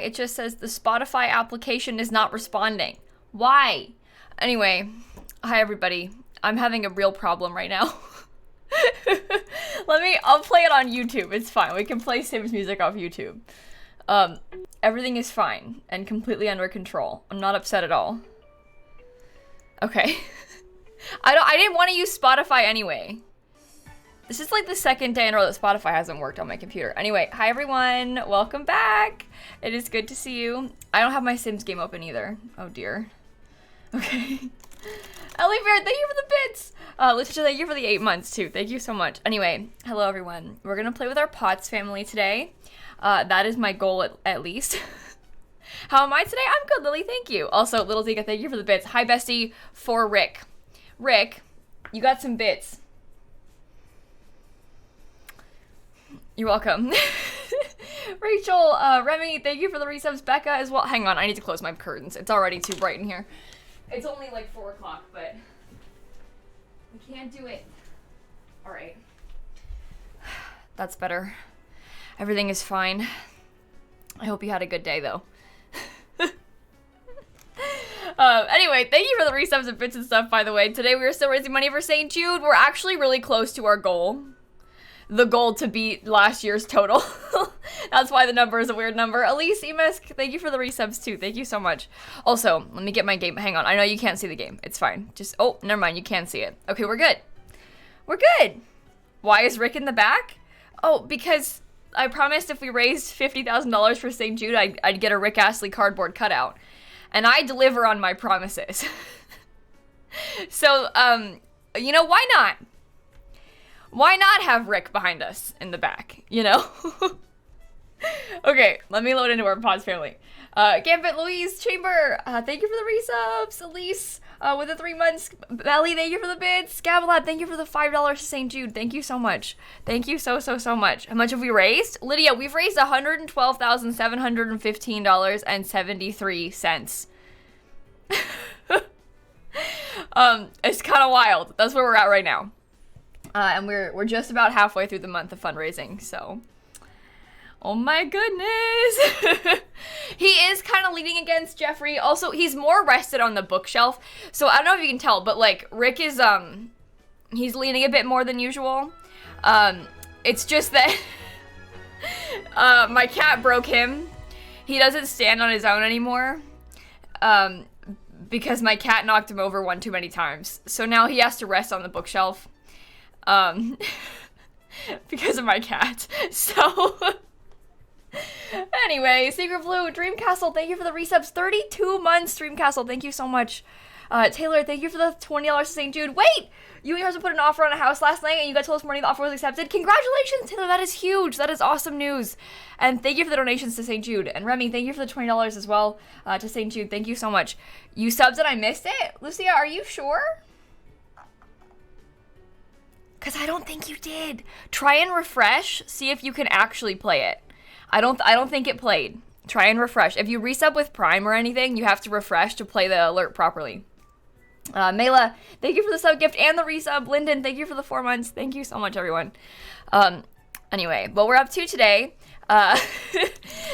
It just says the Spotify application is not responding. Why? Anyway, hi everybody. I'm having a real problem right now. I'll play it on YouTube. It's fine. We can play Sims music off YouTube. Everything is fine and completely under control. I'm not upset at all. Okay. I didn't want to use Spotify anyway. This is like the second day in a row that Spotify hasn't worked on my computer. Anyway, hi everyone. Welcome back. It is good to see you. I don't have my Sims game open either. Oh dear. Okay. Ellie Bear, thank you for the bits. Letitia, thank you for the 8 months too. Thank you so much. Anyway, hello everyone. We're gonna play with our Potts family today. That is my goal at least. How am I today? I'm good, Lily. Thank you. Also, Little Tika, thank you for the bits. Hi, bestie. For Rick. Rick, you got some bits. You're welcome. Rachel, Remy, thank you for the resubs. Becca as well. Hang on, I need to close my curtains. It's already too bright in here. It's only like 4 o'clock, but we can't do it. All right. That's better. Everything is fine. I hope you had a good day, though. Anyway, thank you for the resubs and bits and stuff, by the way. Today we are still raising money for St. Jude. We're actually really close to our goal. The goal to beat last year's total. That's why the number is a weird number. Elise, Emesk, thank you for the resubs too. Thank you so much. Also, let me get my game. Hang on. I know you can't see the game. It's fine. Oh, never mind. You can see it. Okay, we're good. We're good. Why is Rick in the back? Oh, because I promised if we raised $50,000 for St. Jude, I'd get a Rick Astley cardboard cutout. And I deliver on my promises. So, you know, why not? Why not have Rick behind us in the back, you know? Okay, let me load into our Pods family. Gambit, Louise, Chamber, thank you for the resubs. Elise, with the 3 months. Belly, thank you for the bids. Gabalad, thank you for the $5 to St. Jude. Thank you so much. Thank you so much. How much have we raised? Lydia, we've raised $112,715.73. It's kind of wild. That's where we're at right now. And we're just about halfway through the month of fundraising, so. Oh my goodness. He is kind of leaning against Jeffrey. Also, he's more rested on the bookshelf. So I don't know if you can tell, but like Rick is, he's leaning a bit more than usual. It's just that, my cat broke him. He doesn't stand on his own anymore. Because my cat knocked him over one too many times. So now he has to rest on the bookshelf. Because of my cat. So, anyway, Secret Blue, Dream Castle, thank you for the resubs. 32 months, Dream Castle, thank you so much. Taylor, thank you for the $20 to St. Jude. Wait! You and your husband put an offer on a house last night and you got told this morning the offer was accepted. Congratulations, Taylor, that is huge. That is awesome news. And thank you for the donations to St. Jude. And Remy, thank you for the $20 as well to St. Jude. Thank you so much. You subs and I missed it? Lucia, are you sure? Because I don't think you did. Try and refresh. See if you can actually play it. I don't think it played. Try and refresh. If you resub with Prime or anything, you have to refresh to play the alert properly. Mela, thank you for the sub gift and the resub. Lyndon, thank you for the 4 months. Thank you so much, everyone. Anyway, what we're up to today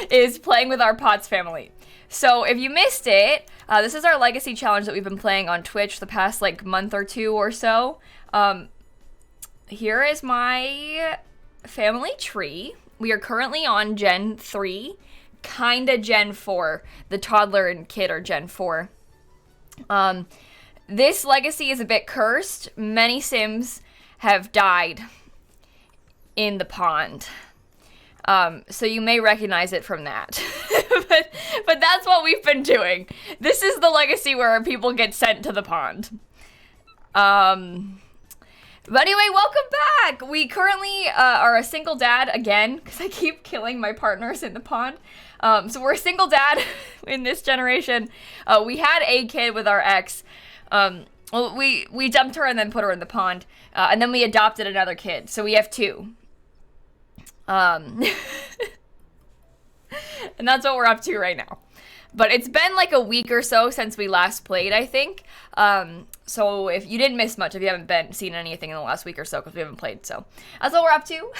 is playing with our Potts family. So if you missed it, this is our legacy challenge that we've been playing on Twitch the past like month or two or so. Here is my family tree. We are currently on Gen 3, kinda Gen 4. The toddler and kid are Gen 4. This legacy is a bit cursed. Many Sims have died in the pond. So you may recognize it from that. but that's what we've been doing. This is the legacy where people get sent to the pond. But anyway, welcome back! We currently are a single dad again, because I keep killing my partners in the pond. So we're a single dad in this generation. We had a kid with our ex. Well, we dumped her and then put her in the pond. And then we adopted another kid, so we have 2. And that's what we're up to right now. But it's been like a week or so since we last played, I think. So if you didn't miss much, if you haven't seen anything in the last week or so, because we haven't played, so that's what we're up to.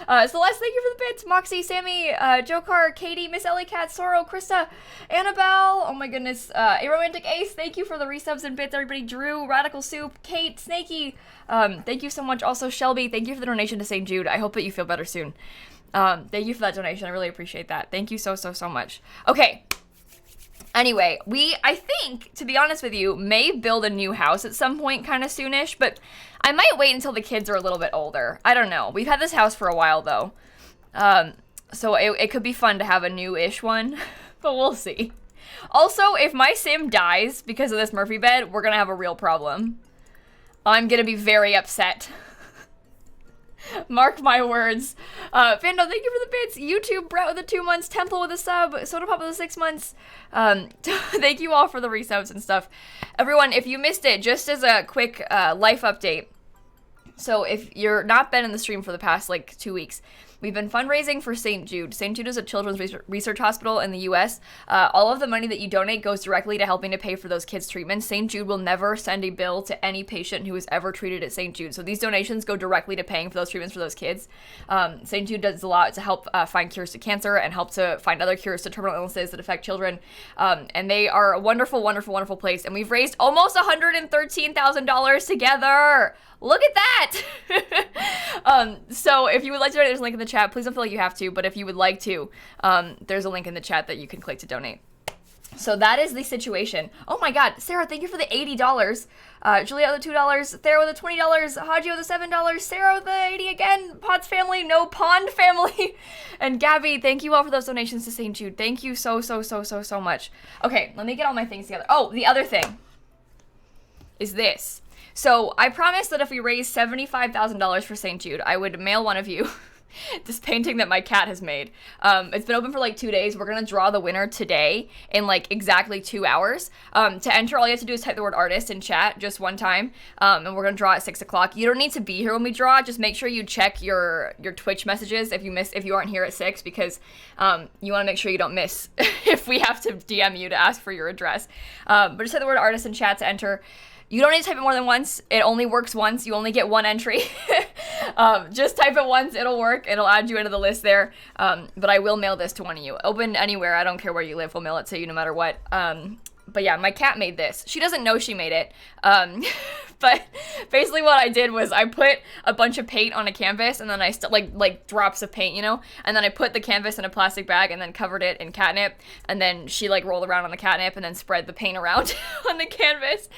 Celeste, thank you for the bits. Moxie, Sammy, Jokar, Katie, Miss Ellie Cat, Sorrow, Krista, Annabelle, oh my goodness, A Romantic Ace, thank you for the resubs and bits, everybody. Drew, Radical Soup, Kate, Snakey, thank you so much. Also, Shelby, thank you for the donation to St. Jude. I hope that you feel better soon. Thank you for that donation. I really appreciate that. Thank you so much. Okay. Anyway, I think, to be honest with you, may build a new house at some point kind of soonish, but I might wait until the kids are a little bit older. I don't know. We've had this house for a while, though. So it could be fun to have a new-ish one, but we'll see. Also, if my sim dies because of this Murphy bed, we're gonna have a real problem. I'm gonna be very upset. Mark my words. Fando, thank you for the bits. YouTube, Brett with the 2 months. Temple with a sub. Soda Pop with the 6 months. Thank you all for the resubs and stuff. Everyone, if you missed it, just as a quick life update. So if you're not been in the stream for the past, 2 weeks, we've been fundraising for St. Jude. St. Jude is a children's research hospital in the U.S. All of the money that you donate goes directly to helping to pay for those kids' treatments. St. Jude will never send a bill to any patient who is ever treated at St. Jude. So these donations go directly to paying for those treatments for those kids. St. Jude does a lot to help find cures to cancer and help to find other cures to terminal illnesses that affect children. And they are a wonderful, wonderful, wonderful place. And we've raised almost $113,000 together. Look at that! So if you would like to donate, there's a link in the chat. Please don't feel like you have to, but if you would like to, there's a link in the chat that you can click to donate. So that is the situation. Oh my god, Sarah, thank you for the $80. Juliet with the $2, Thera with the $20, Haji with the $7, Sarah with the 80 again, Potts family, no Pond family, and Gabby, thank you all for those donations to St. Jude. Thank you so much. Okay, let me get all my things together. Oh, the other thing is this. So I promised that if we raised $75,000 for St. Jude, I would mail one of you this painting that my cat has made. It's been open for 2 days. We're going to draw the winner today in exactly 2 hours. To enter, all you have to do is type the word artist in chat just one time. And we're going to draw at 6 o'clock. You don't need to be here when we draw. Just make sure you check your Twitch messages if you aren't here at 6, because you want to make sure you don't miss if we have to DM you to ask for your address. But just type the word artist in chat to enter. You don't need to type it more than once. It only works once. You only get one entry. Just type it once. It'll work. It'll add you into the list there. But I will mail this to one of you. Open anywhere. I don't care where you live. We'll mail it to you no matter what. But yeah, my cat made this. She doesn't know she made it. But basically what I did was I put a bunch of paint on a canvas, and then I like drops of paint, and then I put the canvas in a plastic bag and then covered it in catnip, and then she rolled around on the catnip and then spread the paint around on the canvas,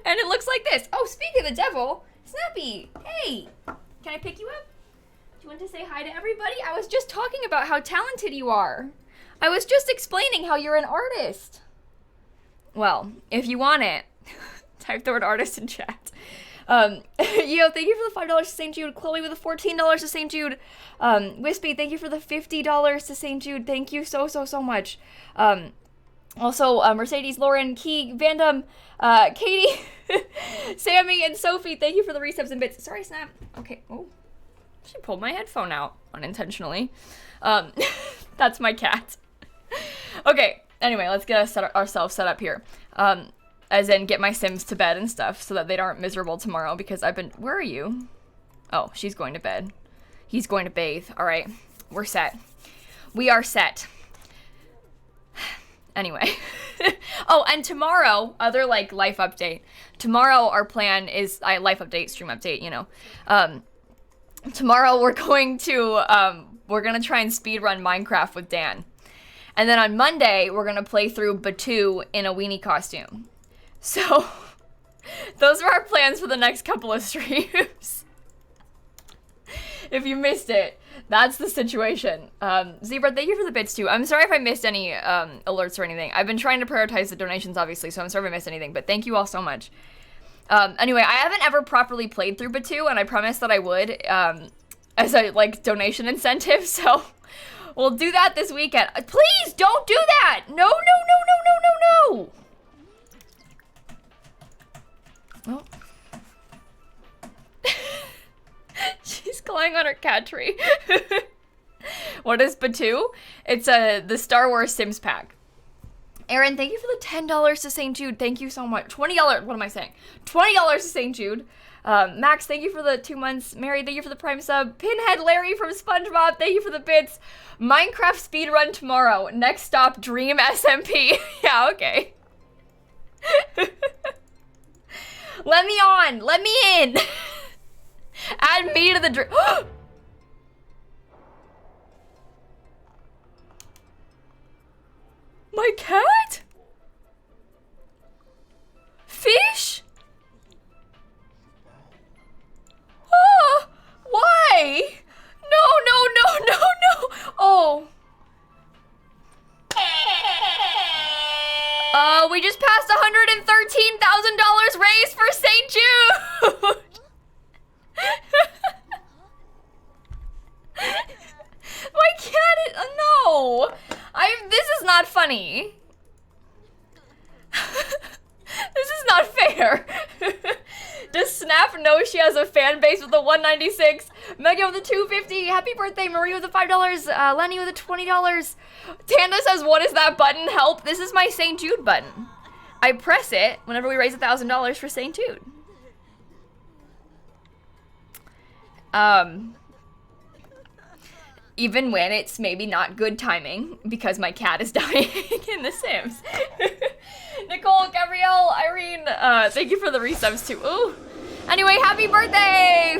and it looks like this. Oh, speaking of the devil, Snappy, hey, can I pick you up? Do you want to say hi to everybody? I was just talking about how talented you are. I was just explaining how you're an artist. Well, if you want it, type the word artist in chat. Yo, thank you for the $5 to St. Jude. Chloe with the $14 to St. Jude. Wispy, thank you for the $50 to St. Jude. Thank you so much. Also, Mercedes, Lauren, Key, Vandam, Katie, Sammy, and Sophie, thank you for the resubs and bits. Sorry, Snap. Okay. Oh, she pulled my headphone out unintentionally. That's my cat. Okay. Anyway, let's get ourselves set up here. As in get my Sims to bed and stuff so that they aren't miserable tomorrow, because where are you? Oh, she's going to bed. He's going to bathe. All right, we're set. We are set. Anyway. Oh, and tomorrow, other life update. Tomorrow our plan is, life update, stream update, tomorrow we're going to try and speedrun Minecraft with Dan. And then on Monday, we're going to play through Batu in a weenie costume. So, those are our plans for the next couple of streams. If you missed it, that's the situation. Zebra, thank you for the bits too. I'm sorry if I missed any alerts or anything. I've been trying to prioritize the donations, obviously, so I'm sorry if I missed anything, but thank you all so much. Anyway, I haven't ever properly played through Batu, and I promised that I would as a, donation incentive, so... We'll do that this weekend. Please don't do that! No. Oh. She's clawing on her cat tree. What is Batu? It's the Star Wars Sims pack. Aaron, thank you for the $10 to St. Jude. Thank you so much. $20, what am I saying? $20 to St. Jude. Max, thank you for the 2 months. Mary, thank you for the Prime sub. Pinhead Larry from SpongeBob, thank you for the bits. Minecraft speedrun tomorrow. Next stop, Dream SMP. Yeah, okay. Let me on. Let me in. Add me to the dream. My cat? Fish? Oh, why? No, no, no, no, no. Oh. We just passed $113,000 raised for St. Jude. My cat is, no. This is not funny. This is not fair. Does Snap know she has a fan base with a 196? Megan with a 250. Happy birthday, Marie with the $5. Lenny with a $20. Tanda says, what is that button? Help. This is my St. Jude button. I press it whenever we raise $1,000 for St. Jude. Even when it's maybe not good timing because my cat is dying in The Sims. Nicole, Gabrielle, Irene, thank you for the resubs too. Ooh. Anyway, happy birthday!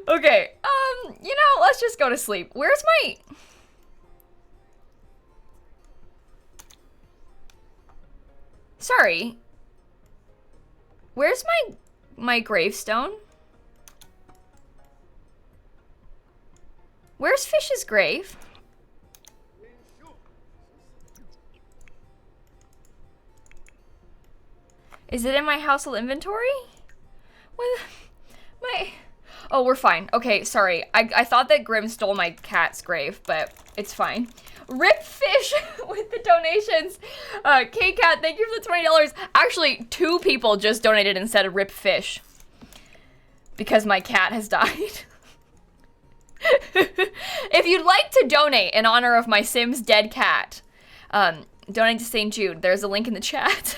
Okay, you know, let's just go to sleep. Where's my... Sorry. Where's my gravestone? Where's Fish's grave? Is it in my household inventory? What? Oh, we're fine. Okay, sorry. I thought that Grim stole my cat's grave, but it's fine. Rip Fish with the donations. K-Cat, thank you for the $20. Actually, 2 people just donated instead of Rip Fish. Because my cat has died. If you'd like to donate in honor of my Sims dead cat, donate to St. Jude. There's a link in the chat.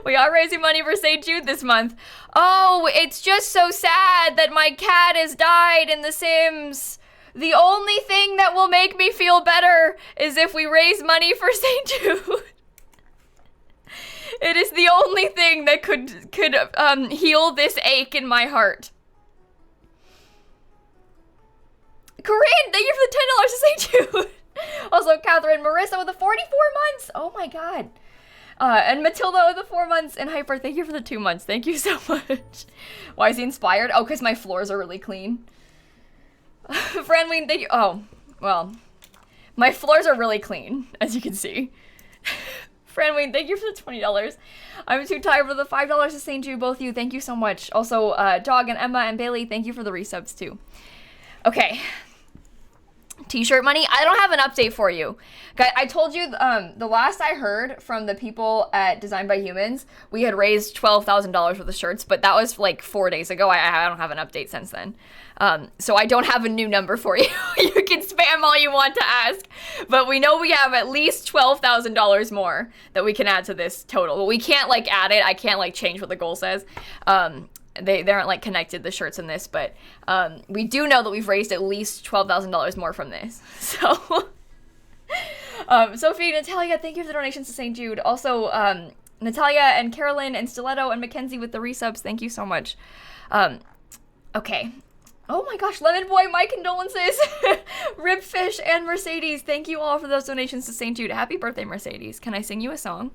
We are raising money for St. Jude this month. Oh, it's just so sad that my cat has died in The Sims. The only thing that will make me feel better is if we raise money for St. Jude. It is the only thing that could heal this ache in my heart. Corinne, thank you for the $10 to St. Jude. Also, Catherine, Marissa with the 44 months. Oh my god. And Matilda with the 4 months. And Hyper, thank you for the 2 months. Thank you so much. Why is he inspired? Oh, because my floors are really clean. Franween, thank you. Oh, well. My floors are really clean, as you can see. Franween, thank you for the $20. I'm too tired for the $5 to St. Jude, both of you. Thank you so much. Also, Dog and Emma and Bailey, thank you for the resubs too. Okay. T-shirt money. I don't have an update for you. Guys, I told you the last I heard from the people at Designed by Humans, we had raised $12,000 worth of shirts, but that was like 4 days ago. I don't have an update since then. So I don't have a new number for you. You can spam all you want to ask, but we know we have at least $12,000 more that we can add to this total. But we can't like add it. I can't like change what the goal says. They aren't like connected, the shirts in this, but we do know that we've raised at least $12,000 more from this. So Sophie, Natalia, thank you for the donations to St. Jude. Also Natalia and Carolyn and Stiletto and Mackenzie with the resubs, thank you so much. Okay. Oh my gosh, Lemon Boy, my condolences. Rip Fish and Mercedes, thank you all for those donations to St. Jude. Happy birthday, Mercedes. Can I sing you a song?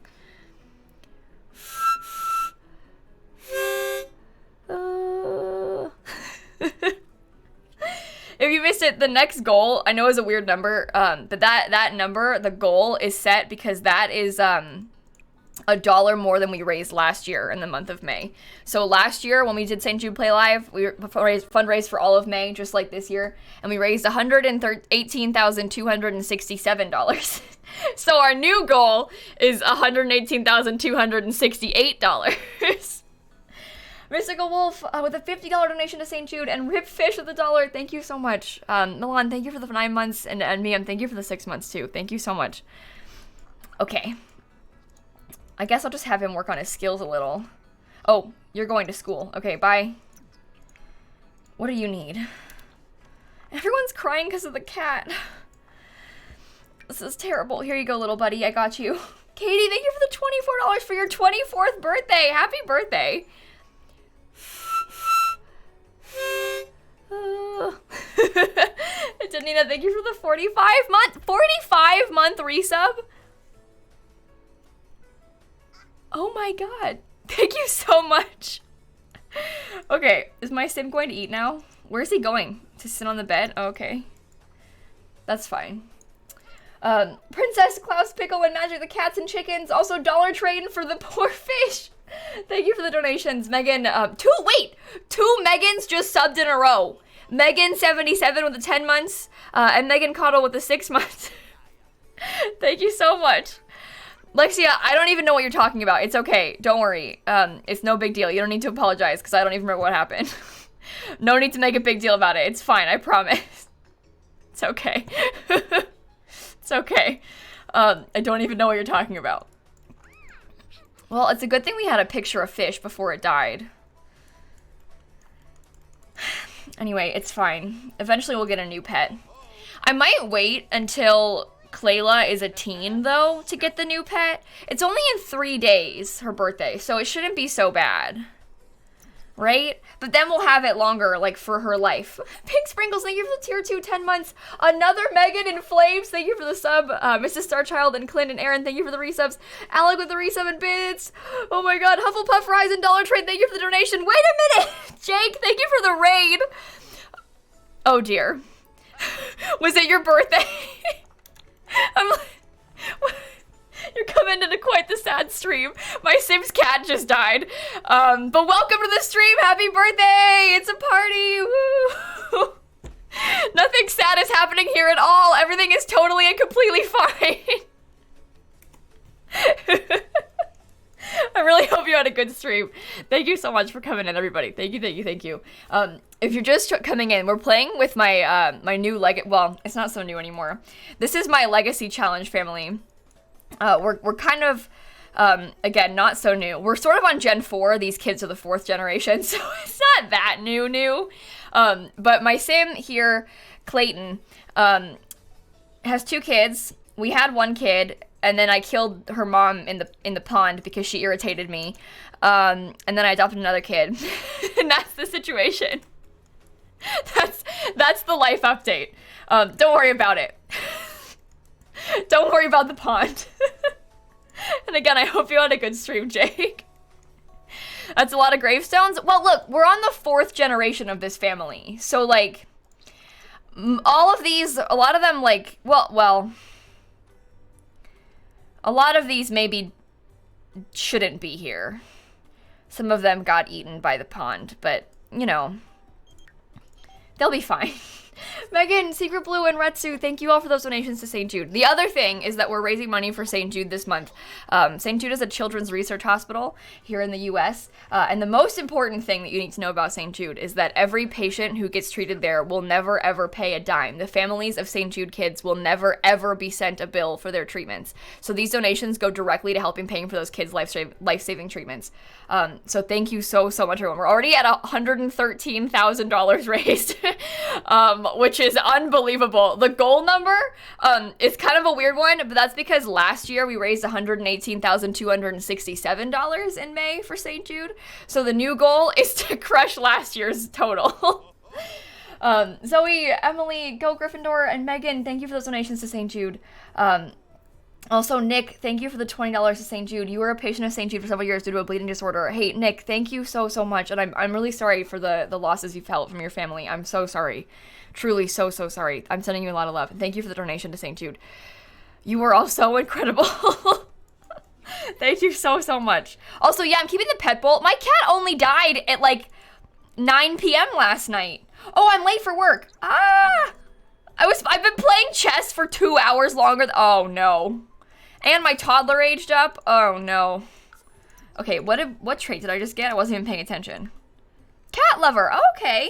If you missed it, the next goal, I know is a weird number, but that number, the goal is set because that is $1 more than we raised last year in the month of May. So last year when we did St. Jude Play Live, we fundraised for all of May, just like this year, and we raised $118,267. So our new goal is $118,268. Mystical Wolf with a $50 donation to St. Jude, and Rip Fish with $1. Thank you so much. Milan, thank you for the 9 months, and Miam, thank you for the 6 months too. Thank you so much. Okay. I guess I'll just have him work on his skills a little. Oh, you're going to school. Okay, bye. What do you need? Everyone's crying because of the cat. This is terrible. Here you go, little buddy. I got you. Katie, thank you for the $24 for your 24th birthday. Happy birthday. Janina, thank you for the 45-month resub. Oh my god. Thank you so much. Okay, is my sim going to eat now? Where's he going? To sit on the bed? Okay. That's fine. Princess, Klaus, Pickle, and Magic the Cats and Chickens. Also Dollar Train for the poor fish. Thank you for the donations. Megan, two Megans just subbed in a row. Megan 77 with the 10 months, and Megan Cottle with the 6 months. Thank you so much. Lexia, I don't even know what you're talking about. It's okay. Don't worry. It's no big deal. You don't need to apologize because I don't even remember what happened. No need to make a big deal about it. It's fine. I promise. It's okay. It's okay. I don't even know what you're talking about. Well, it's a good thing we had a picture of fish before it died. Anyway, it's fine. Eventually we'll get a new pet. I might wait until Clayla is a teen, though, to get the new pet. It's only in 3 days, her birthday, so it shouldn't be so bad. Right? But then we'll have it longer, like, for her life. Pink Sprinkles, thank you for the tier 2, 10 months. Another Megan in Flames, thank you for the sub. Mrs. Starchild and Clint and Aaron, thank you for the resubs. Alec with the resub and bits. Oh my god, Hufflepuff Rise and Dollar Trade, thank you for the donation. Wait a minute! Jake, thank you for the raid. Oh dear. Was it your birthday? I'm like, you're coming into quite the sad stream. My Sims cat just died. But welcome to the stream. Happy birthday. It's a party. Woo. Nothing sad is happening here at all. Everything is totally and completely fine. I really hope you had a good stream. Thank you so much for coming in, everybody. Thank you, thank you, thank you. If you're just coming in, we're playing with my my new well, it's not so new anymore. This is my Legacy Challenge family. We're kind of, again, not so new. We're sort of on Gen 4. These kids are the 4th generation, so it's not that new. But my sim here, Clayton, has 2 kids. We had 1 kid, and then I killed her mom in the pond because she irritated me. And then I adopted another kid. And that's the situation. That's the life update. Don't worry about it. Don't worry about the pond. And again, I hope you had a good stream, Jake. That's a lot of gravestones. Well, look, we're on the 4th generation of this family. So, like, all of these, a lot of them, like, well, a lot of these maybe shouldn't be here. Some of them got eaten by the pond, but, you know, they'll be fine. Megan, Secret Blue, and Retsu, thank you all for those donations to St. Jude. The other thing is that we're raising money for St. Jude this month. St. Jude is a children's research hospital here in the U.S., and the most important thing that you need to know about St. Jude is that every patient who gets treated there will never, ever pay a dime. The families of St. Jude kids will never, ever be sent a bill for their treatments. So these donations go directly to helping paying for those kids' life-saving treatments. So thank you so much, everyone. We're already at $113,000 raised, which is unbelievable. The goal number is kind of a weird one, but that's because last year we raised $118,267 in May for St. Jude. So the new goal is to crush last year's total. Zoe, Emily, Go Gryffindor, and Megan, thank you for those donations to St. Jude. Also, Nick, thank you for the $20 to St. Jude. You were a patient of St. Jude for several years due to a bleeding disorder. Hey, Nick, thank you so much, and I'm really sorry for the losses you felt from your family. I'm so sorry. Truly so sorry. I'm sending you a lot of love. And thank you for the donation to St. Jude. You were all so incredible. Thank you so much. Also, yeah, I'm keeping the pet bowl. My cat only died at like 9 p.m. last night. Oh, I'm late for work. I've been playing chess for 2 hours longer. Oh no. And my toddler aged up. Oh no. Okay, what trait did I just get? I wasn't even paying attention. Cat lover, okay.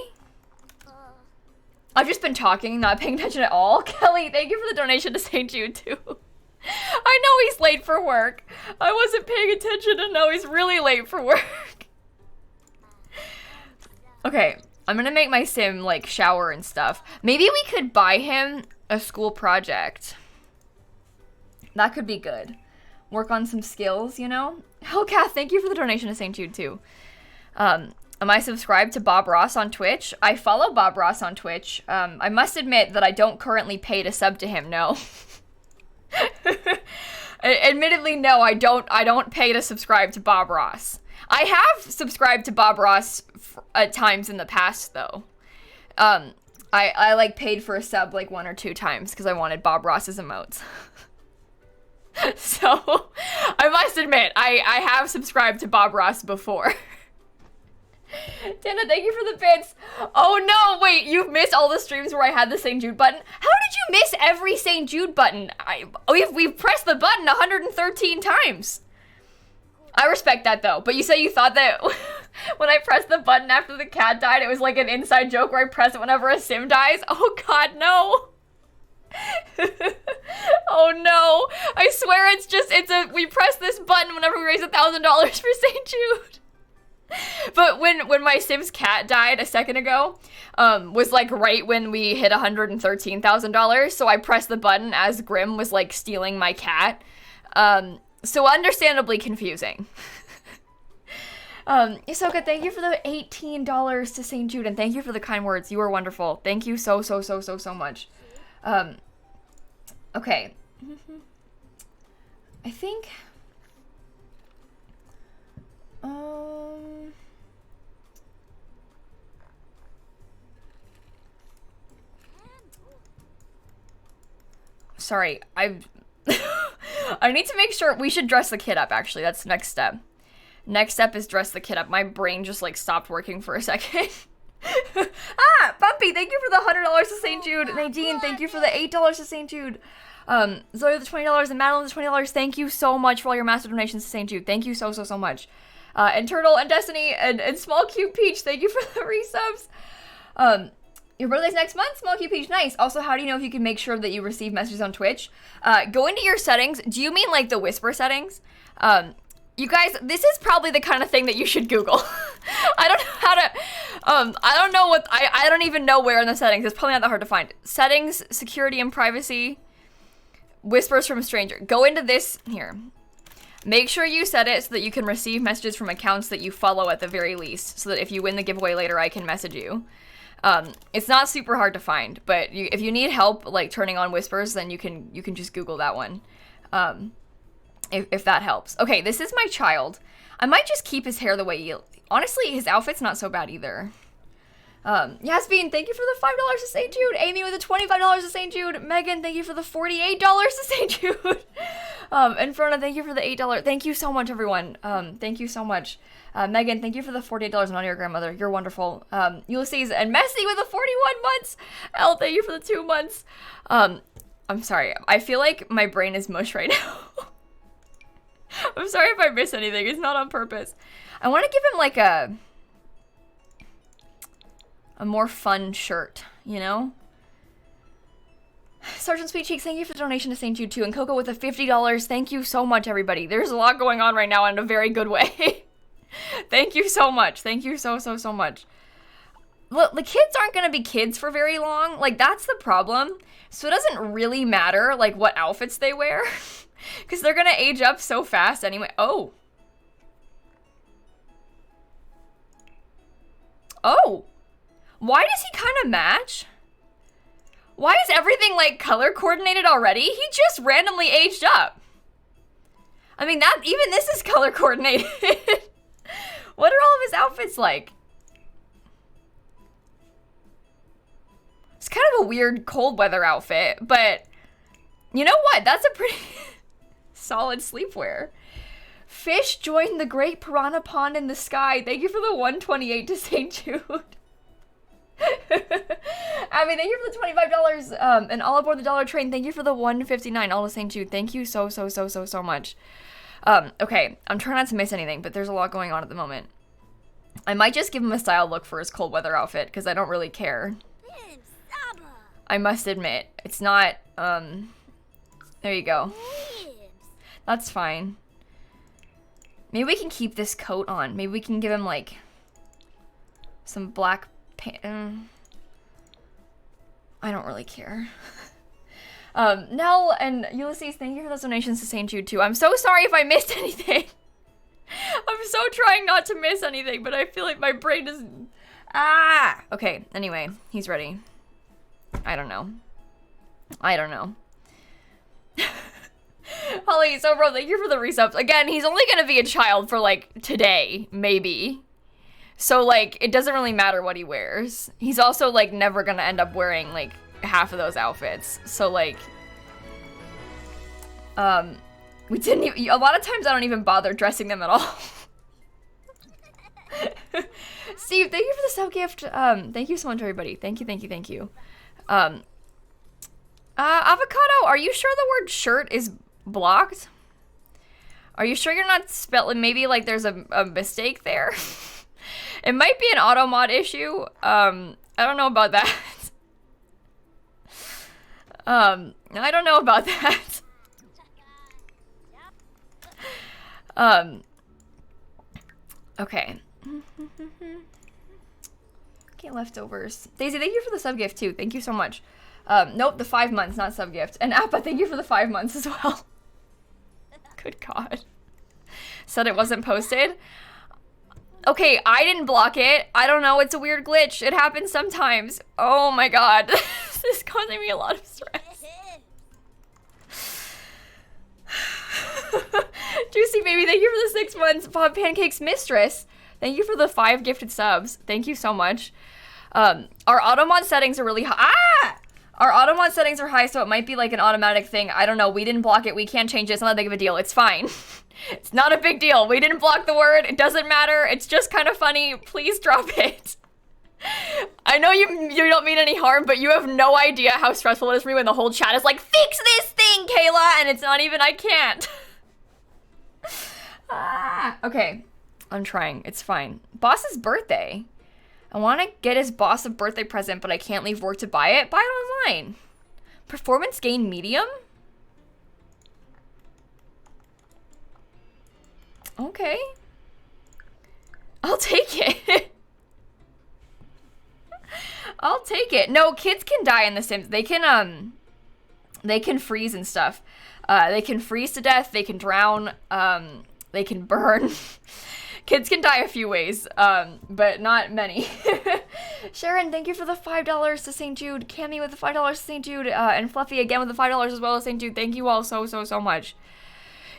I've just been talking, not paying attention at all. Kelly, thank you for the donation to St. Jude, too. I know he's late for work. I wasn't paying attention and now he's really late for work. Okay, I'm gonna make my sim, like, shower and stuff. Maybe we could buy him a school project. That could be good. Work on some skills, you know? Hellcat, thank you for the donation to St. Jude, too. Am I subscribed to Bob Ross on Twitch? I follow Bob Ross on Twitch. I must admit that I don't currently pay to sub to him, no. Admittedly, no, I don't pay to subscribe to Bob Ross. I have subscribed to Bob Ross at times in the past, though. I like paid for a sub like 1 or 2 times because I wanted Bob Ross's emotes. So, I must admit, I have subscribed to Bob Ross before. Tina, thank you for the bits. Oh no, wait, you've missed all the streams where I had the St. Jude button? How did you miss every St. Jude button? We've pressed the button 113 times. I respect that though, but you say you thought that when I pressed the button after the cat died, it was like an inside joke where I press it whenever a sim dies? Oh god, no. Oh no, I swear we press this button whenever we raise $1,000 for St. Jude. But when my Sim's cat died a second ago, was like right when we hit $113,000, so I pressed the button as Grim was like stealing my cat. So understandably confusing. Isoka, thank you for the $18 to St. Jude, and thank you for the kind words. You are wonderful. Thank you so much. Okay. I think... Sorry, I need to make sure we should dress the kid up, actually. That's the next step. Next step is dress the kid up. My brain just, like, stopped working for a second. Bumpy, thank you for the $100 to St. Jude. Nadine, thank you for the $8 to St. Jude. Zoe, the $20, and Madeline, the $20. Thank you so much for all your massive donations to St. Jude. Thank you so much. And Turtle, and Destiny, and Small Cute Peach, thank you for the resubs. Your birthday's next month, Small Cute Peach, nice. Also, how do you know if you can make sure that you receive messages on Twitch? Go into your settings. Do you mean like the whisper settings? You guys, this is probably the kind of thing that you should Google. I don't know how to, I don't know what, I don't even know where in the settings. It's probably not that hard to find. Settings, security and privacy, whispers from a stranger. Go into this, here. Make sure you set it so that you can receive messages from accounts that you follow at the very least, so that if you win the giveaway later, I can message you. It's not super hard to find, but if you need help, like, turning on whispers, then you can just Google that one. If that helps. Okay, this is my child. I might just keep his hair the way he... Honestly, his outfit's not so bad either. Yasmin, thank you for the $5 to St. Jude. Amy with the $25 to St. Jude. Megan, thank you for the $48 to St. Jude. And Frona, thank you for the $8. Thank you so much, everyone. Thank you so much. Megan, thank you for the $48 on your grandmother. You're wonderful. Ulysses and Messy with the 41 months. Elle, thank you for the 2 months. I'm sorry. I feel like my brain is mush right now. I'm sorry if I miss anything. It's not on purpose. I want to give him like a more fun shirt, you know? Sergeant Sweet Cheeks, thank you for the donation to St. Jude too. And Coco with the $50. Thank you so much, everybody. There's a lot going on right now in a very good way. Thank you so much. Thank you so much. Look, the kids aren't going to be kids for very long. Like, that's the problem. So it doesn't really matter, like, what outfits they wear. Because they're going to age up so fast anyway. Oh. Oh. Why does he kind of match? Why is everything, like, color coordinated already? He just randomly aged up. I mean, even this is color coordinated. What are all of his outfits like? It's kind of a weird cold weather outfit, but you know what? That's a pretty solid sleepwear. Fish joined the great piranha pond in the sky. Thank you for the 128 to St. Jude. Abby, thank you for the $25. And all aboard the dollar train, thank you for the 159 all to St. Jude. Thank you so much. Okay, I'm trying not to miss anything, but there's a lot going on at the moment. I might just give him a style look for his cold weather outfit, because I don't really care. I must admit, it's not, there you go. That's fine. Maybe we can keep this coat on. Maybe we can give him, like, some black pants. I don't really care. Nell and Ulysses, thank you for those donations to St. Jude, too. I'm so sorry if I missed anything. I'm so trying not to miss anything, but I feel like my brain is... Ah! Okay, anyway, he's ready. I don't know. Holly, so bro, thank you for the resubs. Again, he's only gonna be a child for, like, today, maybe. So, like, it doesn't really matter what he wears. He's also, like, never gonna end up wearing, like, half of those outfits. So, like, we didn't even, a lot of times I don't even bother dressing them at all. Steve, thank you for the sub gift. Thank you so much, everybody. Thank you. Avocado, are you sure the word shirt is blocked? Are you sure you're not spelling, maybe, like, there's a mistake there? It might be an auto mod issue. I don't know about that. I don't know about that. Okay. Okay, leftovers. Daisy, thank you for the sub gift too. Thank you so much. Nope, the 5 months, not sub gift. And Appa, thank you for the 5 months as well. Good God. Said it wasn't posted. Okay, I didn't block it. I don't know, it's a weird glitch. It happens sometimes. Oh my God. This is causing me a lot of stress. Juicy Baby, thank you for the 6 months. Bob Pancake's Mistress, thank you for the 5 gifted subs. Thank you so much. Our automod settings are really high. Our automod settings are high, so it might be like an automatic thing. I don't know. We didn't block it. We can't change it. It's not that big of a deal. It's fine. It's not a big deal. We didn't block the word. It doesn't matter. It's just kind of funny. Please drop it. I know you don't mean any harm, but you have no idea how stressful it is for me when the whole chat is like, fix this thing, Kayla, and it's not even, I can't. Okay, I'm trying. It's fine. Boss's birthday. I want to get his boss a birthday present, but I can't leave work to buy it. Buy it online. Performance gain medium? Okay. I'll take it. I'll take it. No, kids can die in The Sims. They can freeze and stuff. They can freeze to death. They can drown. They can burn. Kids can die a few ways, but not many. Sharon, thank you for the $5 to St. Jude. Cammy with the $5 to St. Jude, and Fluffy again with the $5 as well as St. Jude. Thank you all so much.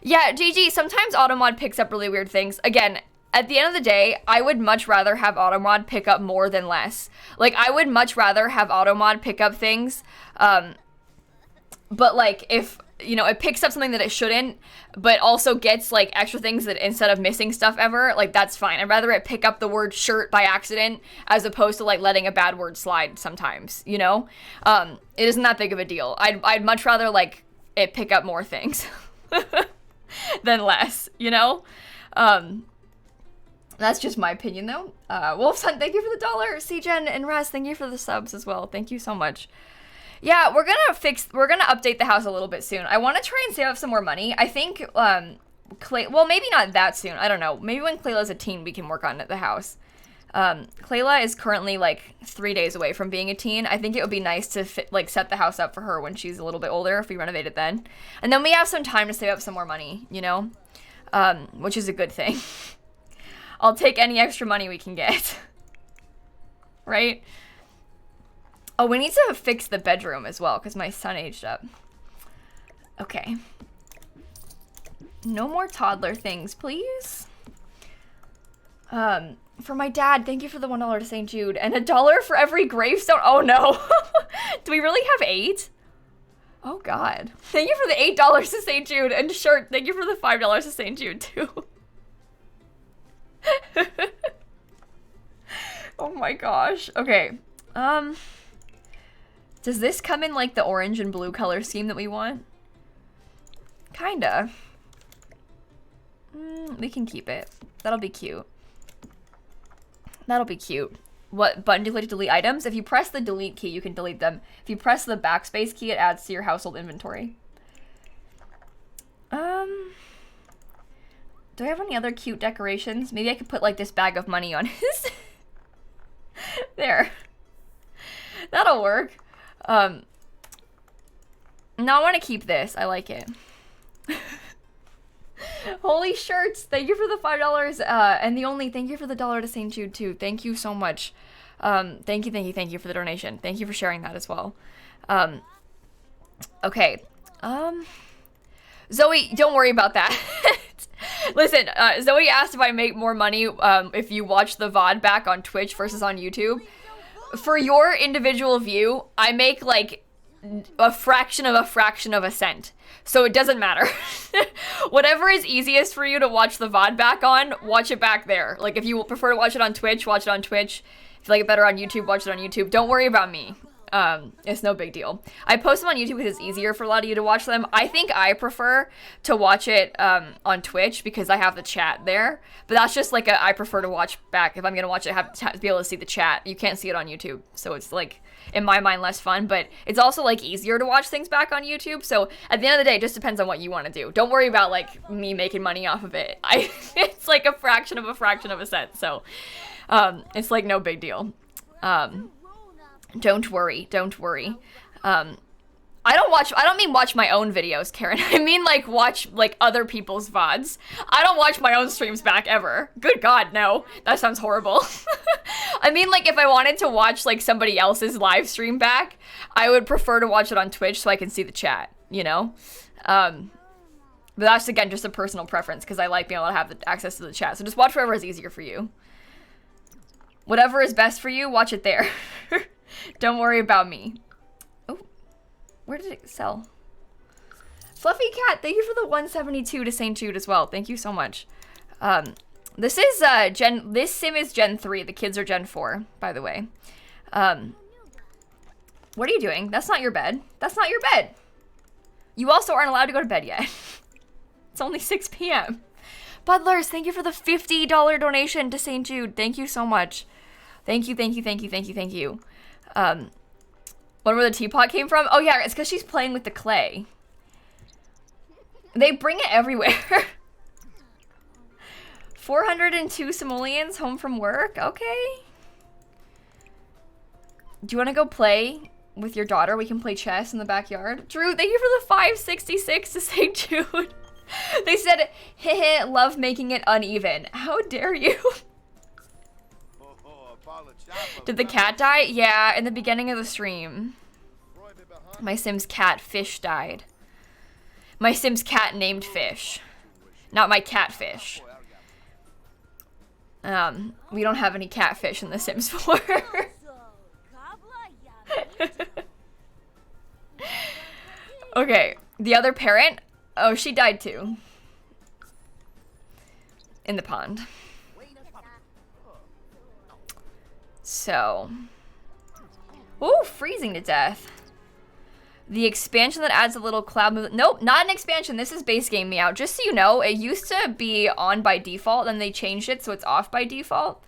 Yeah, GG, sometimes Automod picks up really weird things. Again, at the end of the day, I would much rather have Automod pick up more than less. Like, I would much rather have Automod pick up things, but, like, if, you know, it picks up something that it shouldn't, but also gets, like, extra things that instead of missing stuff ever, like, that's fine. I'd rather it pick up the word shirt by accident as opposed to, like, letting a bad word slide sometimes, you know? It isn't that big of a deal. I'd much rather, like, it pick up more things than less, you know? That's just my opinion, though. Wolfson, thank you for the $1. C-Gen and Raz, thank you for the subs as well. Thank you so much. Yeah, we're gonna update the house a little bit soon. I want to try and save up some more money. I think, well, maybe not that soon. I don't know. Maybe when Clayla's a teen, we can work on the house. Clayla is currently, like, 3 days away from being a teen. I think it would be nice to, set the house up for her when she's a little bit older, if we renovate it then. And then we have some time to save up some more money, you know? Which is a good thing. I'll take any extra money we can get. Right? Oh, we need to fix the bedroom as well, because my son aged up. Okay. No more toddler things, please. For my dad, thank you for the $1 to St. Jude. And $1 for every gravestone. Oh, no. Do we really have 8? Oh, God. Thank you for the $8 to St. Jude. And shirt, thank you for the $5 to St. Jude, too. Oh, my gosh. Okay. Does this come in, like, the orange and blue color scheme that we want? Kinda. We can keep it. That'll be cute. That'll be cute. What button do you click to delete items? If you press the delete key, you can delete them. If you press the backspace key, it adds to your household inventory. Do I have any other cute decorations? Maybe I could put like this bag of money on his. There. That'll work. No, I want to keep this. I like it. Holy shirts. Thank you for the $5. And the only thank you for the $1 to St. Jude too. Thank you so much. Thank you for the donation. Thank you for sharing that as well. Okay. Zoe, don't worry about that. Listen, Zoe asked if I make more money if you watch the VOD back on Twitch versus on YouTube. For your individual view, I make like a fraction of a cent. So it doesn't matter. Whatever is easiest for you to watch the VOD back on, watch it back there. Like if you prefer to watch it on Twitch, watch it on Twitch. If you like it better on YouTube, watch it on YouTube. Don't worry about me. It's no big deal. I post them on YouTube because it's easier for a lot of you to watch them. I think I prefer to watch it on Twitch because I have the chat there. But that's just like I prefer to watch back. If I'm gonna watch it, I have to be able to see the chat. You can't see it on YouTube, so it's like in my mind less fun. But it's also like easier to watch things back on YouTube. So at the end of the day, it just depends on what you want to do. Don't worry about like me making money off of it. It's like a fraction of a cent. So it's like no big deal. Don't worry. I don't mean watch my own videos, Karen. I mean like watch like other people's VODs. I don't watch my own streams back ever. Good God, no. That sounds horrible. I mean like if I wanted to watch like somebody else's live stream back, I would prefer to watch it on Twitch so I can see the chat, you know? But that's again just a personal preference because I like being able to have the access to the chat. So just watch whatever is easier for you. Whatever is best for you, watch it there. Don't worry about me. Oh, where did it sell? Fluffy Cat, thank you for the 172 to St. Jude as well. Thank you so much. This is this sim is Gen 3. The kids are Gen 4, by the way. What are you doing? That's not your bed. That's not your bed. You also aren't allowed to go to bed yet. It's only 6 p.m. Budlers, thank you for the $50 donation to St. Jude. Thank you so much. Thank you. Wonder where the teapot came from? Oh yeah, it's because she's playing with the clay. They bring it everywhere. 402 simoleons home from work? Okay. Do you want to go play with your daughter? We can play chess in the backyard. Drew, thank you for the 566 to St. Jude. They said, heh, love making it uneven. How dare you? Did the cat die? Yeah, in the beginning of the stream. My Sims cat Fish died. My Sims cat named Fish. Not my catfish. We don't have any catfish in the Sims 4. Okay, the other parent. Oh, she died too. In the pond. So. Ooh, freezing to death. The expansion that adds a little cloud movement. Nope, not an expansion. This is base game Meow. Just so you know, it used to be on by default, then they changed it so it's off by default.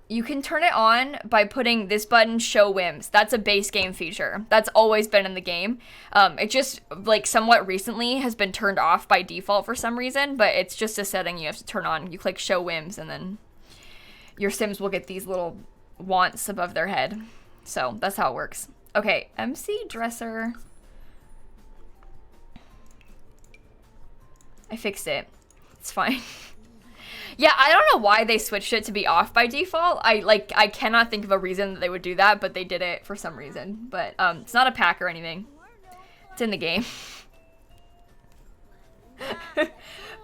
You can turn it on by putting this button, Show Whims. That's a base game feature. That's always been in the game. It just, like, somewhat recently has been turned off by default for some reason, but it's just a setting you have to turn on. You click Show Whims, and then your Sims will get these little wants above their head. So, that's how it works. Okay, MC Dresser. I fixed it. It's fine. Yeah, I don't know why they switched it to be off by default. I cannot think of a reason that they would do that, but they did it for some reason. But it's not a pack or anything. It's in the game.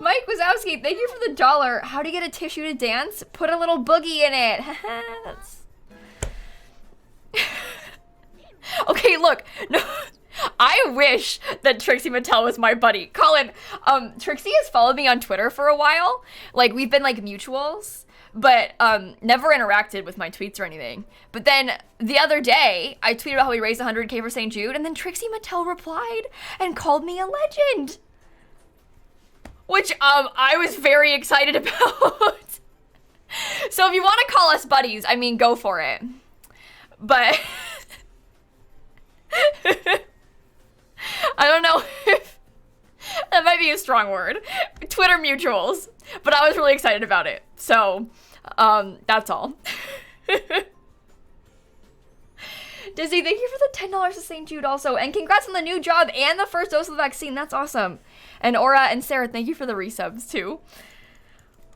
Mike Wazowski, thank you for the $1. How to get a tissue to dance? Put a little boogie in it. That's... Okay, look. No, I wish that Trixie Mattel was my buddy. Colin, Trixie has followed me on Twitter for a while. Like, we've been, like, mutuals, but never interacted with my tweets or anything. But then the other day, I tweeted about how we raised 100K for St. Jude, and then Trixie Mattel replied and called me a legend. Which, I was very excited about. So if you want to call us buddies, I mean, go for it. But I don't know if that might be a strong word. Twitter mutuals. But I was really excited about it. So, that's all. Dizzy, thank you for the $10 to St. Jude also. And congrats on the new job and the first dose of the vaccine. That's awesome. And Aura and Sarah, thank you for the resubs too.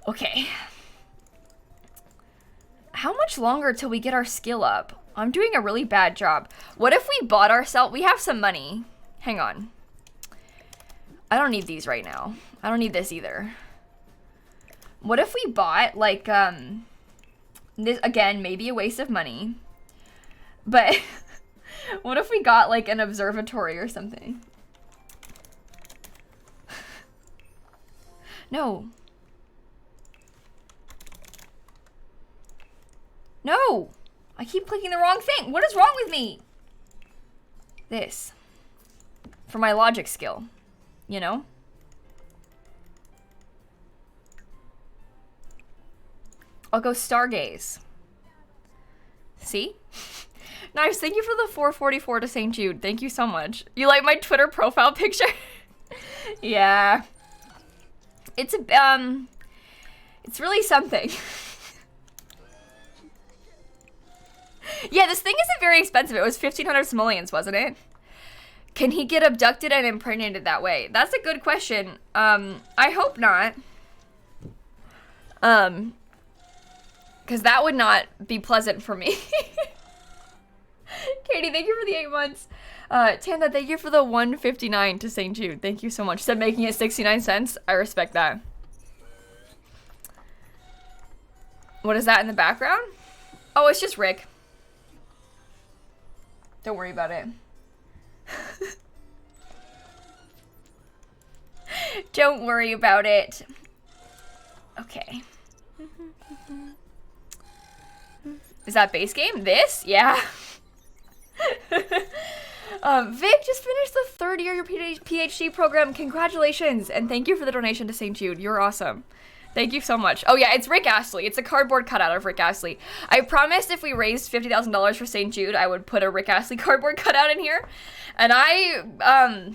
Okay. How much longer till we get our skill up? I'm doing a really bad job. What if we bought ourselves? We have some money. Hang on. I don't need these right now. I don't need this either. What if we bought, like, this, again, maybe a waste of money. But what if we got, like, an observatory or something? No. No! I keep clicking the wrong thing. What is wrong with me? This. For my logic skill. You know? I'll go stargaze. See? Nice, thank you for the 444 to St. Jude. Thank you so much. You like my Twitter profile picture? Yeah. It's it's really something. Yeah, this thing isn't very expensive. It was 1,500 simoleons, wasn't it? Can he get abducted and impregnated that way? That's a good question. I hope not. Because that would not be pleasant for me. Katie, thank you for the 8 months. Tanda, thank you for the 159 to St. Jude. Thank you so much. Said making it 69 cents. I respect that. What is that in the background? Oh, it's just Rick. Don't worry about it. Don't worry about it. Okay. Is that base game? This? Yeah. Vic just finished the 3rd year of your PhD program. Congratulations. And thank you for the donation to St. Jude. You're awesome. Thank you so much. Oh yeah, it's Rick Astley. It's a cardboard cutout of Rick Astley. I promised if we raised $50,000 for St. Jude, I would put a Rick Astley cardboard cutout in here. And I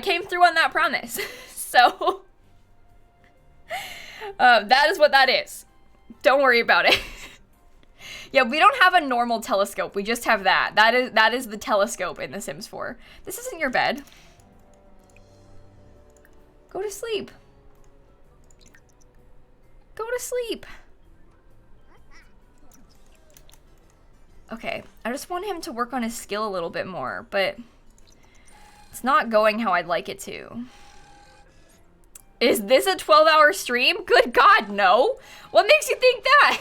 came through on that promise. So, that is what that is. Don't worry about it. Yeah, we don't have a normal telescope. We just have that. That is the telescope in The Sims 4. This isn't your bed. Go to sleep. Go to sleep. Okay, I just want him to work on his skill a little bit more, but it's not going how I'd like it to. Is this a 12-hour stream? Good God, no. What makes you think that?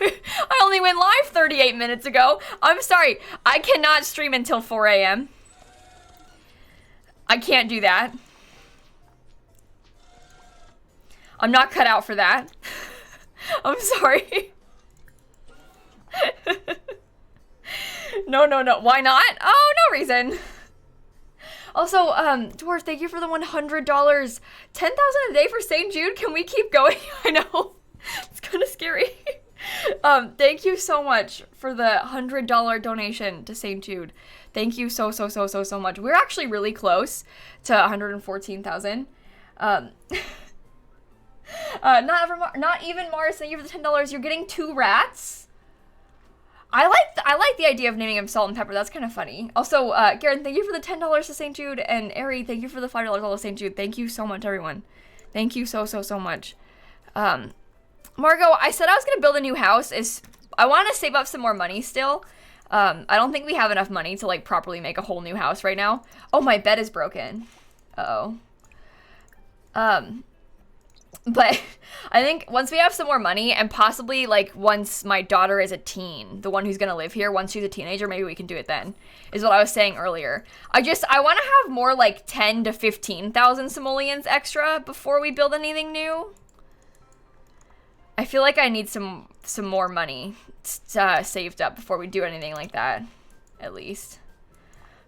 I only went live 38 minutes ago. I'm sorry. I cannot stream until 4 a.m. I can't do that. I'm not cut out for that. I'm sorry. No. Why not? Oh, no reason. Also, Dwarf, thank you for the $100. 10,000 a day for St. Jude. Can we keep going? I know. It's kind of scary. Thank you so much for the $100 donation to St. Jude. Thank you so much. We're actually really close to 114,000. Not even Mars, thank you for the $10. You're getting 2 rats. I like the idea of naming him Salt and Pepper. That's kind of funny. Also, Garen, thank you for the $10 to St. Jude, and Ari, thank you for the $5 to St. Jude. Thank you so much, everyone. Thank you so much. Margot, I said I was gonna build a new house. I want to save up some more money still. I don't think we have enough money to like properly make a whole new house right now. Oh, my bed is broken. Uh-oh. But I think once we have some more money, and possibly like once my daughter is a teen, the one who's gonna live here, once she's a teenager, maybe we can do it then, is what I was saying earlier. I want to have more like 10 to 15,000 simoleons extra before we build anything new. I feel like I need some more money saved up before we do anything like that, at least.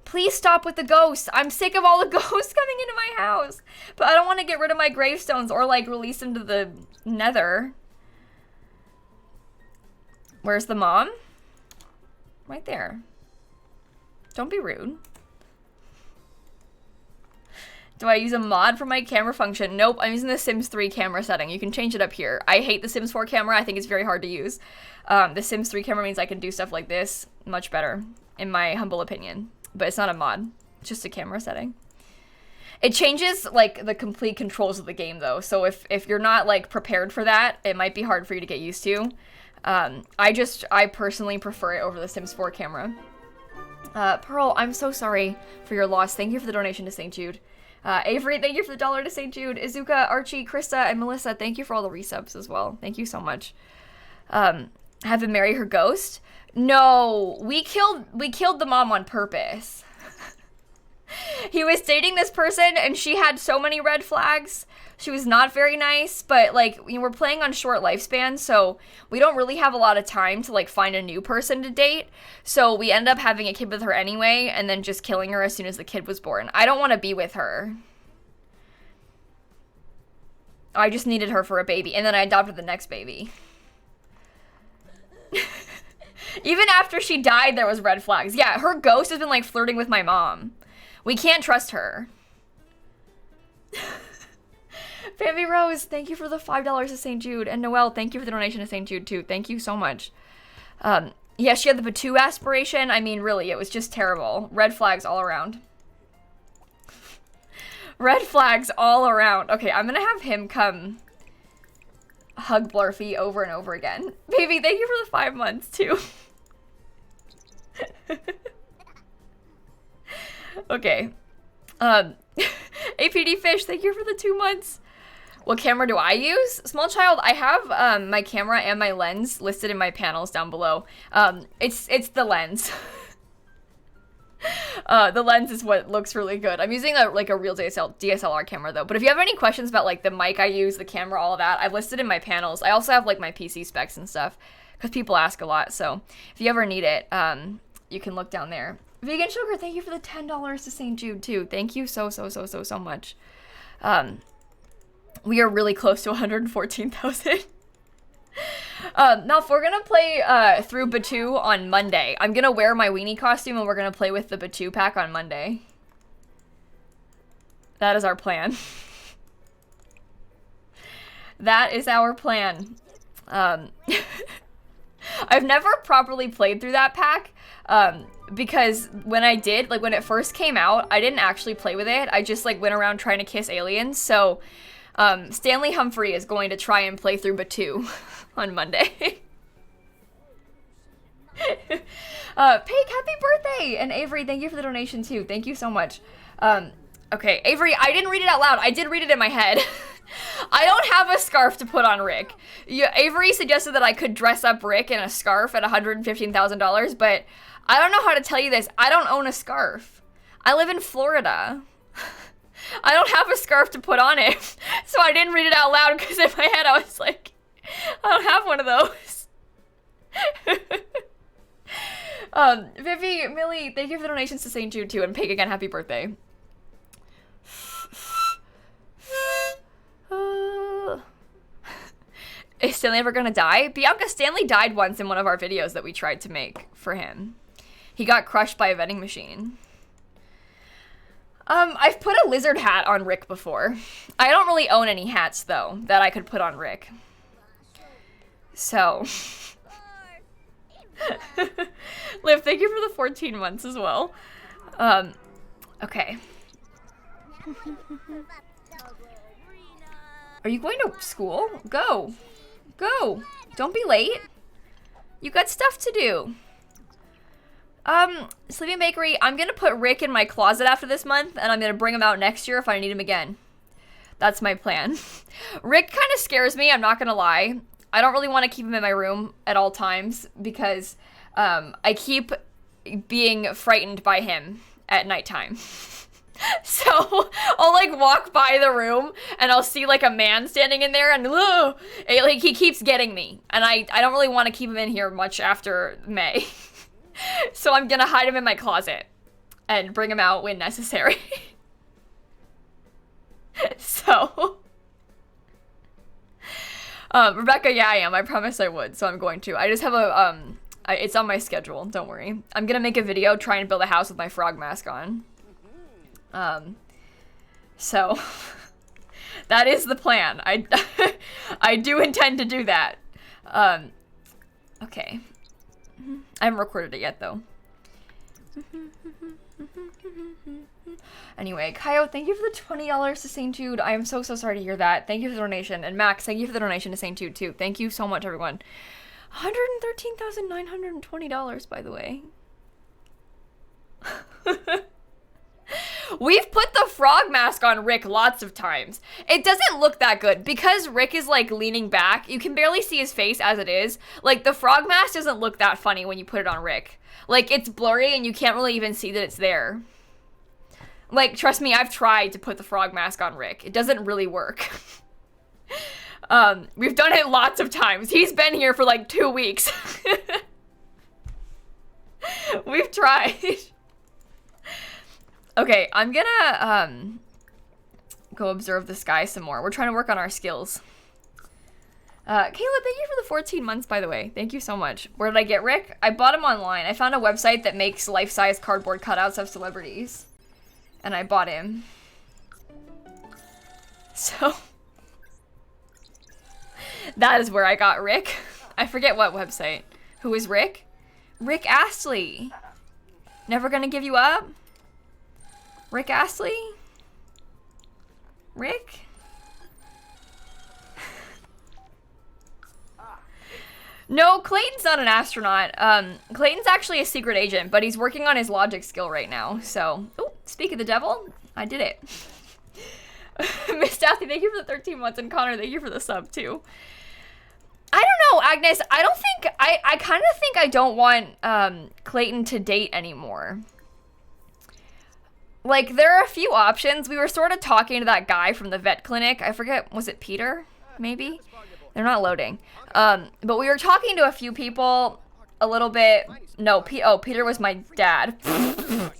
Please stop with the ghosts. I'm sick of all the ghosts coming into my house. But I don't want to get rid of my gravestones or like release them to the nether. Where's the mom? Right there. Don't be rude. Do I use a mod for my camera function? Nope, I'm using the Sims 3 camera setting. You can change it up here. I hate the Sims 4 camera. I think it's very hard to use. The Sims 3 camera means I can do stuff like this much better, in my humble opinion. But it's not a mod. It's just a camera setting. It changes, like, the complete controls of the game, though. So if you're not, like, prepared for that, it might be hard for you to get used to. I personally prefer it over the Sims 4 camera. Pearl, I'm so sorry for your loss. Thank you for the donation to St. Jude. Avery, thank you for the $1 to St. Jude. Izuka, Archie, Krista, and Melissa, thank you for all the resubs as well. Thank you so much. Have him marry her ghost? No, we killed the mom on purpose. He was dating this person and she had so many red flags. She was not very nice, but like we're playing on short lifespans, so we don't really have a lot of time to like find a new person to date. So we end up having a kid with her anyway and then just killing her as soon as the kid was born. I don't want to be with her. I just needed her for a baby and then I adopted the next baby. Even after she died, there was red flags. Yeah, her ghost has been like flirting with my mom. We can't trust her. Bambi Rose, thank you for the $5 to St. Jude. And Noelle, thank you for the donation to St. Jude too. Thank you so much. Yeah, she had the Batu aspiration. I mean, really, it was just terrible. Red flags all around. Red flags all around. Okay, I'm gonna have him come hug Blurfy over and over again. Baby, thank you for the 5 months too. Okay. APD Fish, thank you for the 2 months. What camera do I use? Small child, I have my camera and my lens listed in my panels down below. It's the lens. The lens is what looks really good. I'm using a real DSLR camera though. But if you have any questions about like the mic I use, the camera, all of that, I've listed in my panels. I also have like my PC specs and stuff because people ask a lot. So if you ever need it, you can look down there. Vegan Sugar, thank you for the $10 to St. Jude too. Thank you so much. We are really close to 114,000. Now if we're gonna play through Batu on Monday, I'm gonna wear my weenie costume and we're gonna play with the Batu pack on Monday. That is our plan. That is our plan. I've never properly played through that pack. Because when I did, like when it first came out, I didn't actually play with it. I just like went around trying to kiss aliens. So, Stanley Humphrey is going to try and play through Batu on Monday. Pig, happy birthday! And Avery, thank you for the donation too. Thank you so much. Okay, Avery, I didn't read it out loud. I did read it in my head. I don't have a scarf to put on Rick. Avery suggested that I could dress up Rick in a scarf at $115,000, but I don't know how to tell you this. I don't own a scarf. I live in Florida. I don't have a scarf to put on it, so I didn't read it out loud because in my head I was like, I don't have one of those. Vivi, Millie, thank you for the donations to St. Jude too, and Pig again, happy birthday. Is Stanley ever gonna die? Bianca, Stanley died once in one of our videos that we tried to make for him. He got crushed by a vending machine. I've put a lizard hat on Rick before. I don't really own any hats, though, that I could put on Rick. So. Liv, thank you for the 14 months as well. Okay. Are you going to school? Go. Go. Don't be late. You got stuff to do. Sleeping Bakery, I'm gonna put Rick in my closet after this month, and I'm gonna bring him out next year if I need him again. That's my plan. Rick kind of scares me, I'm not gonna lie. I don't really want to keep him in my room at all times because I keep being frightened by him at nighttime. So I'll like walk by the room and I'll see like a man standing in there and like he keeps getting me, and I don't really want to keep him in here much after May. So I'm gonna hide him in my closet and bring him out when necessary. So Rebecca, yeah, I am. I promise I would, so I'm going to. I just have a, it's on my schedule, don't worry. I'm gonna make a video trying to build a house with my frog mask on. So, that is the plan. I do intend to do that. Okay. I haven't recorded it yet, though. Anyway, Kaio, thank you for the $20 to St. Jude. I am so sorry to hear that. Thank you for the donation. And Max, thank you for the donation to St. Jude, too. Thank you so much, everyone. $113,920, by the way. We've put the frog mask on Rick lots of times. It doesn't look that good. Because Rick is, like, leaning back, you can barely see his face as it is. Like, the frog mask doesn't look that funny when you put it on Rick. Like, it's blurry and you can't really even see that it's there. Like, trust me, I've tried to put the frog mask on Rick. It doesn't really work. We've done it lots of times. He's been here for, like, 2 weeks. We've tried. Okay, I'm gonna, go observe the sky some more. We're trying to work on our skills. Kayla, thank you for the 14 months, by the way. Thank you so much. Where did I get Rick? I bought him online. I found a website that makes life-size cardboard cutouts of celebrities. And I bought him. So, that is where I got Rick. I forget what website. Who is Rick? Rick Astley. Never gonna give you up? Rick Astley? Rick? No, Clayton's not an astronaut. Clayton's actually a secret agent, but he's working on his logic skill right now, so. Oh, speak of the devil, I did it. Miss Daphne, thank you for the 13 months, and Connor, thank you for the sub, too. I don't know, Agnes, I don't think, I kind of think I don't want, Clayton to date anymore. Like, there are a few options. We were sort of talking to that guy from the vet clinic. I forget, was it Peter? Maybe? They're not loading. But we were talking to a few people a little bit. No, Peter was my dad. No,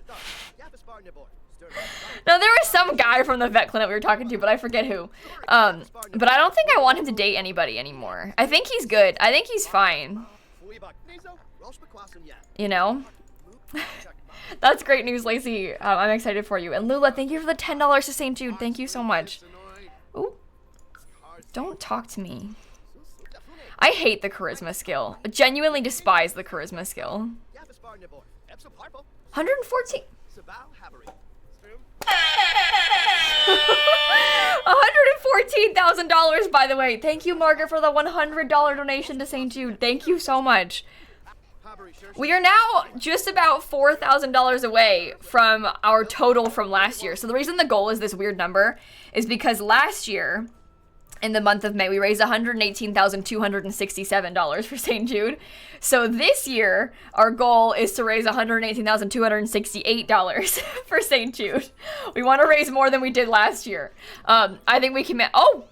there was some guy from the vet clinic we were talking to, but I forget who. But I don't think I want him to date anybody anymore. I think he's good. I think he's fine. You know? That's great news, Lacey. I'm excited for you. And Lula, thank you for the $10 to St. Jude. Thank you so much. Ooh. Don't talk to me. I hate the charisma skill. I genuinely despise the charisma skill. 114. $114,000, by the way. Thank you, Margaret, for the $100 donation to St. Jude. Thank you so much. We are now just about $4,000 away from our total from last year. So the reason the goal is this weird number is because last year, in the month of May, we raised $118,267 for St. Jude. So this year, our goal is to raise $118,268 for St. Jude. We want to raise more than we did last year. I think we can... Oh!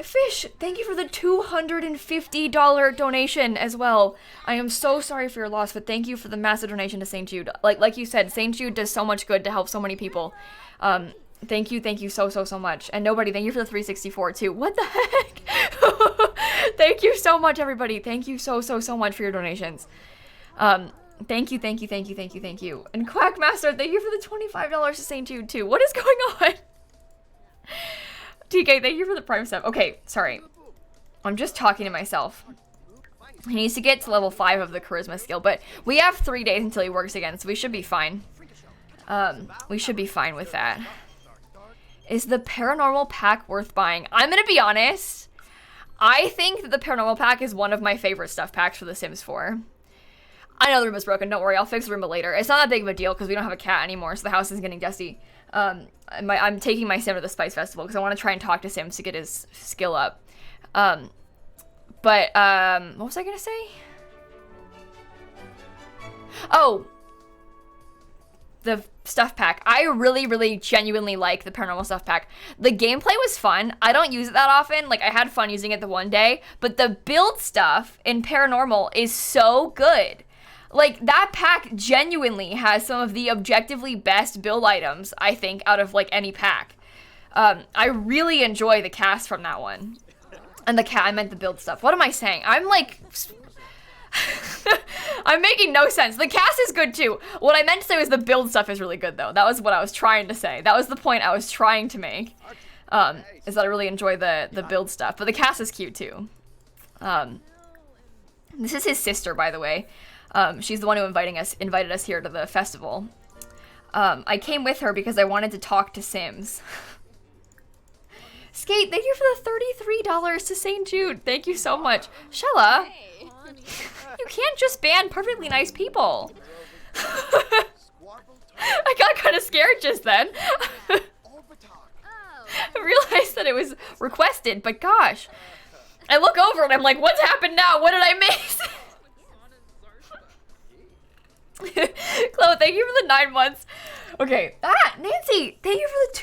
Fish, thank you for the $250 donation as well. I am so sorry for your loss, but thank you for the massive donation to St. Jude. Like you said, St. Jude does so much good to help so many people. Thank you so much. And nobody, thank you for the 364 too. What the heck? Thank you so much, everybody. Thank you so much for your donations. Thank you. And Quackmaster, thank you for the $25 to St. Jude too. What is going on? TK, thank you for the Prime sub. Okay, sorry. I'm just talking to myself. He needs to get to level 5 of the charisma skill, but we have 3 days until he works again, so we should be fine. We should be fine with that. Is the Paranormal pack worth buying? I'm gonna be honest. I think that the Paranormal pack is one of my favorite stuff packs for The Sims 4. I know the room is broken, don't worry, I'll fix the room later. It's not that big of a deal because we don't have a cat anymore, so the house is getting dusty. I'm taking my Sim to the Spice Festival because I want to try and talk to Sims to get his skill up. What was I gonna say? Oh! The stuff pack. I really genuinely like the Paranormal stuff pack. The gameplay was fun. I don't use it that often. Like, I had fun using it the one day, but the build stuff in Paranormal is so good. Like, that pack genuinely has some of the objectively best build items, I think, out of, like, any pack. I really enjoy the cast from that one. And the cat, I meant the build stuff. What am I saying? I'm like... I'm making no sense. The cast is good too. What I meant to say was the build stuff is really good though. That was what I was trying to say. That was the point I was trying to make. Is that I really enjoy the build stuff. But the cast is cute too. This is his sister, by the way. She's the one who invited us here to the festival. I came with her because I wanted to talk to Sims. Skate, thank you for the $33 to St. Jude. Thank you so much. Shella, you can't just ban perfectly nice people. I got kind of scared just then. I realized that it was requested, but gosh. I look over and I'm like, what's happened now? What did I miss? Chloe, thank you for the 9 months. Okay, Nancy, thank you for the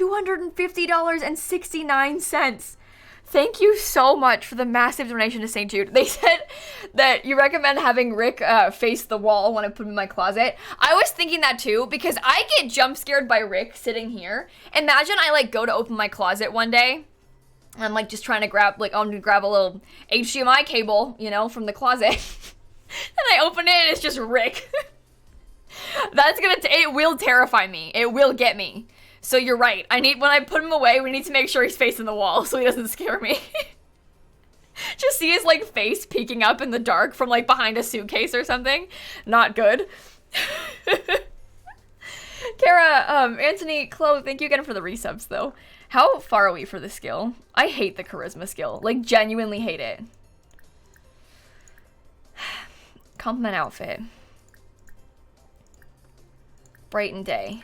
$250.69. Thank you so much for the massive donation to St. Jude. They said that you recommend having Rick face the wall when I put him in my closet. I was thinking that too, because I get jump scared by Rick sitting here. Imagine I like go to open my closet one day. And I'm like just trying to grab, like I'm gonna grab a little HDMI cable, you know, from the closet. And I open it and it's just Rick. It will terrify me. It will get me. So you're right. When I put him away, we need to make sure he's facing the wall so he doesn't scare me. Just see his like face peeking up in the dark from like behind a suitcase or something. Not good. Kara, Anthony, Chloe, thank you again for the resubs though. How far are we for the skill? I hate the charisma skill. Like genuinely hate it. Compliment outfit. Brighten day.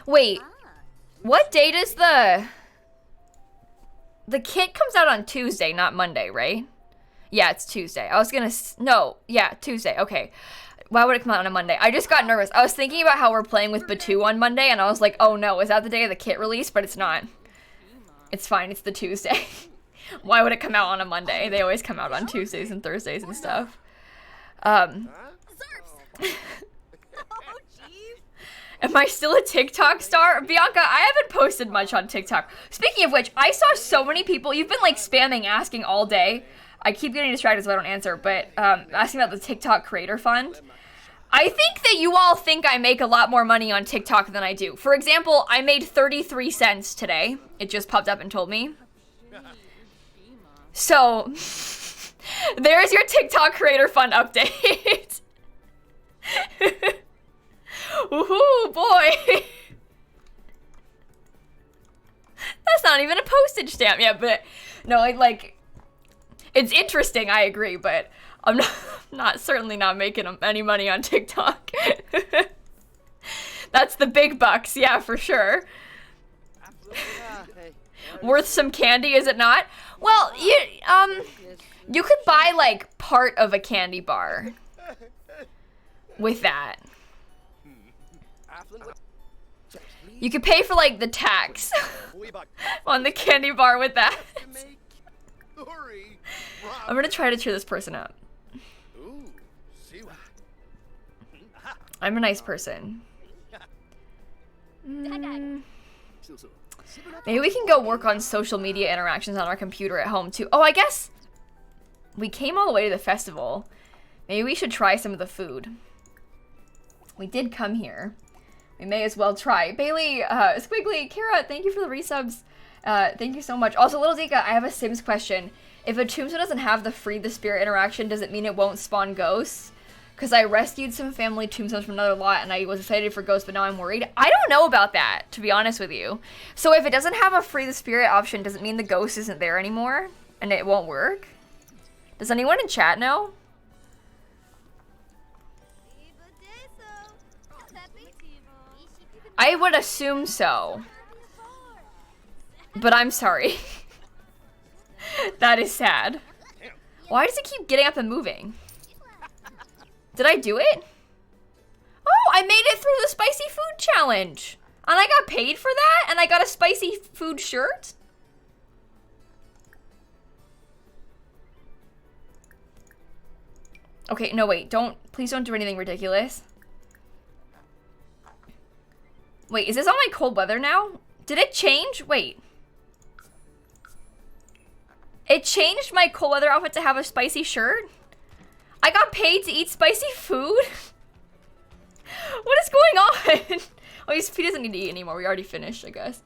Wait, what day does the kit comes out on Tuesday, not Monday, right? Yeah, it's Tuesday. I was gonna, no, yeah, Tuesday, okay. Why would it come out on a Monday? I just got nervous. I was thinking about how we're playing with Batu on Monday, and I was like, oh no, is that the day of the kit release? But it's not. It's fine, it's the Tuesday. Why would it come out on a Monday? They always come out on Tuesdays and Thursdays and stuff. Am I still a TikTok star? Bianca, I haven't posted much on TikTok. Speaking of which, I saw so many people, you've been like spamming asking all day. I keep getting distracted so I don't answer, but asking about the TikTok creator fund. I think that you all think I make a lot more money on TikTok than I do. For example, I made 33 cents today. It just popped up and told me. So, there's your TikTok creator fund update. Woohoo, boy. That's not even a postage stamp yet, but no, like, it's interesting, I agree, but I'm certainly not making any money on TikTok. That's the big bucks, yeah, for sure. Worth some candy, is it not? Well, you could buy, like, part of a candy bar with that. You could pay for, like, the tax on the candy bar with that. I'm gonna try to cheer this person up. I'm a nice person. Maybe we can go work on social media interactions on our computer at home, too. Oh, I guess we came all the way to the festival. Maybe we should try some of the food. We did come here. We may as well try. Bailey, Squiggly, Kara, thank you for the resubs. Thank you so much. Also, Little Zika, I have a Sims question. If a tombstone doesn't have the free the spirit interaction, does it mean it won't spawn ghosts? Because I rescued some family tombstones from another lot and I was excited for ghosts, but now I'm worried. I don't know about that, to be honest with you. So if it doesn't have a free the spirit option, does it mean the ghost isn't there anymore? And it won't work? Does anyone in chat know? I would assume so. But I'm sorry. That is sad. Why does it keep getting up and moving? Did I do it? Oh, I made it through the spicy food challenge. And I got paid for that? And I got a spicy food shirt? Okay, no, wait. Please don't do anything ridiculous. Wait, is this on my cold weather now? Did it change? Wait. It changed my cold weather outfit to have a spicy shirt? I got paid to eat spicy food? What is going on? Oh, he doesn't need to eat anymore. We already finished, I guess.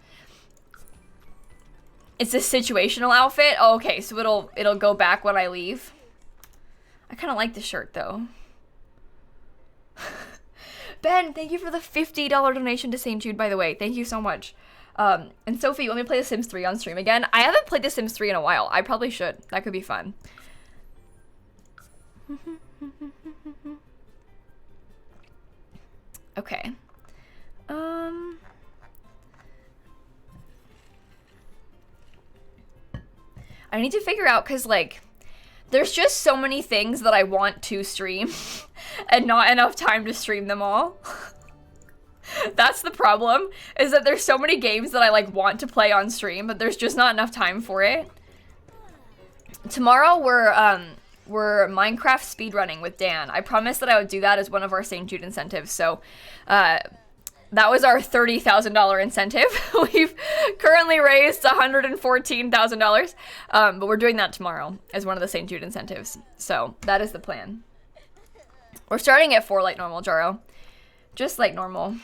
It's a situational outfit? Oh, okay, so it'll go back when I leave. I kind of like the shirt, though. Ben, thank you for the $50 donation to St. Jude, by the way. Thank you so much. And Sophie, you want me to play The Sims 3 on stream again? I haven't played The Sims 3 in a while. I probably should. That could be fun. Okay. I need to figure out, because, like, there's just so many things that I want to stream and not enough time to stream them all. That's the problem, is that there's so many games that I, like, want to play on stream, but there's just not enough time for it. Tomorrow, we're Minecraft speedrunning with Dan. I promised that I would do that as one of our St. Jude incentives, so, that was our $30,000 incentive. We've currently raised $114,000, but we're doing that tomorrow as one of the St. Jude incentives. So that is the plan. We're starting at 4 like normal, Jaro. Just like normal.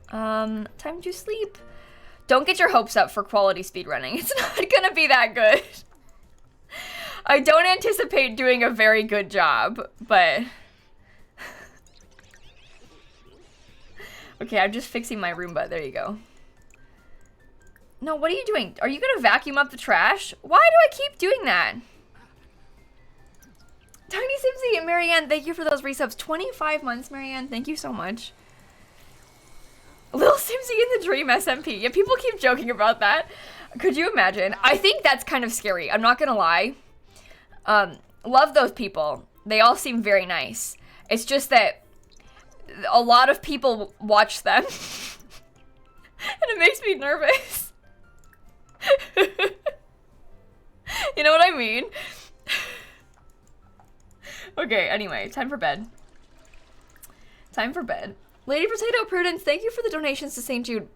Time to sleep. Don't get your hopes up for quality speedrunning. It's not gonna be that good. I don't anticipate doing a very good job, but... Okay, I'm just fixing my Roomba. There you go. No, what are you doing? Are you gonna vacuum up the trash? Why do I keep doing that? Tiny Simsy and Marianne, thank you for those resubs. 25 months, Marianne. Thank you so much. Little Simsy in the dream SMP. Yeah, people keep joking about that. Could you imagine? I think that's kind of scary. I'm not gonna lie. Love those people. They all seem very nice. It's just that a lot of people watch them. And it makes me nervous. You know what I mean? Okay, anyway, time for bed. Time for bed. Lady Potato Prudence, thank you for the donations to St. Jude.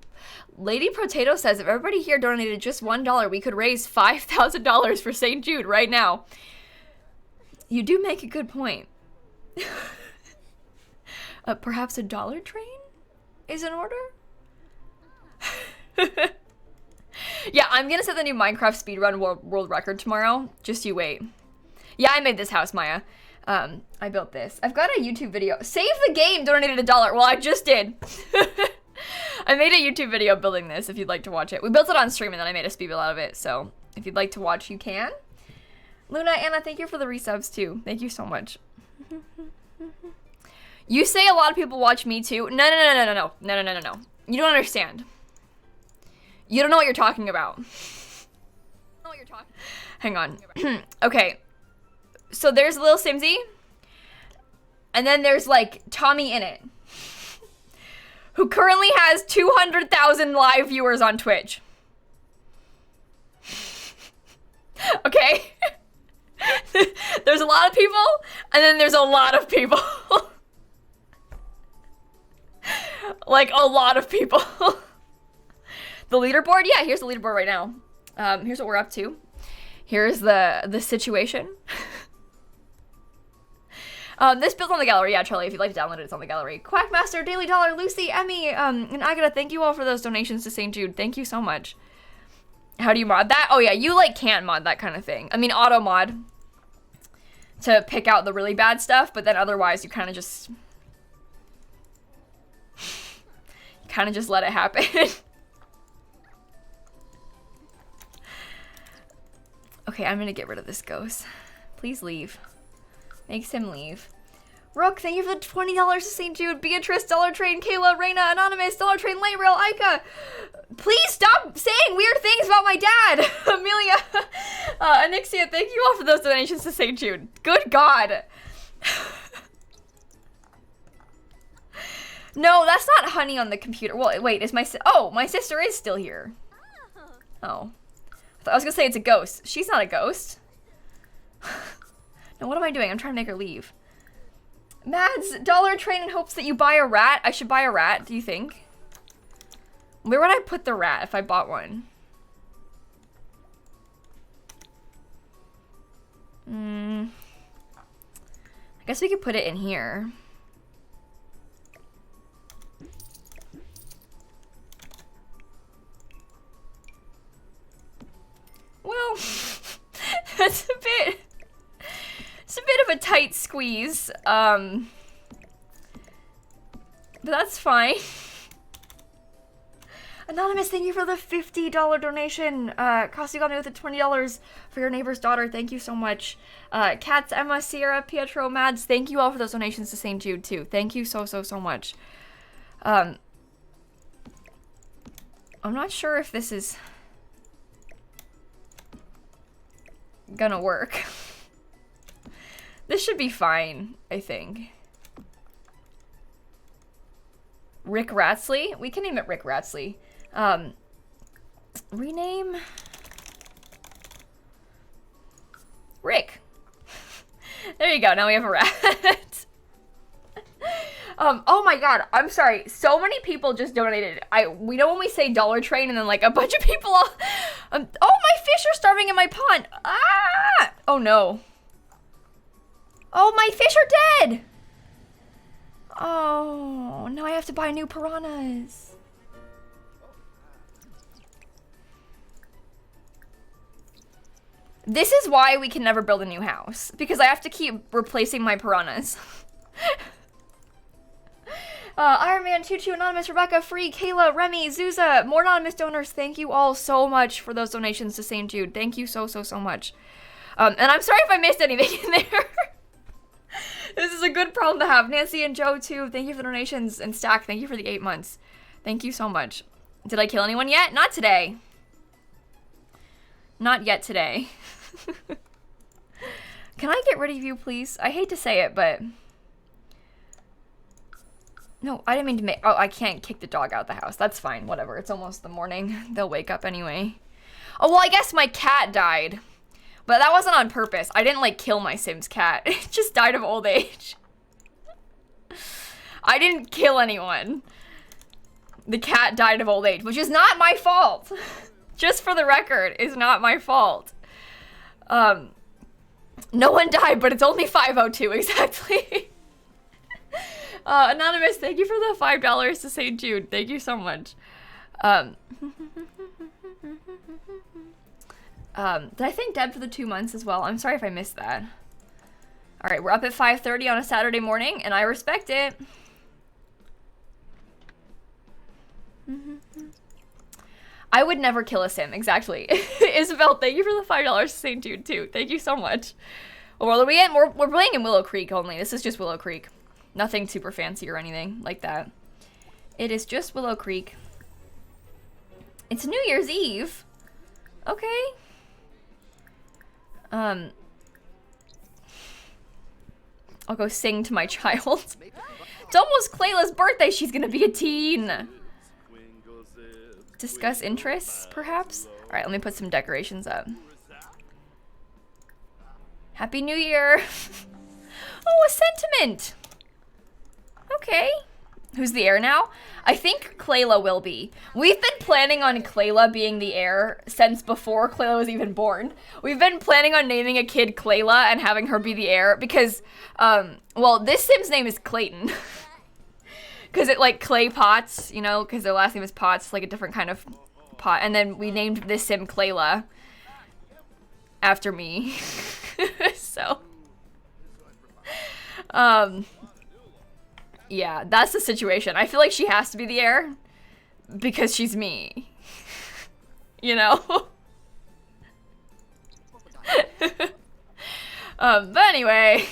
Lady Potato says if everybody here donated just $1, we could raise $5,000 for St. Jude right now. You do make a good point. Perhaps a dollar train is in order? Yeah, I'm gonna set the new Minecraft speedrun world record tomorrow. Just you wait. Yeah, I made this house, Maya. I built this. I've got a YouTube video. Save the game donated $1. Well, I just did. I made a YouTube video building this if you'd like to watch it. We built it on stream and then I made a speed build out of it. So if you'd like to watch, you can. Luna, Anna, thank you for the resubs too. Thank you so much. You say a lot of people watch me too. No. You don't understand. You don't know what you're talking about. Hang on. Okay. So there's Lil Simsy. And then there's like Tommy in it. Who currently has 200,000 live viewers on Twitch. Okay? There's a lot of people, and then there's a lot of people. Like, a lot of people. The leaderboard? Yeah, here's the leaderboard right now. Here's what we're up to. Here's the situation. This built on the gallery. Yeah, Charlie, if you'd like to download it, it's on the gallery. Quackmaster, Daily Dollar, Lucy, Emmy, and Agatha, thank you all for those donations to St. Jude. Thank you so much. How do you mod that? Oh, yeah, you, like, can't mod that kind of thing. I mean, auto mod to pick out the really bad stuff, but then otherwise you kind of just... let it happen. Okay, I'm gonna get rid of this ghost. Please leave. Makes him leave. Rook, thank you for the $20 to St. Jude. Beatrice, Dollar Train, Kayla, Reina, Anonymous, Dollar Train, Light Rail, Ika. Please stop saying weird things about my dad. Amelia, Anixia, thank you all for those donations to St. Jude. Good God. No, that's not honey on the computer. Well, wait, is my sister is still here. Oh. I was gonna say it's a ghost. She's not a ghost. Now, what am I doing? I'm trying to make her leave. Mads, Dollar Train in hopes that you buy a rat. I should buy a rat, do you think? Where would I put the rat if I bought one? I guess we could put it in here. Well, it's a bit of a tight squeeze. But that's fine. Anonymous, thank you for the $50 donation. Costi got me with the $20 for your neighbor's daughter. Thank you so much. Katz, Emma, Sierra, Pietro, Mads, thank you all for those donations to St. Jude too. Thank you so much. I'm not sure if this is gonna work. This should be fine, I think. Rick Ratsley? We can name it Rick Ratsley. Rename? Rick. There you go, now we have a rat. Oh my god, I'm sorry. So many people just donated. We know when we say Dollar Train and then like a bunch of people all... oh, my fish are starving in my pond. Ah! Oh no. Oh, my fish are dead. Oh, now I have to buy new piranhas. This is why we can never build a new house. Because I have to keep replacing my piranhas. Iron Man, Choo Choo, Anonymous, Rebecca, Free, Kayla, Remy, Zuza, more anonymous donors. Thank you all so much for those donations to St. Jude. Thank you so much. And I'm sorry if I missed anything in there. This is a good problem to have. Nancy and Joe, too. Thank you for the donations. And Stack, thank you for the 8 months. Thank you so much. Did I kill anyone yet? Not today. Not yet today. Can I get rid of you, please? I hate to say it, but... No, I didn't mean to make... Oh, I can't kick the dog out of the house. That's fine. Whatever. It's almost the morning. They'll wake up anyway. Oh, well, I guess my cat died. But that wasn't on purpose. I didn't, like, kill my Sims cat. It just died of old age. I didn't kill anyone. The cat died of old age, which is not my fault. Just for the record, is not my fault. No one died, but it's only 5:02 exactly. Anonymous, thank you for the $5 to St. Jude. Thank you so much. Did I thank Deb for the 2 months as well? I'm sorry if I missed that. All right, we're up at 5:30 on a Saturday morning, and I respect it. I would never kill a sim, exactly. Isabel, thank you for the $5 to St. Jude, too. Thank you so much. Well, what are we in? We're playing in Willow Creek only. This is just Willow Creek. Nothing super fancy or anything like that. It is just Willow Creek. It's New Year's Eve. Okay. I'll go sing to my child. It's almost Clayla's birthday. She's gonna be a teen. Discuss interests, perhaps? All right, let me put some decorations up. Happy New Year. Oh, a sentiment. Okay. Who's the heir now? I think Clayla will be. We've been planning on Clayla being the heir since before Clayla was even born. We've been planning on naming a kid Clayla and having her be the heir because, well, this Sim's name is Clayton. Because it, like, clay pots, you know, because their last name is Potts, like a different kind of pot. And then we named this Sim Clayla after me. So, yeah, that's the situation. I feel like she has to be the heir because she's me. You know? But anyway.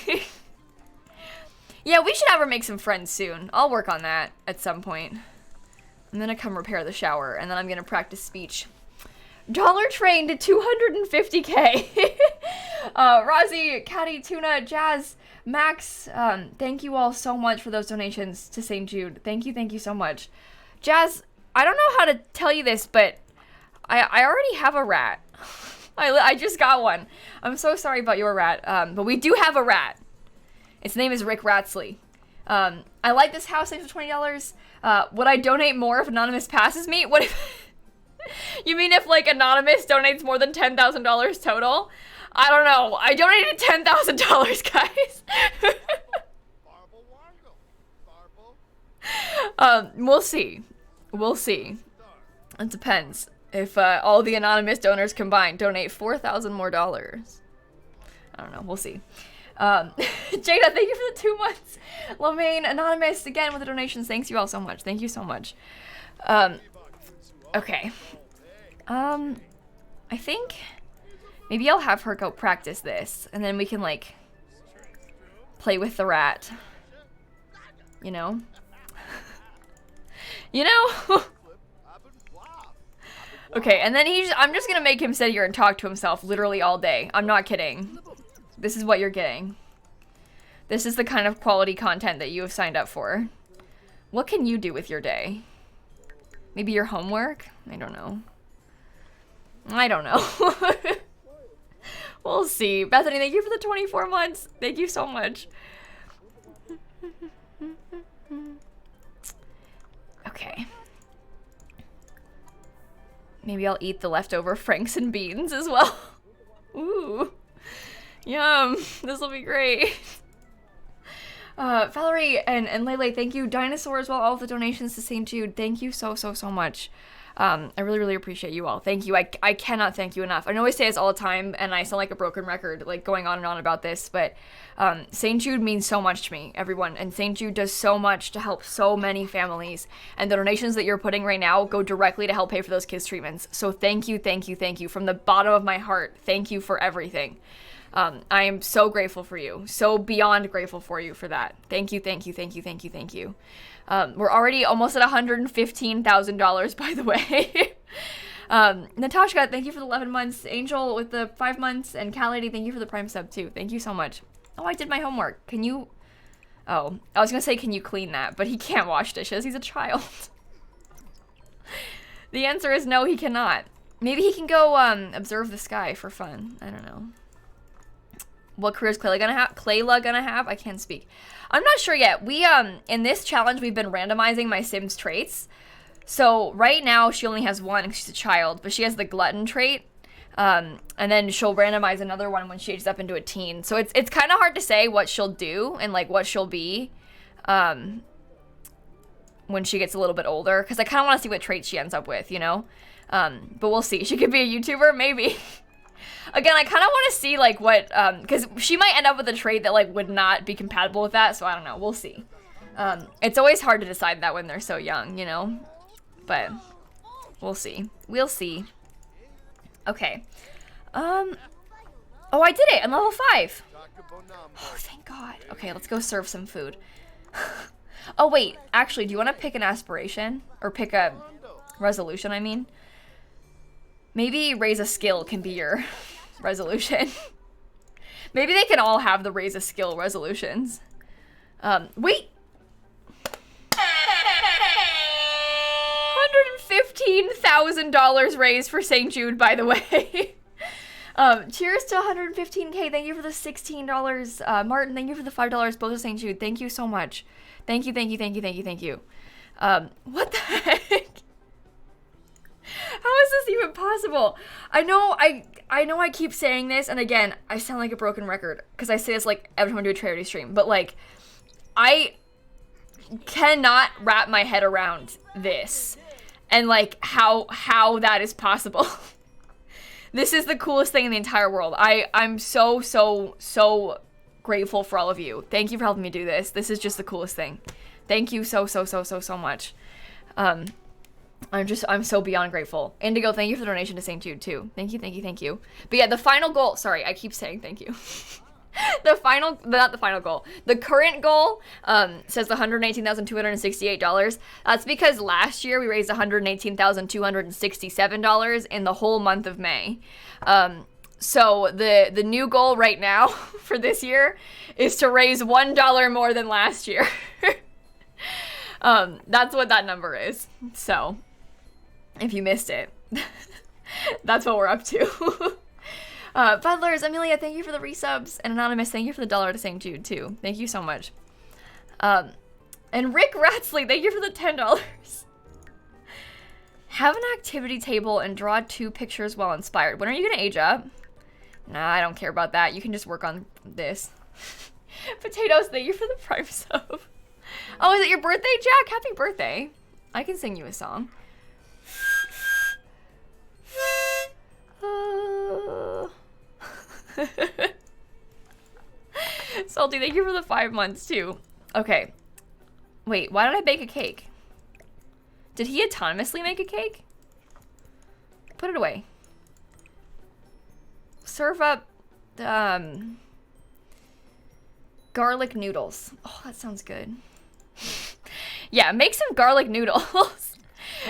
Yeah, we should have her make some friends soon. I'll work on that at some point. I'm gonna come repair the shower, and then I'm gonna practice speech. Dollar Train to 250K. Rozzy, Caddy, Tuna, Jazz, Max, thank you all so much for those donations to St. Jude. Thank you so much. Jazz, I don't know how to tell you this, but I already have a rat. I just got one. I'm so sorry about your rat, but we do have a rat. Its name is Rick Ratsley. I like this house. Thanks for $20. Would I donate more if Anonymous passes me? What if... You mean if, like, Anonymous donates more than $10,000 total? I don't know. I donated $10,000, guys. We'll see. We'll see. It depends. If all the anonymous donors combined donate $4,000 more. I don't know. We'll see. Jada, thank you for the 2 months. Lamaine, Anonymous, again with the donations. Thanks you all so much. Thank you so much. Okay. I think maybe I'll have her go practice this, and then we can, like, play with the rat. You know? You know? Okay, and then I'm just gonna make him sit here and talk to himself literally all day. I'm not kidding. This is what you're getting. This is the kind of quality content that you have signed up for. What can you do with your day? Maybe your homework? I don't know. I don't know. We'll see. Bethany, thank you for the 24 months. Thank you so much. Okay. Maybe I'll eat the leftover Franks and beans as well. Ooh. Yum. This will be great. Valerie and Lele, thank you. Dinosaur as well, all of the donations to St. Jude. Thank you so much. I really, really appreciate you all. Thank you. I cannot thank you enough. I know I say this all the time, and I sound like a broken record, like going on and on about this, but St. Jude means so much to me, everyone, and St. Jude does so much to help so many families, and the donations that you're putting right now go directly to help pay for those kids' treatments. So thank you, thank you, thank you. From the bottom of my heart, thank you for everything. I am so grateful for you, so beyond grateful for you for that. Thank you, thank you, thank you, thank you, thank you. We're already almost at $115,000, by the way. Natasha, thank you for the 11 months. Angel with the 5 months, and Cal Lady, thank you for the Prime sub too. Thank you so much. Oh, I did my homework. Can you? Oh, I was gonna say, can you clean that? But he can't wash dishes. He's a child. The answer is no, he cannot. Maybe he can go observe the sky for fun. I don't know. What career is Clayla gonna have? I can't speak. I'm not sure yet. We, in this challenge, we've been randomizing my Sim's traits. So right now she only has one because she's a child, but she has the glutton trait. And then she'll randomize another one when she ages up into a teen. So it's kind of hard to say what she'll do and like what she'll be, when she gets a little bit older. Cause I kind of want to see what traits she ends up with, you know? But we'll see. She could be a YouTuber, maybe. Again, I kind of want to see, like, what, because she might end up with a trait that, like, would not be compatible with that, so I don't know. We'll see. It's always hard to decide that when they're so young, you know? But we'll see. We'll see. Okay. Oh, I did it! I'm level 5! Oh, thank God. Okay, let's go serve some food. Oh, wait. Actually, do you want to pick an aspiration? Or pick a resolution, I mean? Maybe raise a skill can be your resolution. Maybe they can all have the raise a skill resolutions. Wait! $115,000 raised for St. Jude, by the way. Cheers to 115K. Thank you for the $16. Martin, thank you for the $5. Both of St. Jude. Thank you so much. Thank you, thank you, thank you, thank you, thank you. What the heck? How is this even possible? I know I keep saying this, and again, I sound like a broken record, because I say this, like, every time I do a charity stream, but, like, I cannot wrap my head around this, and, like, how that is possible. This is the coolest thing in the entire world. I'm so grateful for all of you. Thank you for helping me do this. This is just the coolest thing. Thank you so much. I'm so beyond grateful. Indigo, thank you for the donation to St. Jude, too. Thank you, thank you, thank you. But yeah, the final goal, sorry, I keep saying thank you. Not the final goal. The current goal says $118,268. That's because last year we raised $118,267 in the whole month of May. So the new goal right now for this year is to raise $1 more than last year. That's what that number is. So if you missed it, that's what we're up to. Butlers, Amelia, thank you for the resubs. And Anonymous, thank you for the $1 to St. Jude, too. Thank you so much. And Rick Ratsley, thank you for the $10. Have an activity table and draw 2 pictures while inspired. When are you going to age up? Nah, I don't care about that. You can just work on this. Potatoes, thank you for the prime sub. Oh, is it your birthday, Jack? Happy birthday. I can sing you a song. Salty, thank you for the 5 months too. Okay. Wait, why did I bake a cake? Did he autonomously make a cake? Put it away. Serve up garlic noodles. Oh, that sounds good. Yeah, make some garlic noodles.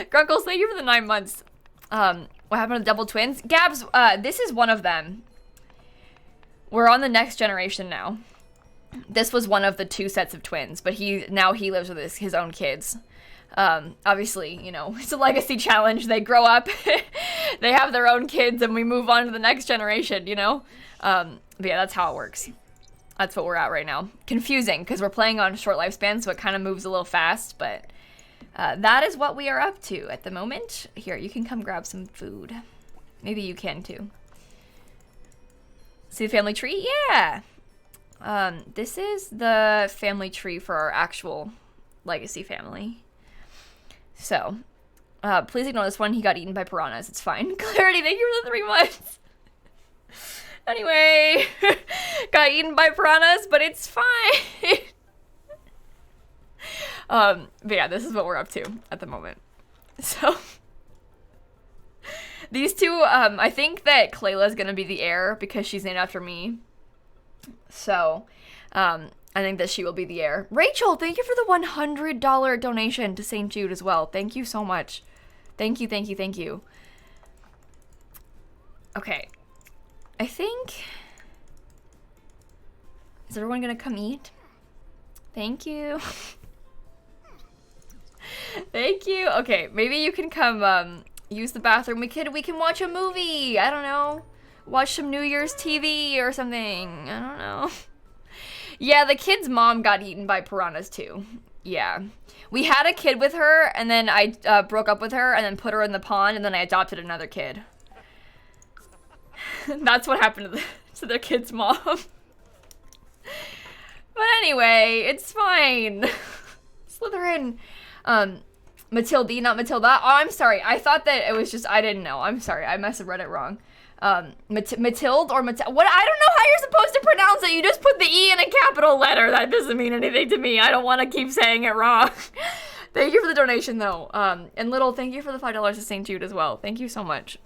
Grunkles, thank you for the 9 months. What happened to the double twins? Gabs, this is one of them. We're on the next generation now. This was one of the 2 sets of twins, but now he lives with his own kids. Obviously, you know, it's a legacy challenge. They grow up, they have their own kids, and we move on to the next generation, you know? But yeah, that's how it works. That's what we're at right now. Confusing, because we're playing on short lifespans, so it kind of moves a little fast, but that is what we are up to at the moment. Here, you can come grab some food. Maybe you can too. See the family tree? Yeah! This is the family tree for our actual legacy family. So, please ignore this one. He got eaten by piranhas. It's fine. Clarity, thank you for the 3 months. Anyway, got eaten by piranhas, but it's fine. But yeah, this is what we're up to at the moment. So, these 2, I think that Clayla's gonna be the heir because she's named after me. So, I think that she will be the heir. Rachel, thank you for the $100 donation to St. Jude as well. Thank you so much. Thank you, thank you, thank you. Okay. I think... Is everyone gonna come eat? Thank you. Thank you. Okay, maybe you can come use the bathroom. We can watch a movie. I don't know. Watch some New Year's TV or something. I don't know. Yeah, the kid's mom got eaten by piranhas too. Yeah. We had a kid with her, and then I broke up with her, and then put her in the pond, and then I adopted another kid. That's what happened to the kid's mom. But anyway, it's fine. Slytherin. Matilde, not Matilda. Oh, I'm sorry. I thought that it was just, I didn't know. I'm sorry. I must have read it wrong. Matilde or Matilda. What? I don't know how you're supposed to pronounce it. You just put the E in a capital letter. That doesn't mean anything to me. I don't want to keep saying it wrong. Thank you for the donation, though. And Little, thank you for the $5 to St. Jude as well. Thank you so much.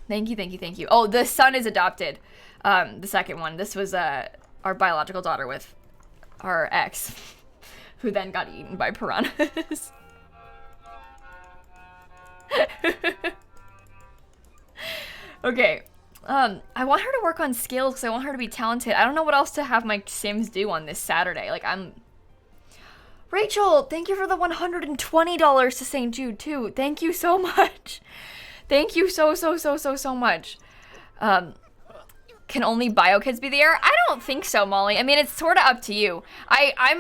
Thank you, thank you, thank you. Oh, the son is adopted. The second one. This was our biological daughter with our ex, who then got eaten by piranhas. Okay. I want her to work on skills because I want her to be talented. I don't know what else to have my Sims do on this Saturday. Like, Rachel, thank you for the $120 to St. Jude, too. Thank you so much. Thank you so much. Can only bio kids be the heir? I don't think so, Molly. I mean, it's sort of up to you. I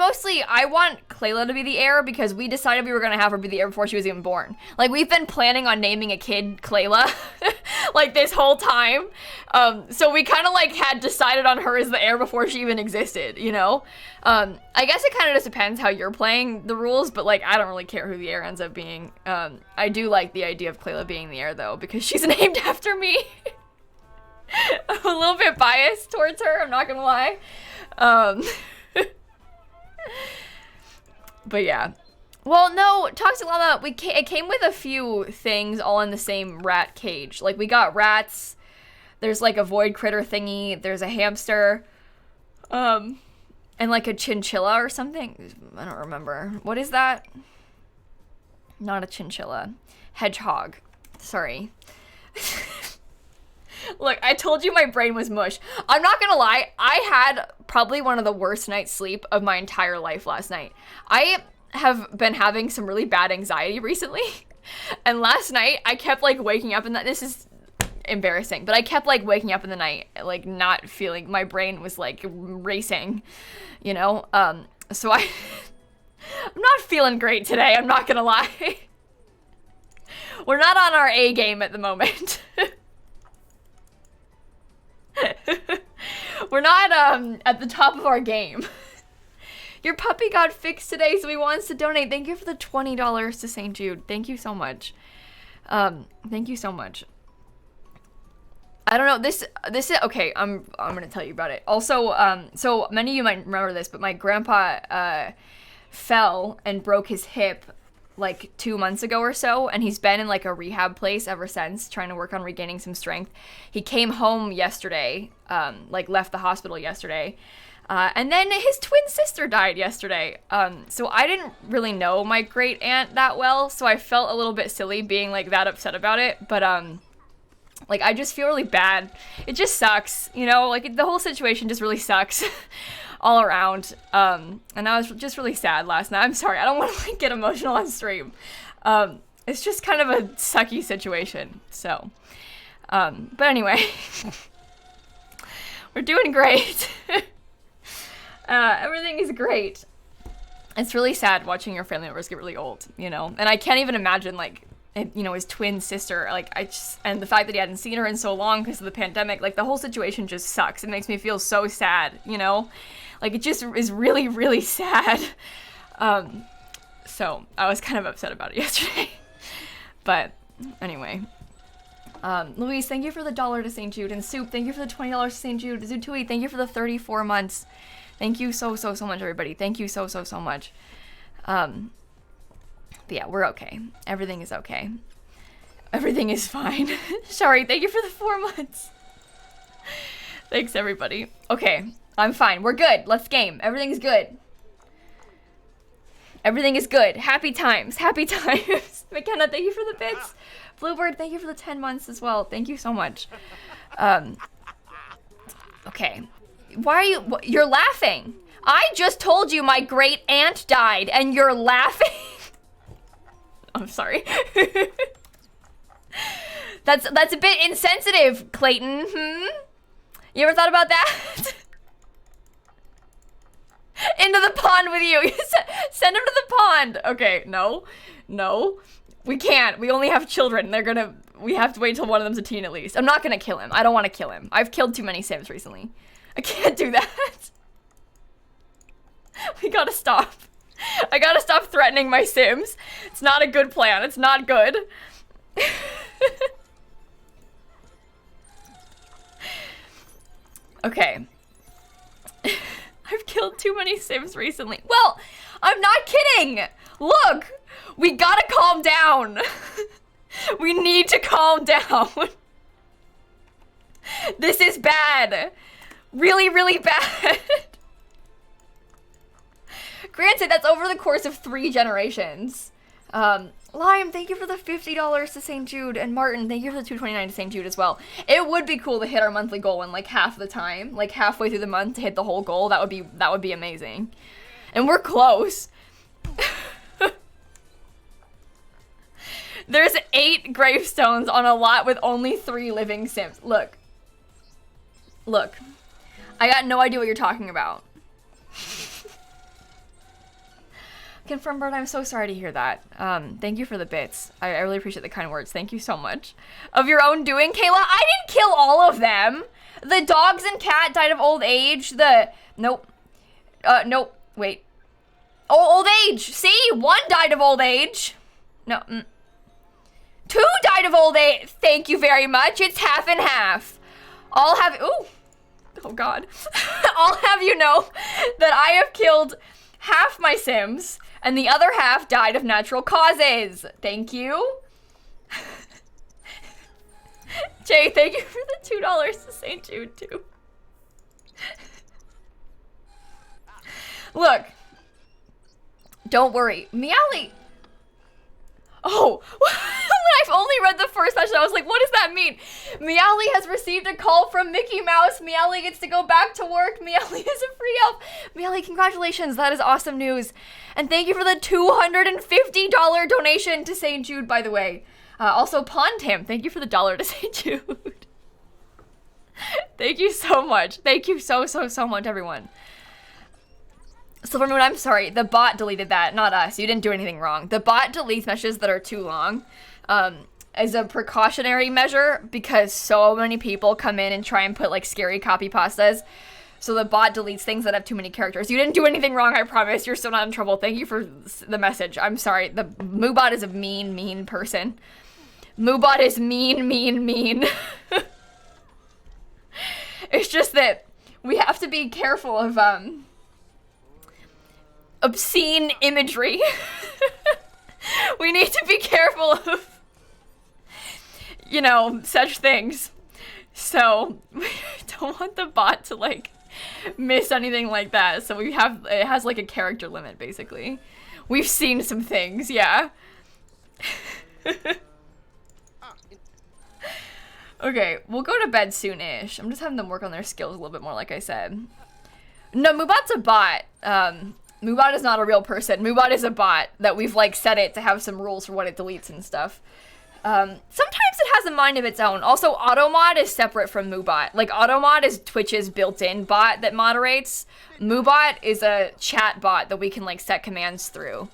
want Clayla to be the heir because we decided we were going to have her be the heir before she was even born. Like, we've been planning on naming a kid Clayla, like, this whole time. So we kind of, like, had decided on her as the heir before she even existed, you know? I guess it kind of just depends how you're playing the rules, but, like, I don't really care who the heir ends up being. I do like the idea of Clayla being the heir, though, because she's named after me. I'm a little bit biased towards her, I'm not gonna lie. But yeah. Well, no, Toxic Llama, it came with a few things all in the same rat cage. Like, we got rats, there's like a void critter thingy, there's a hamster, and like a chinchilla or something. I don't remember. What is that? Not a chinchilla. Hedgehog. Sorry. Look, I told you my brain was mush. I'm not gonna lie, I had probably one of the worst night's sleep of my entire life last night. I have been having some really bad anxiety recently, and last night I kept like waking up, and this is embarrassing, but I kept like waking up in the night, like not feeling, my brain was like racing, you know? So I'm not feeling great today, I'm not gonna lie. We're not on our A game at the moment. We're not at the top of our game. Your puppy got fixed today, so he wants to donate. Thank you for the $20 to St. Jude. Thank you so much. Thank you so much. I don't know, this is, okay, I'm gonna tell you about it. Also, so many of you might remember this, but my grandpa, fell and broke his hip, like, 2 months ago or so, and he's been in, like, a rehab place ever since, trying to work on regaining some strength. He came home yesterday, like, left the hospital yesterday, and then his twin sister died yesterday. So I didn't really know my great aunt that well, so I felt a little bit silly being, like, that upset about it, but, like, I just feel really bad. It just sucks, you know? Like, the whole situation just really sucks all around. And I was just really sad last night. I'm sorry, I don't want to, like, get emotional on stream. It's just kind of a sucky situation, so. But anyway. We're doing great. Everything is great. It's really sad watching your family members get really old, you know? And I can't even imagine, like, you know, his twin sister, like, and the fact that he hadn't seen her in so long because of the pandemic, like, the whole situation just sucks. It makes me feel so sad, you know? Like, it just is really, really sad. So, I was kind of upset about it yesterday. But, anyway. Louise, thank you for the $1 to St. Jude. And Soup, thank you for the $20 to St. Jude. Zutui, thank you for the 34 months. Thank you so much, everybody. Thank you so much. But yeah, we're okay. Everything is okay. Everything is fine. Shari, thank you for the 4 months. Thanks, everybody. Okay, I'm fine. We're good. Let's game. Everything's good. Everything is good. Happy times. Happy times. McKenna, thank you for the bits. Bluebird, thank you for the 10 months as well. Thank you so much. Okay. Why are you... You're laughing. I just told you my great aunt died, and you're laughing? I'm sorry. That's a bit insensitive, Clayton. You ever thought about that? Into the pond with you. Send him to the pond. Okay, no. We can't. We only have children. We have to wait till one of them's a teen at least. I'm not gonna kill him. I don't want to kill him. I've killed too many Sims recently. I can't do that. We gotta stop. I gotta stop threatening my Sims. It's not a good plan. It's not good. Okay. I've killed too many Sims recently. Well, I'm not kidding. Look, we gotta calm down. We need to calm down. This is bad. Really, really bad. Granted, that's over the course of 3 generations. Lime, thank you for the $50 to St. Jude. And Martin, thank you for the $2.29 to St. Jude as well. It would be cool to hit our monthly goal in, like, half the time. Like, halfway through the month to hit the whole goal. That would be amazing. And we're close. There's 8 gravestones on a lot with only 3 living Sims. Look. I got no idea what you're talking about. Confirm, Bird, I'm so sorry to hear that. Thank you for the bits. I really appreciate the kind words. Thank you so much. Of your own doing, Kayla? I didn't kill all of them. The dogs and cat died of old age. Nope. Nope. Wait. Oh, old age. See? 1 died of old age. No. 2 died of old age. Thank you very much. It's half and half. I'll have... Ooh. Oh, God. I'll have you know that I have killed half my Sims, and the other half died of natural causes. Thank you. Jay, thank you for the $2 to St. Jude, too. Look. Don't worry. Meowly. Oh, I've only read the first session. I was like, what does that mean? Meowly has received a call from Mickey Mouse. Meowly gets to go back to work. Meowly is a free elf. Meowly, congratulations. That is awesome news. And thank you for the $250 donation to St. Jude, by the way. Also, Pond Tim, thank you for the $1 to St. Jude. Thank you so much. Thank you so much, everyone. Silvermoon, I'm sorry. The bot deleted that, not us. You didn't do anything wrong. The bot deletes messages that are too long. as a precautionary measure because so many people come in and try and put like scary copy pastas. So the bot deletes things that have too many characters. You didn't do anything wrong, I promise. You're still not in trouble. Thank you for the message. I'm sorry. The Moobot is a mean, mean person. Moobot is mean, mean, mean. It's just that we have to be careful of obscene imagery. We need to be careful of, you know, such things. So we don't want the bot to like miss anything like that. So it has like a character limit basically. We've seen some things, yeah. Okay, we'll go to bed soon-ish. I'm just having them work on their skills a little bit more, like I said. No, Moobot's a bot. Moobot is not a real person. Moobot is a bot that we've, like, set it to have some rules for what it deletes and stuff. Sometimes it has a mind of its own. Also, Automod is separate from Moobot. Like, Automod is Twitch's built-in bot that moderates. Moobot is a chat bot that we can, like, set commands through.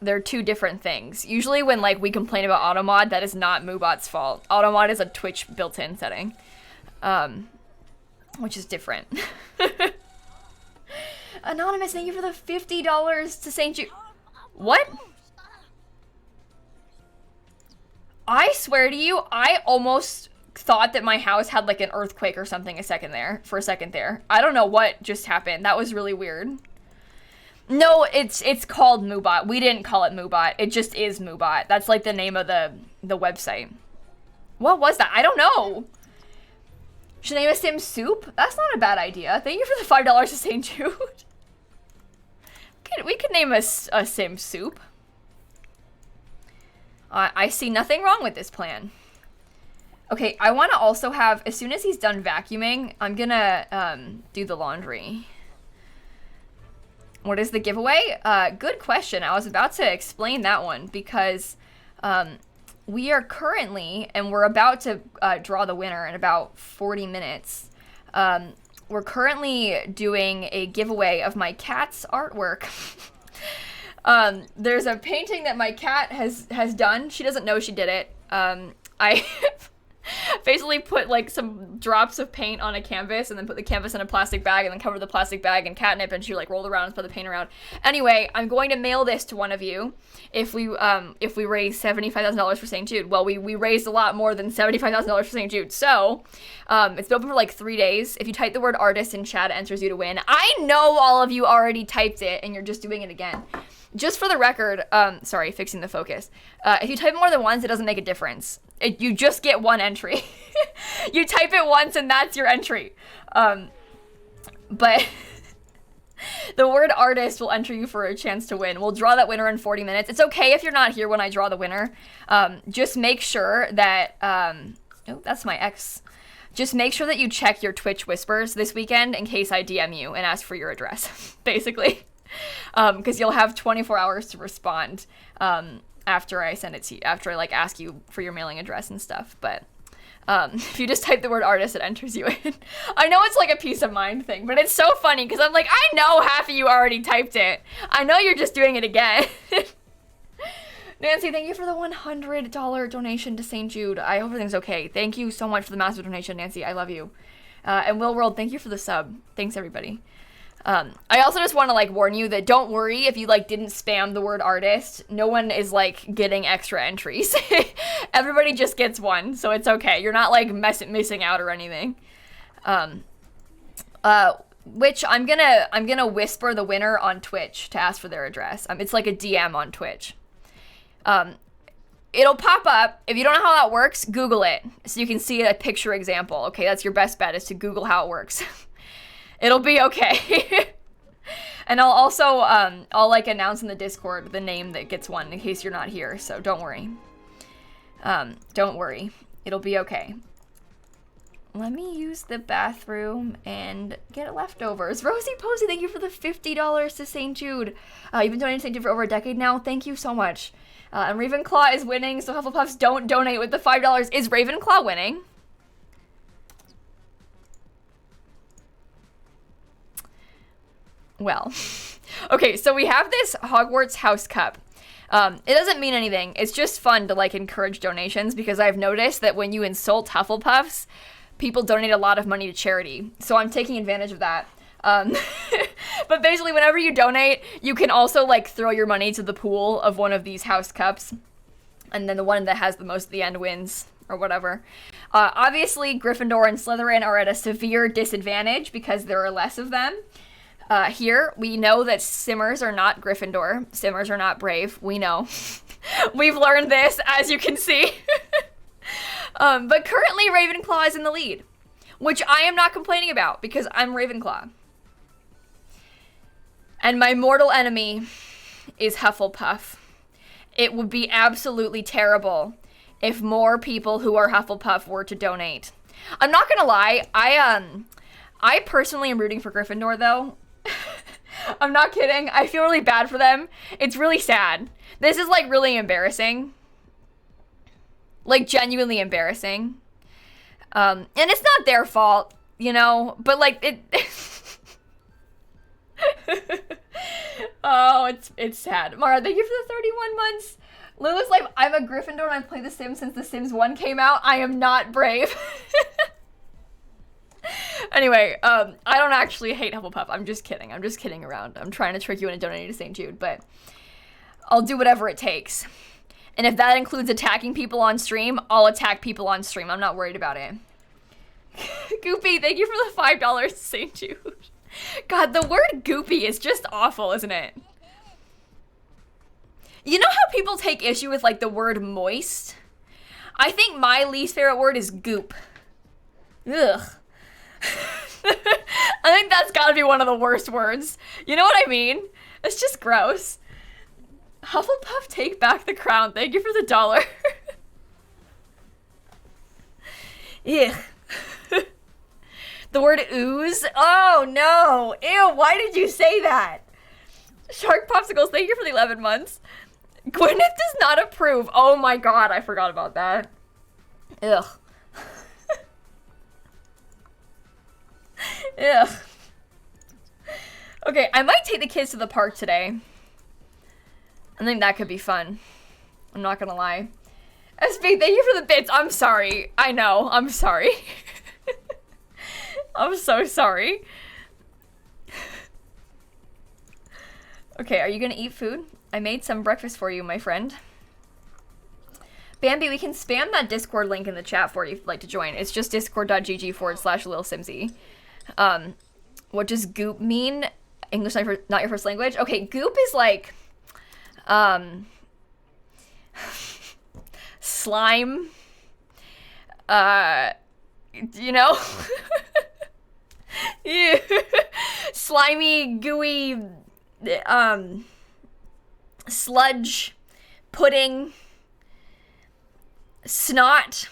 They're two different things. Usually when, like, we complain about Automod, that is not Moobot's fault. Automod is a Twitch built-in setting. Which is different. Anonymous, thank you for the $50 to St. Jude. What? I swear to you, I almost thought that my house had, like, an earthquake or something for a second there. I don't know what just happened. That was really weird. No, it's called Moobot. We didn't call it Moobot. It just is Moobot. That's like the name of the website. What was that? I don't know. Should I name a sim soup? That's not a bad idea. Thank you for the $5 to St. Jude. We could name a sim soup. I see nothing wrong with this plan. Okay, I want to also have, as soon as he's done vacuuming, I'm gonna do the laundry. What is the giveaway? Good question. I was about to explain that one because we are currently, and we're about to draw the winner in about 40 minutes. We're currently doing a giveaway of my cat's artwork. There's a painting that my cat has done. She doesn't know she did it. I basically put like some drops of paint on a canvas and then put the canvas in a plastic bag and then covered the plastic bag in catnip, and she like rolled around and spread the paint around. Anyway, I'm going to mail this to one of you if we raise $75,000 for St. Jude. Well, we raised a lot more than $75,000 for St. Jude. So, it's been open for like 3 days. If you type the word artist in chat, it enters you to win. I know all of you already typed it and you're just doing it again. Just for the record, sorry, fixing the focus. If you type more than once, it doesn't make a difference. You just get one entry. You type it once and that's your entry. But the word artist will enter you for a chance to win. We'll draw that winner in 40 minutes. It's okay if you're not here when I draw the winner. Just make sure that, oh, that's my ex. Just make sure that you check your Twitch whispers this weekend in case I DM you and ask for your address, basically. Because you'll have 24 hours to respond after I send it to you, after I like ask you for your mailing address and stuff. But if you just type the word artist, it enters you in. I know it's like a peace of mind thing, but it's so funny because I'm like, I know half of you already typed it. I know you're just doing it again. Nancy, thank you for the $100 donation to St. Jude. I hope everything's okay. Thank you so much for the massive donation, Nancy. I love you. And Will World, thank you for the sub. Thanks, everybody. I also just want to like warn you that don't worry if you like didn't spam the word artist. No one is like getting extra entries. Everybody just gets one, so it's okay. You're not like missing out or anything. Which I'm gonna whisper the winner on Twitch to ask for their address. It's like a DM on Twitch. It'll pop up. If you don't know how that works, Google it so you can see a picture example. Okay, that's your best bet is to Google how it works. It'll be okay. And I'll also, I'll like announce in the Discord the name that gets one in case you're not here, so don't worry. Don't worry. It'll be okay. Let me use the bathroom and get leftovers. Rosie Posey, thank you for the $50 to St. Jude. You've been donating to St. Jude for over a decade now. Thank you so much. And Ravenclaw is winning, so Hufflepuffs don't donate with the $5. Is Ravenclaw winning? Well, okay, so we have this Hogwarts House Cup. It doesn't mean anything. It's just fun to, like, encourage donations, because I've noticed that when you insult Hufflepuffs, people donate a lot of money to charity. So I'm taking advantage of that. But basically, whenever you donate, you can also, like, throw your money to the pool of one of these house cups. And then the one that has the most at the end wins, or whatever. Obviously, Gryffindor and Slytherin are at a severe disadvantage because there are less of them. Here, we know that Simmers are not Gryffindor. Simmers are not brave. We know. We've learned this, as you can see. But currently, Ravenclaw is in the lead, which I am not complaining about because I'm Ravenclaw. And my mortal enemy is Hufflepuff. It would be absolutely terrible if more people who are Hufflepuff were to donate. I'm not gonna lie, I personally am rooting for Gryffindor, though. I'm not kidding. I feel really bad for them. It's really sad. This is, like, really embarrassing. Like, genuinely embarrassing. And it's not their fault, you know? But, like, it... Oh, it's sad. Mara, thank you for the 31 months. Lulu's like, I'm a Gryffindor and I've played The Sims since The Sims 1 came out. I am not brave. Anyway, I don't actually hate Hufflepuff. I'm just kidding. I'm just kidding around. I'm trying to trick you into donating to St. Jude, but I'll do whatever it takes. And if that includes attacking people on stream, I'll attack people on stream. I'm not worried about it. Goopy, thank you for the $5 to St. Jude. God, the word goopy is just awful, isn't it? You know how people take issue with, like, the word moist? I think my least favorite word is goop. Ugh. I think that's gotta be one of the worst words. You know what I mean? It's just gross. Hufflepuff, take back the crown. Thank you for the $1. Ugh. The word ooze? Oh, no. Ew, why did you say that? Shark Popsicles, thank you for the 11 months. Gwyneth does not approve. Oh my god, I forgot about that. Ugh. Ugh. Okay, I might take the kids to the park today. I think that could be fun. I'm not gonna lie. SB, thank you for the bits. I'm sorry. I know. I'm sorry. I'm so sorry. Okay, are you gonna eat food? I made some breakfast for you, my friend. Bambi, we can spam that Discord link in the chat for you if you'd like to join. It's just discord.gg/lilsimsie. What does goop mean? English not your first language? Okay, goop is like, slime. You know? Yeah. Slimy, gooey, sludge, pudding, snot.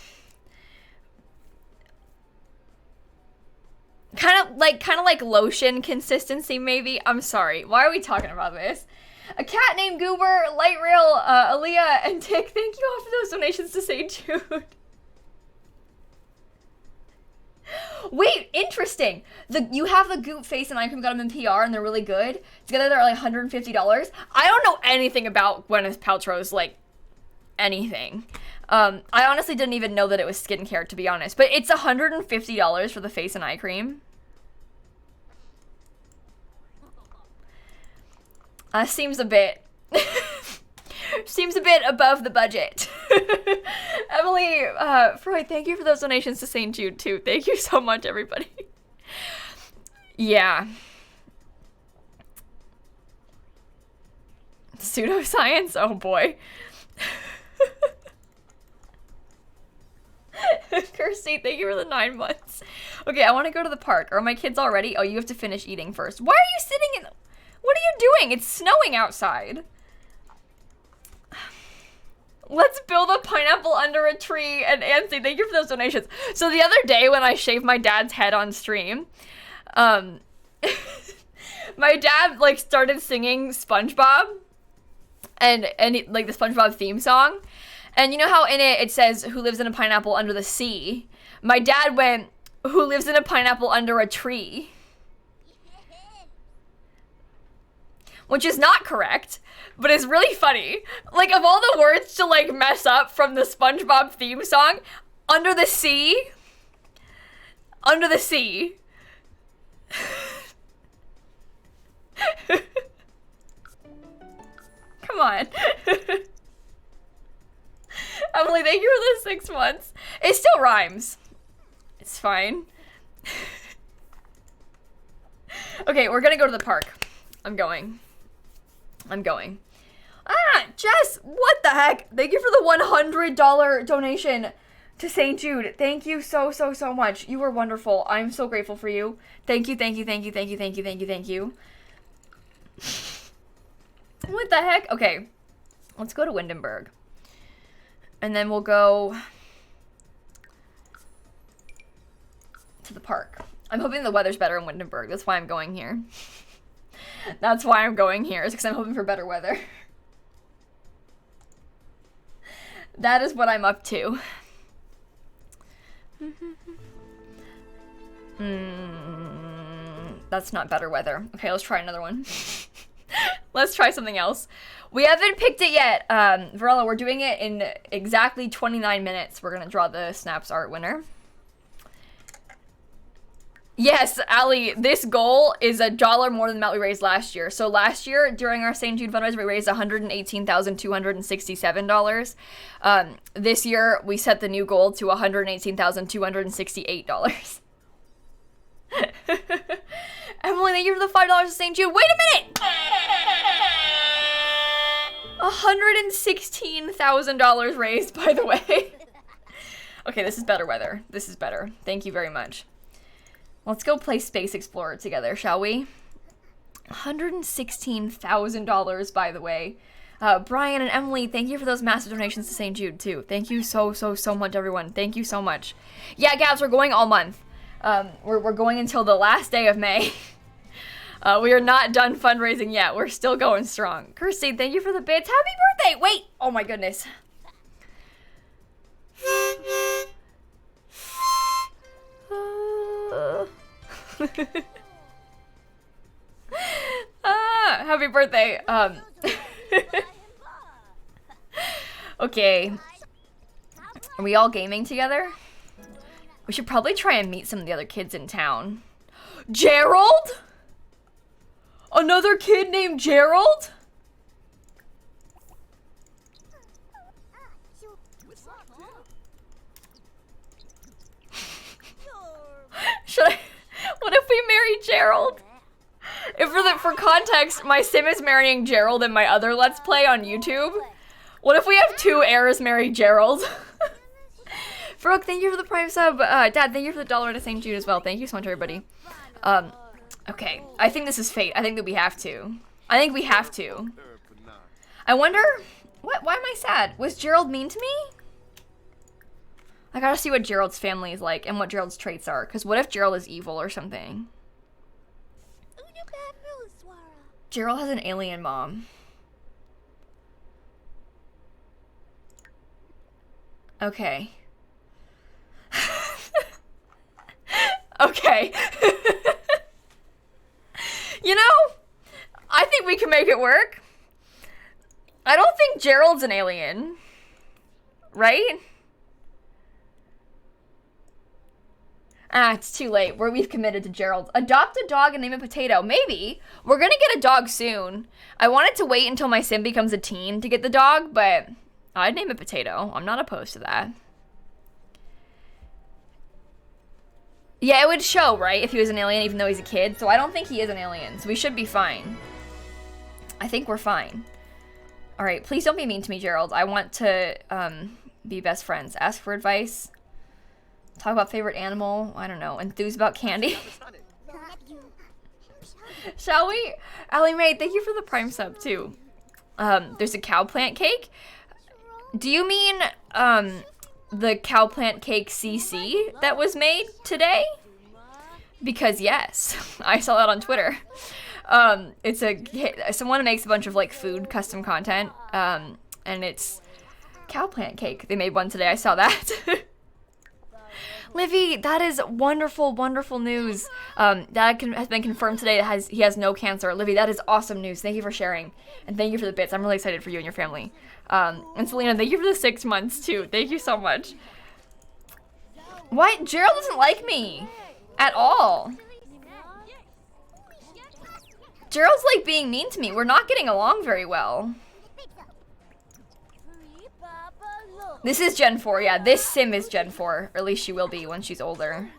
Kind of like lotion consistency, maybe. I'm sorry. Why are we talking about this? A cat named Goober, Light Rail, Aaliyah, and Tick. Thank you all for those donations to St. Jude. Wait, interesting. You have the Goop face and eye cream, got them in PR, and they're really good. Together, they're like $150. I don't know anything about Gwyneth Paltrow's, like, anything. I honestly didn't even know that it was skincare, to be honest. But it's $150 for the face and eye cream. Seems a bit... seems a bit above the budget. Emily, Freud, thank you for those donations to St. Jude, too. Thank you so much, everybody. Yeah. Pseudoscience? Oh, boy. Kirsty, thank you for the 9 months. Okay, I want to go to the park. Are my kids all ready? Oh, you have to finish eating first. Why are you sitting in... What are you doing? It's snowing outside. Let's build a pineapple under a tree. And Anthony, thank you for those donations. So the other day when I shaved my dad's head on stream, my dad, like, started singing SpongeBob and like, the SpongeBob theme song. And you know how in it says, who lives in a pineapple under the sea? My dad went, who lives in a pineapple under a tree? which is not correct, but is really funny. Like, of all the words to, like, mess up from the SpongeBob theme song, under the sea. Under the sea. Come on. Emily, thank you for the 6 months. It still rhymes. It's fine. Okay, we're gonna go to the park. I'm going. Ah, Jess, what the heck? Thank you for the $100 donation to St. Jude. Thank you so much. You were wonderful. I'm so grateful for you. Thank you. What the heck? Okay, let's go to Windenburg. And then we'll go to the park. I'm hoping the weather's better in Windenburg. That's why I'm going here. That's why I'm going here, is because I'm hoping for better weather. That is what I'm up to. That's not better weather. Okay, let's try another one. Let's try something else. We haven't picked it yet. Varela, we're doing it in exactly 29 minutes. We're gonna draw the Snaps art winner. Yes, Ali, this goal is $1 more than the amount we raised last year. So last year, during our St. Jude fundraiser, we raised $118,267. This year, we set the new goal to $118,268. Emily, thank you for the $5 to St. Jude. Wait a minute! $116,000 raised, by the way. Okay, this is better weather. This is better. Thank you very much. Let's go play Space Explorer together, shall we? $116,000, by the way. Brian and Emily, thank you for those massive donations to St. Jude, too. Thank you so much, everyone. Thank you so much. Yeah, Gabs, we're going all month. We're going until the last day of May. We are not done fundraising yet. We're still going strong. Kirsty, thank you for the bits. Happy birthday! Wait! Oh my goodness. Happy birthday. Okay. Are we all gaming together? We should probably try and meet some of the other kids in town. Gerald? Another kid named Gerald? Should I? What if we marry Gerald? For context, my sim is marrying Gerald in my other Let's Play on YouTube. What if we have 2 heirs marry Gerald? Brooke, thank you for the Prime sub. Dad, thank you for the $1 to St. Jude as well. Thank you so much, everybody. Okay, I think this is fate. I think that we have to. I wonder, why am I sad? Was Gerald mean to me? I gotta see what Gerald's family is like and what Gerald's traits are. Because what if Gerald is evil or something? Gerald has an alien mom. Okay. Okay. You know, I think we can make it work. I don't think Gerald's an alien. Right? Ah, it's too late. We've committed to Gerald. Adopt a dog and name it Potato. Maybe. We're gonna get a dog soon. I wanted to wait until my sim becomes a teen to get the dog, but I'd name it Potato. I'm not opposed to that. Yeah, it would show, right, if he was an alien even though he's a kid. So I don't think he is an alien. So we should be fine. I think we're fine. All right, please don't be mean to me, Gerald. I want to be best friends. Ask for advice. Talk about favorite animal. I don't know. Enthuse about candy. Shall we? Allie Mae, thank you for the Prime sub, too. There's a cow plant cake. Do you mean the cow plant cake CC that was made today? Because yes, I saw that on Twitter. It's someone makes a bunch of like food custom content, and it's cow plant cake. They made one today. I saw that. Livy, that is wonderful, wonderful news. That has been confirmed today that he has no cancer. Livy, that is awesome news. Thank you for sharing. And thank you for the bits. I'm really excited for you and your family. And Selena, thank you for the 6 months too. Thank you so much. Why? Gerald doesn't like me. At all. Gerald's like being mean to me. We're not getting along very well. This is Gen 4, yeah. This sim is Gen 4. Or at least she will be when she's older.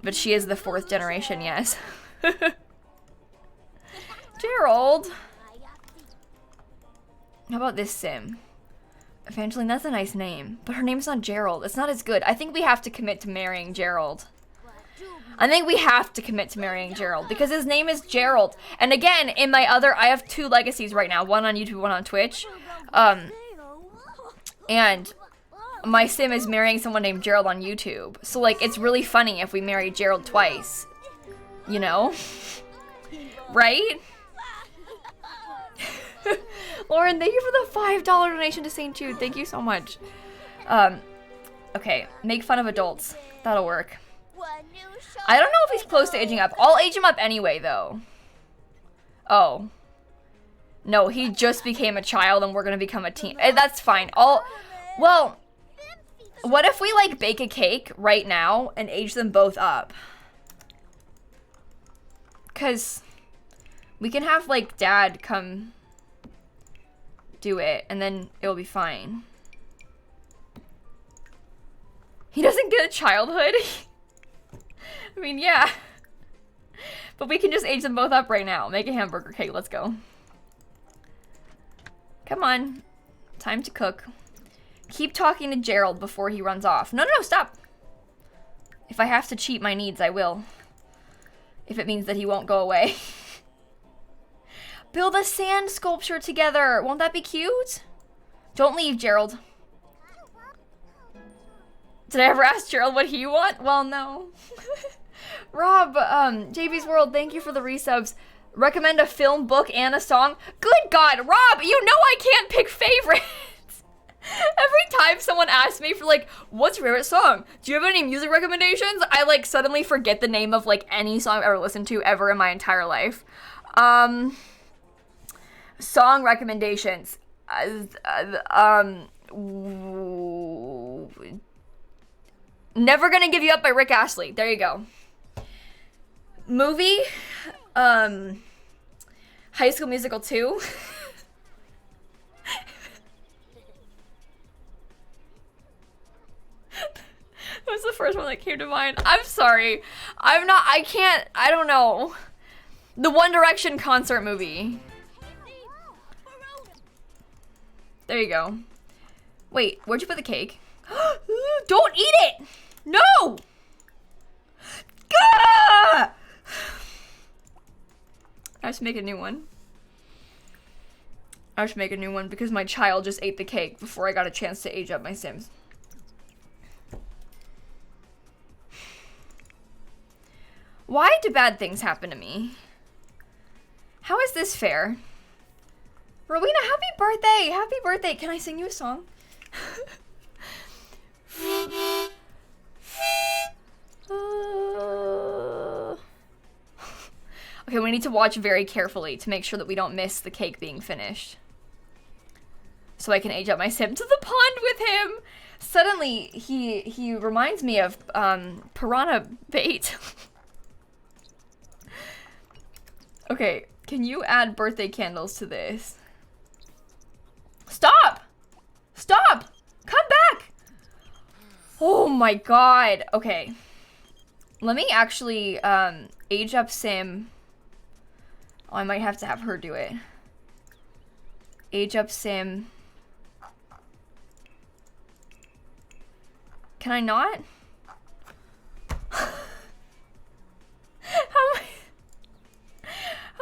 But she is the 4th generation, yes. Gerald. How about this sim? Evangeline, that's a nice name. But her name's not Gerald. It's not as good. I think we have to commit to marrying Gerald. I think we have to commit to marrying Gerald. Because his name is Gerald. And again, in my other... I have 2 legacies right now. One on YouTube, one on Twitch. And my sim is marrying someone named Gerald on YouTube. So, like, it's really funny if we marry Gerald twice. You know? Right? Lauren, thank you for the $5 donation to St. Jude. Thank you so much. Okay. Make fun of adults. That'll work. I don't know if he's close to aging up. I'll age him up anyway, though. Oh. No, he just became a child and we're gonna become a teen. That's fine. Well, what if we, like, bake a cake right now and age them both up? Because we can have, like, Dad come do it and then it'll be fine. He doesn't get a childhood? I mean, yeah. But we can just age them both up right now. Make a hamburger cake. Let's go. Come on. Time to cook. Keep talking to Gerald before he runs off. No, stop. If I have to cheat my needs, I will. If it means that he won't go away. Build a sand sculpture together. Won't that be cute? Don't leave, Gerald. Did I ever ask Gerald what he want? Well, no. Rob, JV's World, thank you for the resubs. Recommend a film, book, and a song. Good God, Rob, you know I can't pick favorites. Every time someone asks me for, like, what's your favorite song? Do you have any music recommendations? I, like, suddenly forget the name of, like, any song I've ever listened to ever in my entire life. Song recommendations. Never Gonna Give You Up by Rick Astley. There you go. Movie. High School Musical 2. That was the first one that came to mind. I'm sorry. I don't know. The One Direction concert movie. There you go. Wait, where'd you put the cake? Don't eat it! No! Gah! I have to make a new one. I have to make a new one because my child just ate the cake before I got a chance to age up my Sims. Why do bad things happen to me? How is this fair? Rowena, happy birthday! Happy birthday! Can I sing you a song? Okay, we need to watch very carefully to make sure that we don't miss the cake being finished. So I can age up my sim to the pond with him! Suddenly, he reminds me of, piranha bait. Okay, can you add birthday candles to this? Stop! Stop! Come back! Oh my god. Okay. Let me actually, age up Sim. Oh, I might have to have her do it. Age up Sim. Can I not? How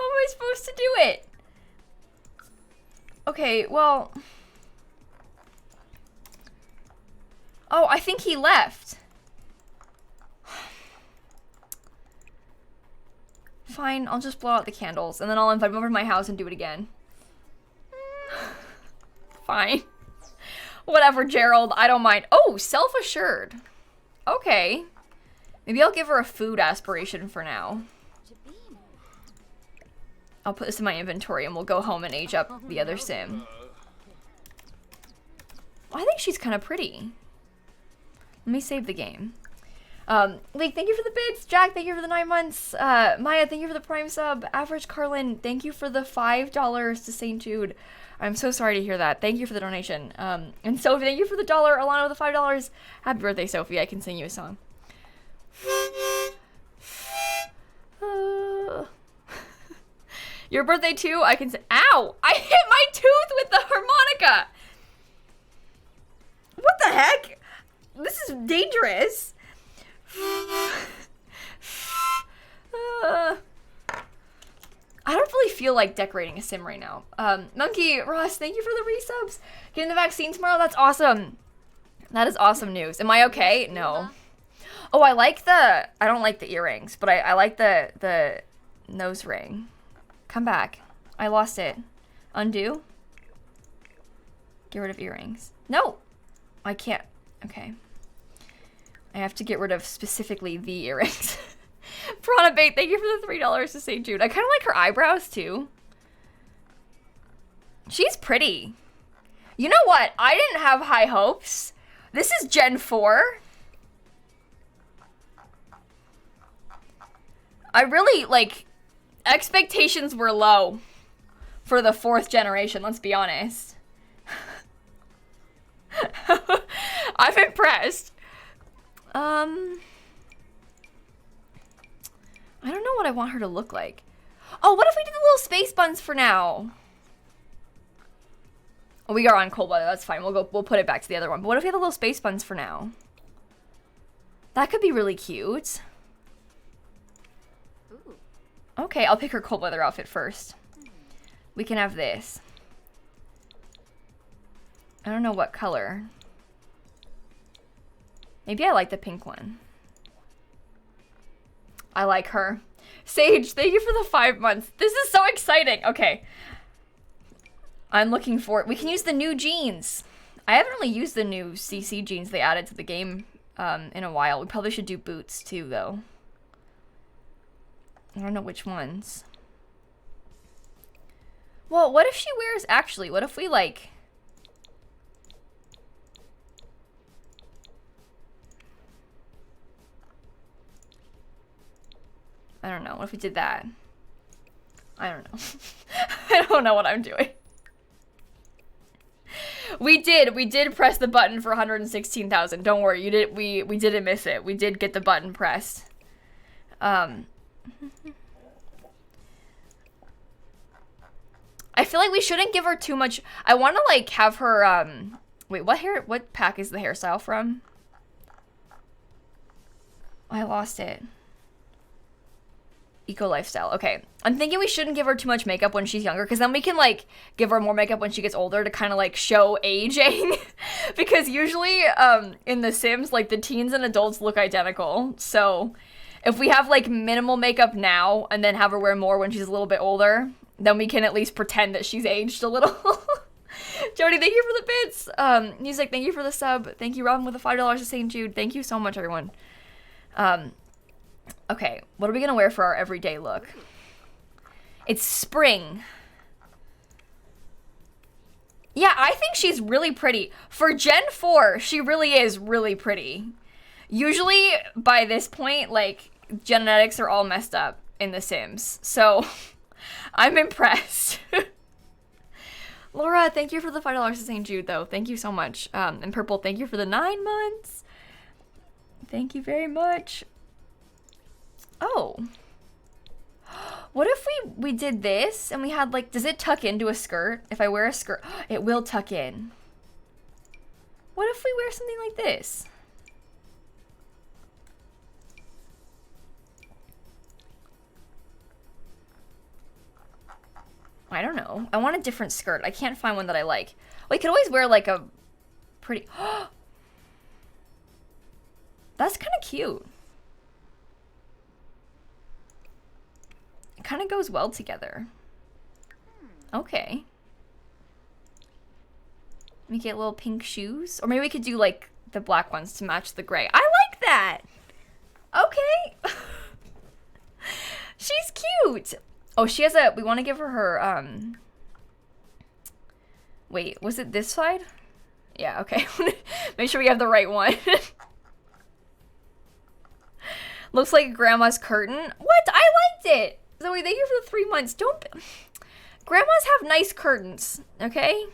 am I supposed to do it? Okay, well... Oh, I think he left. Fine, I'll just blow out the candles, and then I'll invite him over to my house and do it again. Fine. Whatever, Gerald, I don't mind. Oh, self-assured. Okay. Maybe I'll give her a food aspiration for now. I'll put this in my inventory and we'll go home and age up the other sim. I think she's kind of pretty. Let me save the game. Leek, thank you for the bits. Jack, thank you for the 9 months. Maya, thank you for the Prime sub. Average Carlin, thank you for the $5 to St. Jude. I'm so sorry to hear that. Thank you for the donation. And Sophie, thank you for the $1. Alana with the $5. Happy birthday, Sophie. I can sing you a song. Your birthday too? I can say, ow! I hit my tooth with the harmonica! What the heck? This is dangerous. I don't really feel like decorating a sim right now. Monkey, Ross, thank you for the resubs. Getting the vaccine tomorrow? That's awesome. That is awesome news. Am I okay? No. Oh, I don't like the earrings, but I like the nose ring. Come back. I lost it. Undo. Get rid of earrings. No! I can't. Okay. I have to get rid of specifically the earrings. Piranha Bait, thank you for the $3 to St. Jude. I kind of like her eyebrows, too. She's pretty. You know what? I didn't have high hopes. This is Gen 4. I really, like, expectations were low for the 4th generation, let's be honest. I'm impressed. I don't know what I want her to look like. Oh, what if we did the little space buns for now? Oh, we are on cold weather, that's fine. We'll put it back to the other one. But what if we had the little space buns for now? That could be really cute. Ooh. Okay, I'll pick her cold weather outfit first. We can have this. I don't know what color. Maybe I like the pink one. I like her. Sage, thank you for the 5 months. This is so exciting. Okay. I'm looking for it. We can use the new jeans. I haven't really used the new CC jeans they added to the game in a while. We probably should do boots too, though. I don't know which ones. Well, what if she wears... Actually, what if we, like... I don't know. What if we did that? I don't know. I don't know what I'm doing. We did press the button for 116,000. Don't worry, we didn't miss it. We did get the button pressed. I feel like we shouldn't give her too much. I want to like have her wait, what pack is the hairstyle from? I lost it. Eco lifestyle. Okay. I'm thinking we shouldn't give her too much makeup when she's younger, because then we can like give her more makeup when she gets older to kind of like show aging. Because usually in The Sims, like the teens and adults look identical. So if we have like minimal makeup now and then have her wear more when she's a little bit older, then we can at least pretend that she's aged a little. Jody, thank you for the bits. Music, thank you for the sub. Thank you, Robin, with the $5 to St. Jude. Thank you so much, everyone. Okay, what are we gonna wear for our everyday look? It's spring. Yeah, I think she's really pretty. For Gen 4, she really is really pretty. Usually, by this point, like, genetics are all messed up in The Sims. So, I'm impressed. Laura, thank you for the $5 to St. Jude, though. Thank you so much. And Purple, thank you for the 9 months. Thank you very much. Oh. What if we did this and we had like, does it tuck into a skirt? If I wear a skirt, it will tuck in. What if we wear something like this? I don't know. I want a different skirt. I can't find one that I like. We could always wear like a pretty... That's kind of cute. It kind of goes well together. Okay. We get little pink shoes. Or maybe we could do like the black ones to match the gray. I like that. Okay. She's cute. Oh, she has a, we want to give her wait, was it this side? Yeah, okay. Make sure we have the right one. Looks like grandma's curtain. What? I liked it. Zoe, thank you for the 3 months. Don't, grandmas have nice curtains, okay?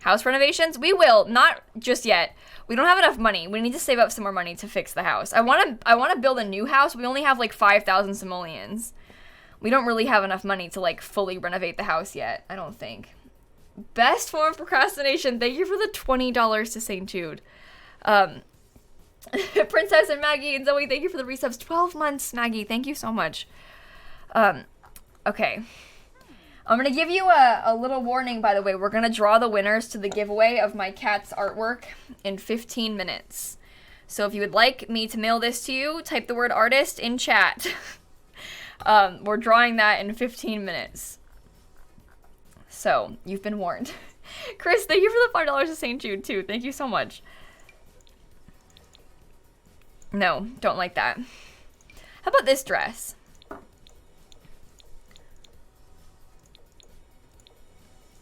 House renovations? We will, not just yet. We don't have enough money. We need to save up some more money to fix the house. I want to build a new house. We only have like 5,000 simoleons. We don't really have enough money to like fully renovate the house yet, I don't think. Best form of procrastination. Thank you for the $20 to St. Jude. Princess and Maggie and Zoe, thank you for the resubs. 12 months, Maggie. Thank you so much. Okay. I'm going to give you a little warning, by the way. We're going to draw the winners to the giveaway of my cat's artwork in 15 minutes. So if you would like me to mail this to you, type the word artist in chat. We're drawing that in 15 minutes. So, you've been warned. Chris, thank you for the $5 to St. Jude, too. Thank you so much. No, don't like that. How about this dress?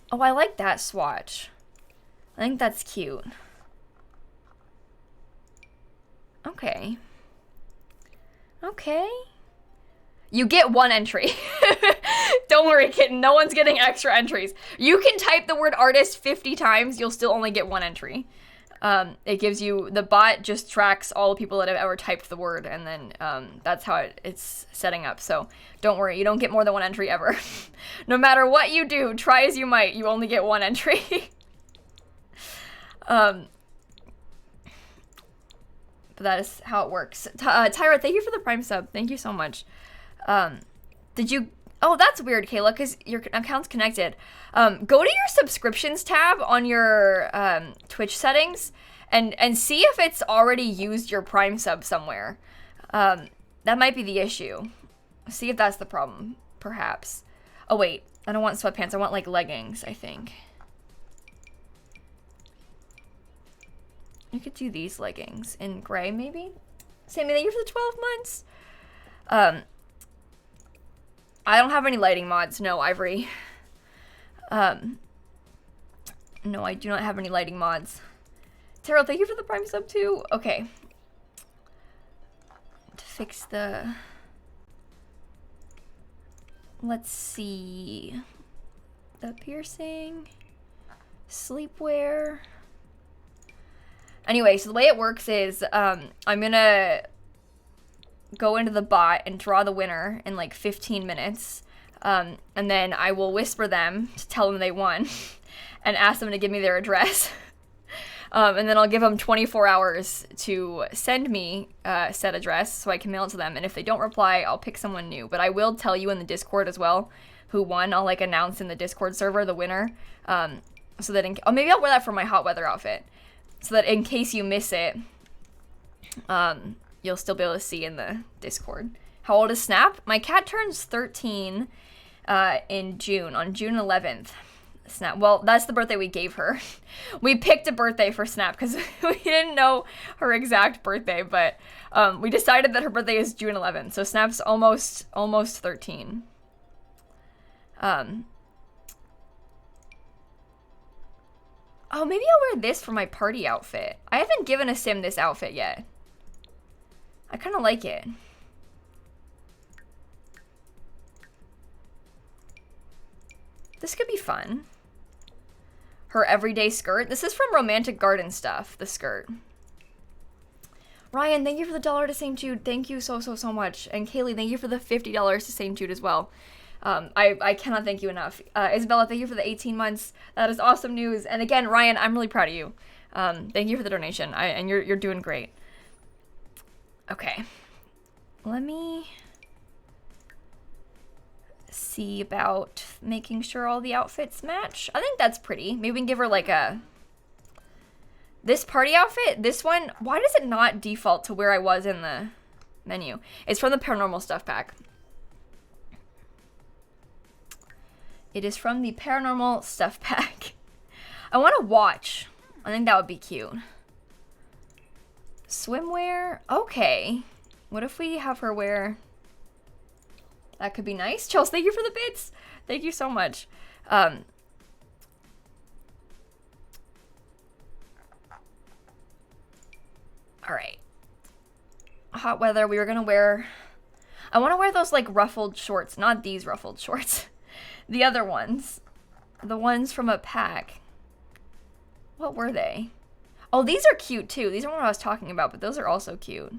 Oh, I like that swatch. I think that's cute. Okay. Okay. You get 1 entry. Don't worry, kitten. No one's getting extra entries. You can type the word artist 50 times. You'll still only get 1 entry. It gives you, the bot just tracks all the people that have ever typed the word, and then that's how it's setting up. So don't worry, you don't get more than 1 entry ever. No matter what you do, try as you might, you only get 1 entry. But that is how it works. Tyra, thank you for the Prime sub. Thank you so much. Did you... Oh, that's weird, Kayla, because your account's connected. Go to your subscriptions tab on your Twitch settings and see if it's already used your Prime sub somewhere. That might be the issue. See if that's the problem, perhaps. Oh, wait. I don't want sweatpants. I want, like, leggings, I think. You could do these leggings in gray, maybe? Sammy, thank you for the 12 months. I don't have any lighting mods. No, Ivory. No, I do not have any lighting mods. Terrell, thank you for the Prime sub, too. Okay. To fix the... Let's see. The piercing. Sleepwear. Anyway, so the way it works is, I'm gonna go into the bot and draw the winner in like 15 minutes. And then I will whisper them to tell them they won and ask them to give me their address. And then I'll give them 24 hours to send me said address so I can mail it to them. And if they don't reply, I'll pick someone new. But I will tell you in the Discord as well who won. I'll like announce in the Discord server the winner. So that oh, maybe I'll wear that for my hot weather outfit. So that in case you miss it, you'll still be able to see in the Discord. How old is Snap? My cat turns 13 in June, on June 11th. Snap. Well, that's the birthday we gave her. We picked a birthday for Snap because we didn't know her exact birthday, but we decided that her birthday is June 11th. So Snap's almost 13. Oh, maybe I'll wear this for my party outfit. I haven't given a sim this outfit yet. I kind of like it. This could be fun. Her everyday skirt. This is from Romantic Garden Stuff, the skirt. Ryan, thank you for the $1 to St. Jude. Thank you so much. And Kaylee, thank you for the $50 to St. Jude as well. I cannot thank you enough. Isabella, thank you for the 18 months. That is awesome news. And again, Ryan, I'm really proud of you. Thank you for the donation. And you're doing great. Okay. Let me see about making sure all the outfits match. I think that's pretty. Maybe we can give her like a... This party outfit, this one, why does it not default to where I was in the menu? It's from the Paranormal Stuff Pack. It is from the Paranormal Stuff Pack. I want to watch. I think that would be cute. Swimwear? Okay. What if we have her wear... That could be nice. Chels, thank you for the bits. Thank you so much. All right. Hot weather. We were gonna wear... I want to wear those like ruffled shorts. Not these ruffled shorts. The other ones. The ones from a pack. What were they? Oh, these are cute too. These aren't what I was talking about, but those are also cute.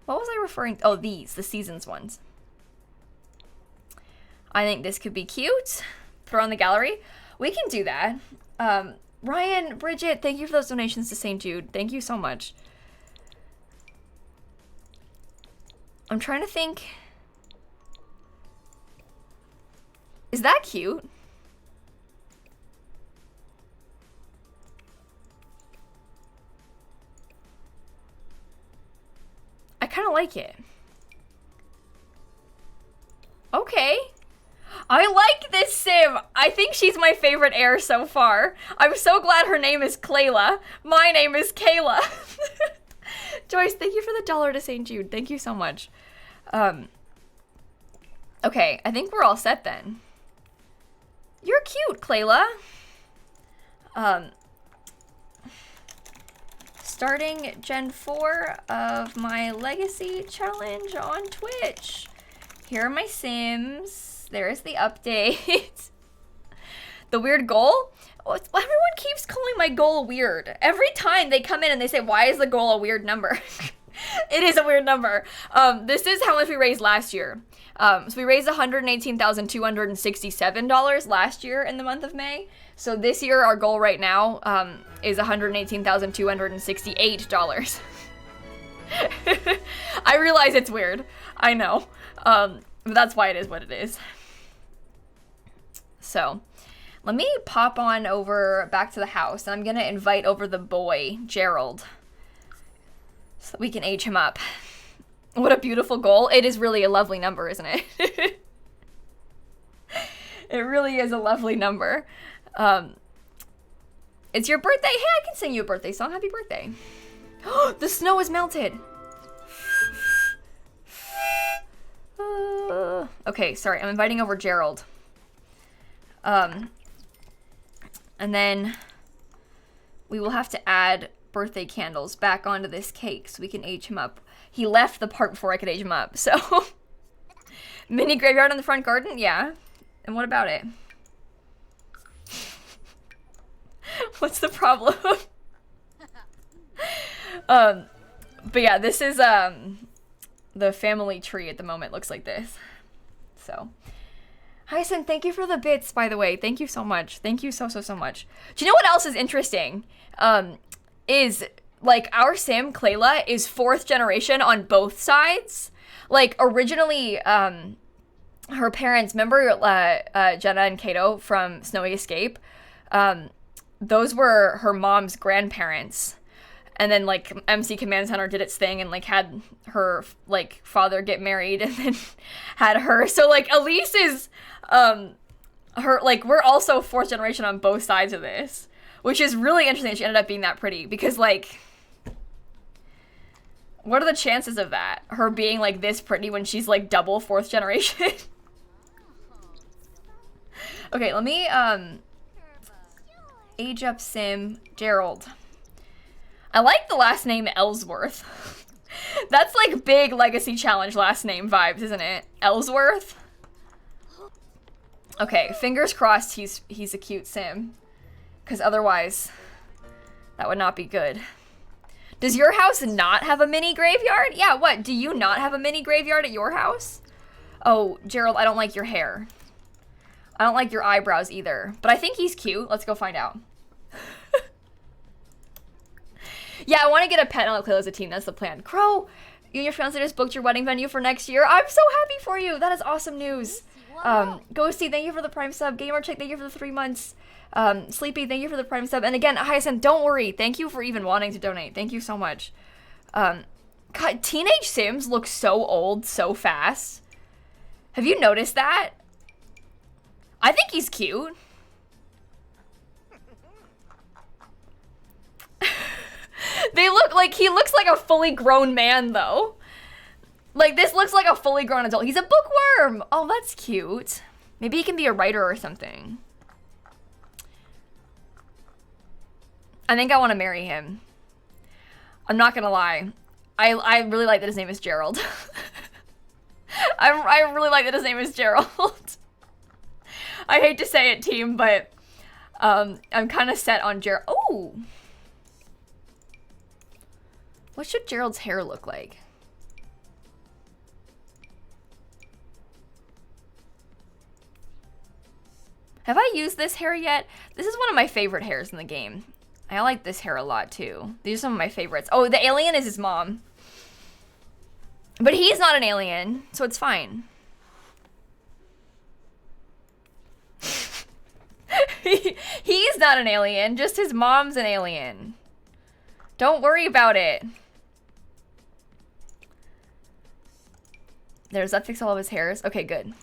What was I referring to? Oh, these. The Seasons ones. I think this could be cute. Throw on the gallery. We can do that. Ryan, Bridget, thank you for those donations to St. Jude. Thank you so much. I'm trying to think. Is that cute? I kind of like it. Okay. I like this sim. I think she's my favorite heir so far. I'm so glad her name is Clayla. My name is Kayla. Joyce, thank you for the $1 to St. Jude. Thank you so much. Okay, I think we're all set then. You're cute, Clayla. Starting Gen 4 of my Legacy Challenge on Twitch. Here are my Sims. There's the update. The weird goal? Oh, everyone keeps calling my goal weird. Every time they come in and they say, why is the goal a weird number? It is a weird number. This is how much we raised last year. So we raised $118,267 last year in the month of May. So this year, our goal right now is $118,268. I realize it's weird. I know. But that's why it is what it is. So let me pop on over back to the house. And I'm going to invite over the boy, Gerald, so that we can age him up. What a beautiful goal. It is really a lovely number, isn't it? It really is a lovely number. It's your birthday. Hey, I can sing you a birthday song. Happy birthday. The snow is melted. Okay, sorry. I'm inviting over Gerald. And then we will have to add birthday candles back onto this cake so we can age him up. He left the part before I could age him up, so. Mini graveyard in the front garden? Yeah. And what about it? What's the problem? But yeah, this is the family tree at the moment. Looks like this. So, Hyacin, thank you for the bits, by the way. Thank you so much. Thank you so much. Do you know what else is interesting? Is like our sim Clayla is 4th generation on both sides. Like originally, her parents, remember Jenna and Kato from Snowy Escape? Those were her mom's grandparents. And then like MC Command Center did its thing and like had her like father get married and then had her. So like Elise is her, like we're also 4th generation on both sides of this, which is really interesting that she ended up being that pretty because like what are the chances of that? Her being like this pretty when she's like double 4th generation? Okay, let me age up sim Gerald. I like the last name Ellsworth. That's like big Legacy Challenge last name vibes, isn't it? Ellsworth? Okay, fingers crossed he's a cute sim. Because otherwise, that would not be good. Does your house not have a mini graveyard? Yeah, what? Do you not have a mini graveyard at your house? Oh, Gerald, I don't like your hair. I don't like your eyebrows either. But I think he's cute. Let's go find out. Yeah, I want to get a pet and I'll play as a team. That's the plan. Crow, you and your fiance just booked your wedding venue for next year. I'm so happy for you. That is awesome news. Ghosty, thank you for the Prime sub. Gamer Chick, thank you for the 3 months. Sleepy, thank you for the Prime sub. And again, Hyacinth, don't worry. Thank you for even wanting to donate. Thank you so much. God, teenage Sims look so old so fast. Have you noticed that? I think he's cute. They look like, he looks like a fully grown man, though. Like, this looks like a fully grown adult. He's a bookworm. Oh, that's cute. Maybe he can be a writer or something. I think I want to marry him. I'm not gonna lie. I really like that his name is Gerald. I really like that his name is Gerald. I hate to say it, team, but I'm kind of set on Gerald. Oh! What should Gerald's hair look like? Have I used this hair yet? This is one of my favorite hairs in the game. I like this hair a lot, too. These are some of my favorites. Oh, the alien is his mom. But he's not an alien, so it's fine. He's not an alien, just his mom's an alien. Don't worry about it. Does that fix all of his hairs? Okay, good.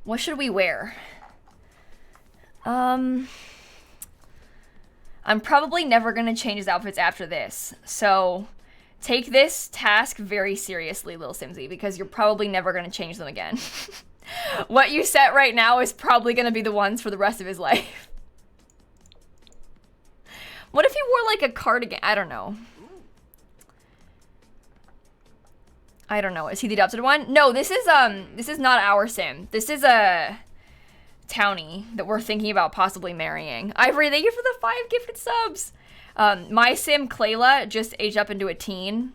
What should we wear? I'm probably never gonna change his outfits after this, so take this task very seriously, lilsimsie, because you're probably never gonna change them again. What you set right now is probably gonna be the ones for the rest of his life. What if he wore like a cardigan? I don't know. I don't know. Is he the adopted one? No, this is not our sim. This is a townie that we're thinking about possibly marrying. Ivory, thank you for the 5 gifted subs. My sim, Clayla, just aged up into a teen.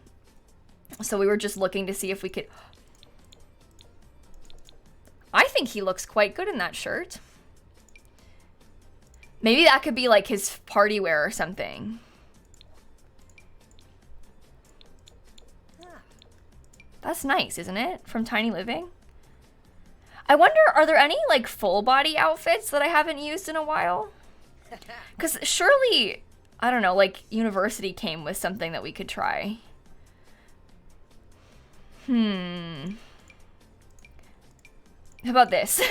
So we were just looking to see if we could... I think he looks quite good in that shirt. Maybe that could be like his party wear or something. That's nice, isn't it? From Tiny Living. I wonder, are there any like full body outfits that I haven't used in a while? Because surely, I don't know, like University came with something that we could try. How about this?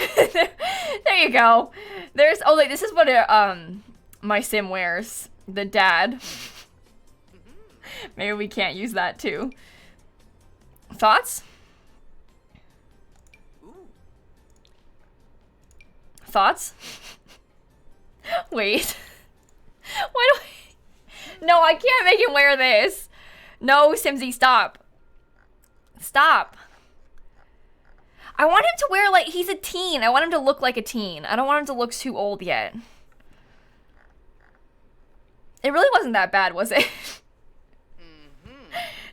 There you go. There's, oh, like, this is what my sim wears. The dad. Maybe we can't use that too. Thoughts? Thoughts? Wait. Why do I... No, I can't make him wear this. No, Simsy, stop. Stop. I want him to wear, like, he's a teen. I want him to look like a teen. I don't want him to look too old yet. It really wasn't that bad, was it?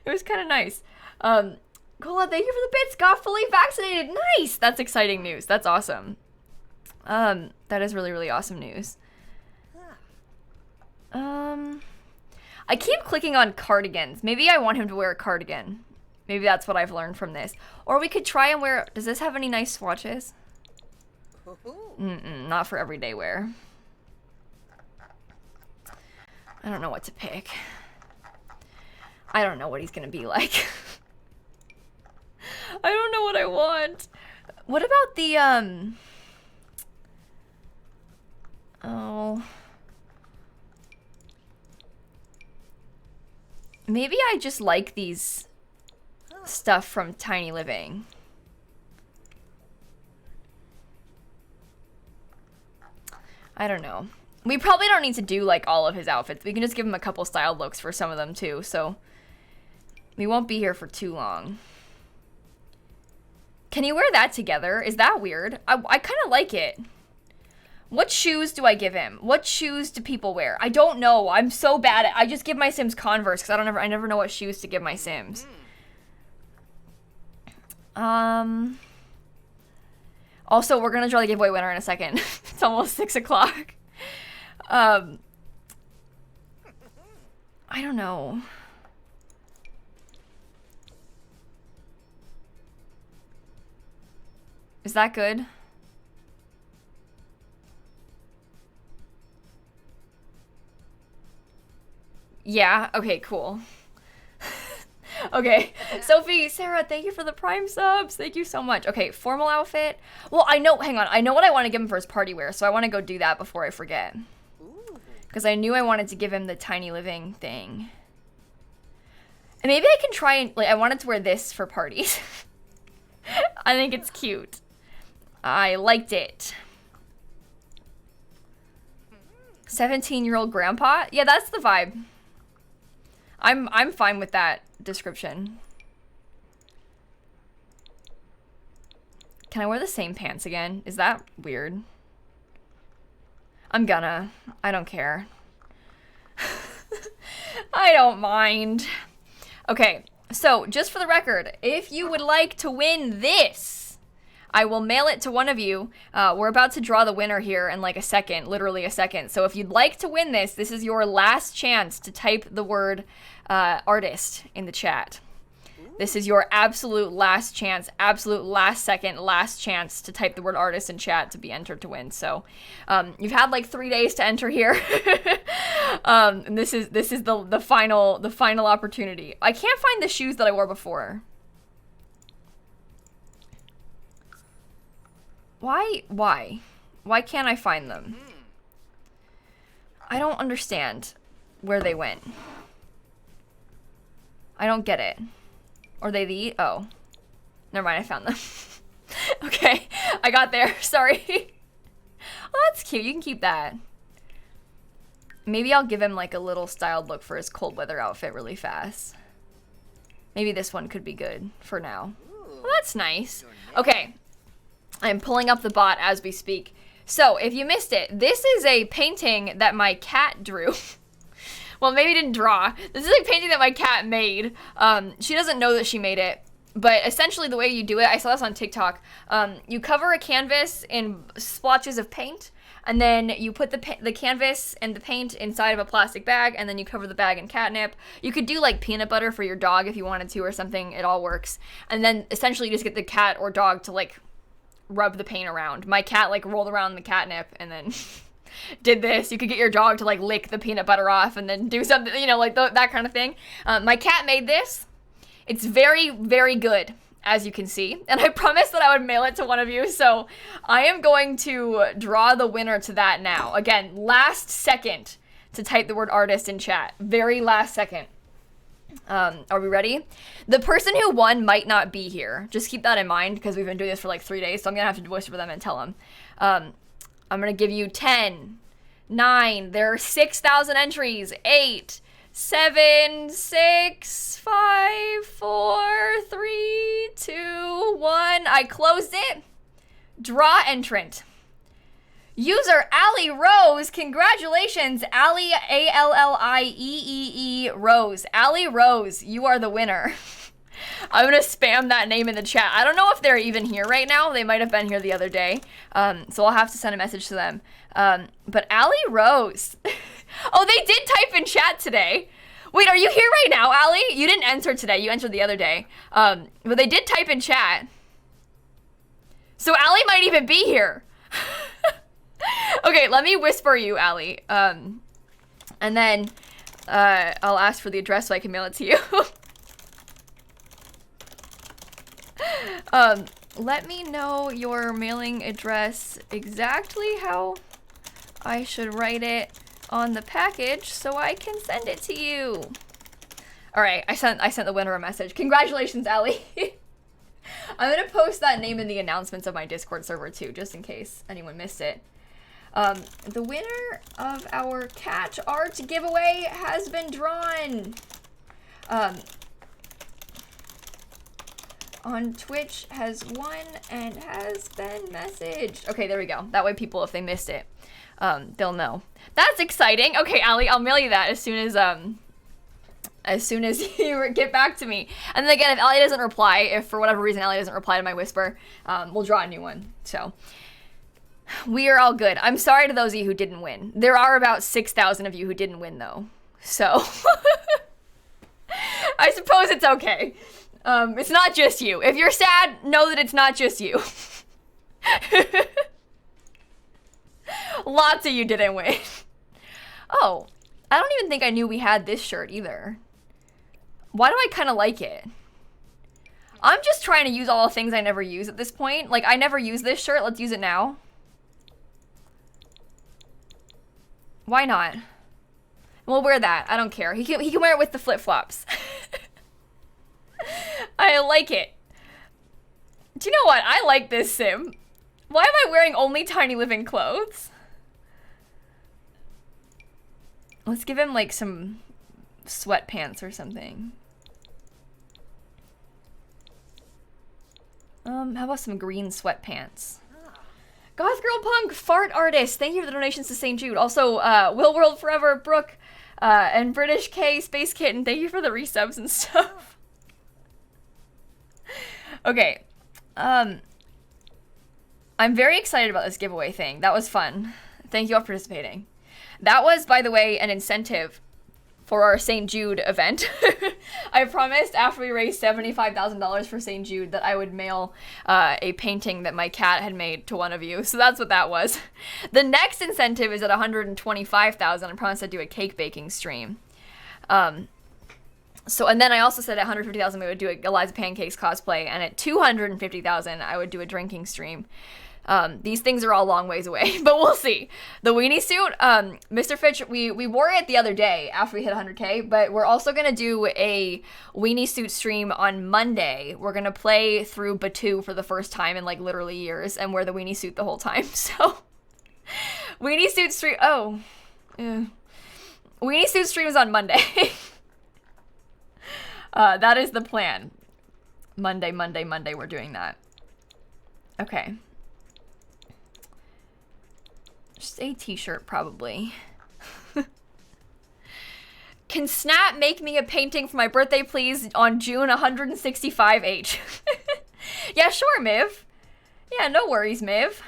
It was kind of nice. Cola, thank you for the bits. Got fully vaccinated. Nice. That's exciting news. That's awesome. That is really, really awesome news. I keep clicking on cardigans. Maybe I want him to wear a cardigan. Maybe that's what I've learned from this. Or we could try and wear... Does this have any nice swatches? Not for everyday wear. I don't know what to pick. I don't know what he's gonna be like. I don't know what I want. What about the, oh... Maybe I just like these stuff from Tiny Living. I don't know. We probably don't need to do like all of his outfits. We can just give him a couple style looks for some of them too, so we won't be here for too long. Can you wear that together? Is that weird? I kind of like it. What shoes do I give him? What shoes do people wear? I don't know. I'm so bad at... I just give my Sims Converse because I never know what shoes to give my Sims. Also, we're gonna draw the giveaway winner in a second. It's almost 6 o'clock. I don't know. Is that good? Yeah, okay, cool. Okay, Sophie, Sarah, thank you for the Prime subs. Thank you so much. Okay, formal outfit. Well, I know, hang on. I know what I want to give him for his party wear, so I want to go do that before I forget. Because I knew I wanted to give him the Tiny Living thing. Maybe I can try and, like, I wanted to wear this for parties. I think it's cute. I liked it. 17-year-old grandpa? Yeah, that's the vibe. I'm fine with that description. Can I wear the same pants again? Is that weird? I'm gonna. I don't care. I don't mind. Okay, so just for the record, if you would like to win this, I will mail it to one of you. We're about to draw the winner here in like a second, literally a second. So if you'd like to win this, this is your last chance to type the word artist in the chat. This is your absolute last chance, absolute last second, last chance to type the word artist in chat to be entered to win. So you've had like 3 days to enter here. And this is the final opportunity. I can't find the shoes that I wore before. Why can't I find them? I don't understand where they went. I don't get it. Are they the... Oh. Never mind, I found them. Okay, I got there. Sorry. Oh, that's cute. You can keep that. Maybe I'll give him like a little styled look for his cold weather outfit really fast. Maybe this one could be good for now. Well, that's nice. Okay. I'm pulling up the bot as we speak. So, if you missed it, this is a painting that my cat drew. Well, maybe didn't draw. This is a painting that my cat made. She doesn't know that she made it, but essentially the way you do it, I saw this on TikTok. You cover a canvas in splotches of paint, and then you put the canvas and the paint inside of a plastic bag, and then you cover the bag in catnip. You could do like peanut butter for your dog if you wanted to or something. It all works. And then essentially you just get the cat or dog to like rub the paint around. My cat like rolled around in the catnip and then did this. You could get your dog to like lick the peanut butter off and then do something, you know, like that kind of thing. My cat made this. It's very, very good, as you can see. And I promised that I would mail it to one of you. So I am going to draw the winner to that now. Again, last second to type the word artist in chat. Very last second. Are we ready? The person who won might not be here. Just keep that in mind because we've been doing this for like 3 days. So I'm going to have to whisper them and tell them. I'm going to give you 10, 9, there are 6,000 entries, 8, 7, 6, 5, 4, 3, 2, 1. I closed it. Draw entrant. User Allie Rose. Congratulations, Allie, Alliee Rose. Allie Rose, you are the winner. I'm gonna spam that name in the chat. I don't know if they're even here right now. They might have been here the other day. So I'll have to send a message to them. But Allie Rose. Oh, they did type in chat today. Wait, are you here right now, Allie? You didn't enter today. You entered the other day. But they did type in chat. So Allie might even be here. Okay, let me whisper you, Allie. And then I'll ask for the address so I can mail it to you. Let me know your mailing address exactly how I should write it on the package so I can send it to you. All right, I sent the winner a message. Congratulations, Allie. I'm gonna post that name in the announcements of my Discord server too, just in case anyone missed it. The winner of our cat art giveaway has been drawn. On Twitch has won and has been messaged. Okay, there we go. That way people, if they missed it, they'll know. That's exciting. Okay, Allie, I'll mail you that as soon as you get back to me. And then again, if Allie doesn't reply, if for whatever reason Allie doesn't reply to my whisper, we'll draw a new one. So we are all good. I'm sorry to those of you who didn't win. There are about 6,000 of you who didn't win though. So I suppose it's okay. It's not just you. If you're sad, know that it's not just you. Lots of you didn't win. Oh, I don't even think I knew we had this shirt either. Why do I kind of like it? I'm just trying to use all the things I never use at this point. Like, I never use this shirt. Let's use it now. Why not? We'll wear that. I don't care. He can wear it with the flip-flops. I like it. Do you know what? I like this sim. Why am I wearing only tiny living clothes? Let's give him like some sweatpants or something. How about some green sweatpants? Goth Girl Punk, Fart Artist, thank you for the donations to St. Jude. Also, Will World Forever, Brooke, and British K, Space Kitten, thank you for the resubs and stuff. Okay, I'm very excited about this giveaway thing. That was fun. Thank you all for participating. That was, by the way, an incentive for our St. Jude event. I promised after we raised $75,000 for St. Jude that I would mail a painting that my cat had made to one of you. So that's what that was. The next incentive is at $125,000. I promised I'd do a cake baking stream. And then I also said at $150,000 we would do a Eliza Pancakes cosplay, and at $250,000 I would do a drinking stream. These things are all long ways away, but we'll see. The weenie suit, Mr. Fitch, we wore it the other day after we hit 100K, but we're also going to do a weenie suit stream on Monday. We're going to play through Batu for the first time in like literally years and wear the weenie suit the whole time. So weenie suit stream, weenie suit stream is on Monday. That is the plan. Monday, we're doing that. Okay. Just a t-shirt, probably. Can Snap make me a painting for my birthday, please, on June 165H? Yeah, sure, Miv. Yeah, no worries, Miv.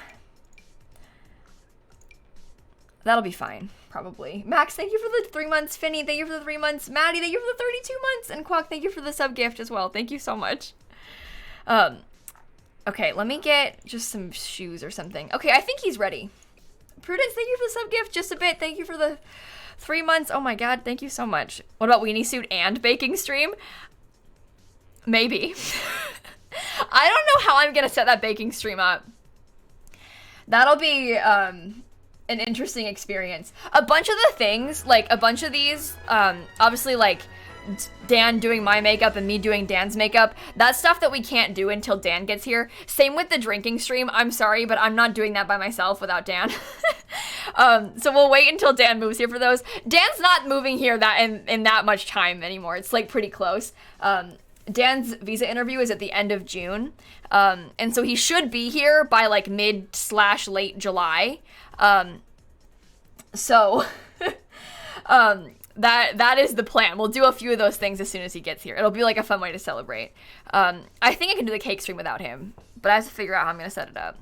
That'll be fine, probably. Max, thank you for the 3 months. Finny, thank you for the 3 months. Maddie, thank you for the 32 months. And Quack, thank you for the sub gift as well. Thank you so much. Okay, let me get just some shoes or something. Okay, I think he's ready. Prudence, thank you for the sub gift just a bit. Thank you for the 3 months. Oh my god, thank you so much. What about weenie suit and baking stream? Maybe. I don't know how I'm gonna set that baking stream up. That'll be an interesting experience. A bunch of the things, like a bunch of these, obviously like Dan doing my makeup and me doing Dan's makeup, that's stuff that we can't do until Dan gets here. Same with the drinking stream. I'm sorry, but I'm not doing that by myself without Dan. So we'll wait until Dan moves here for those. Dan's not moving here that in that much time anymore. It's like pretty close. Dan's visa interview is at the end of June. And so he should be here by like mid/late July. That is the plan. We'll do a few of those things as soon as he gets here. It'll be like a fun way to celebrate. I think I can do the cake stream without him, but I have to figure out how I'm gonna set it up.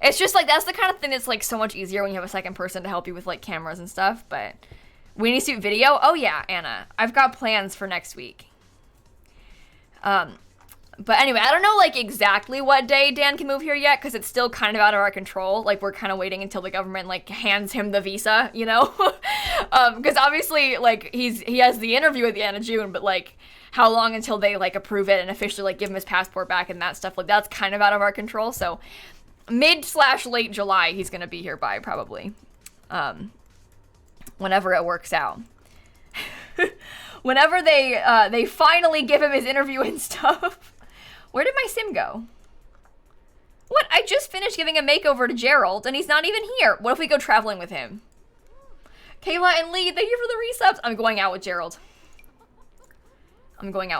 It's just like, that's the kind of thing that's like so much easier when you have a second person to help you with like cameras and stuff. But weenie suit video, oh yeah, Anna, I've got plans for next week. But anyway, I don't know like exactly what day Dan can move here yet, because it's still kind of out of our control. Like we're kind of waiting until the government like hands him the visa, you know? Because obviously like he has the interview at the end of June, but like how long until they like approve it and officially like give him his passport back and that stuff, like that's kind of out of our control. So mid/late July he's gonna be here by probably, whenever it works out. Whenever they finally give him his interview and stuff. Where did my sim go? What? I just finished giving a makeover to Gerald and he's not even here. What if we go traveling with him? Kayla and Lee, thank you for the resubs. I'm going out with Gerald. I'm doing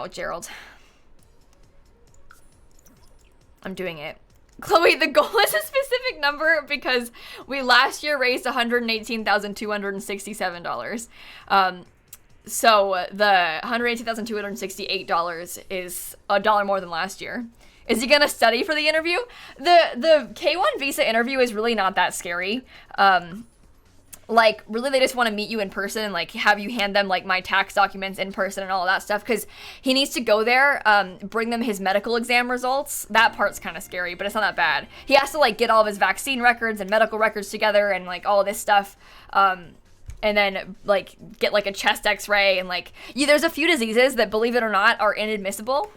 it. Chloe, the goal is a specific number because we last year raised $118,267. So the $118,268 is $1 more than last year. Is he gonna study for the interview? The K1 visa interview is really not that scary. Like really they just want to meet you in person and like have you hand them like my tax documents in person and all of that stuff, because he needs to go there, bring them his medical exam results. That part's kind of scary, but it's not that bad. He has to like get all of his vaccine records and medical records together and like all of this stuff. And then like get like a chest x-ray and like there's a few diseases that, believe it or not, are inadmissible.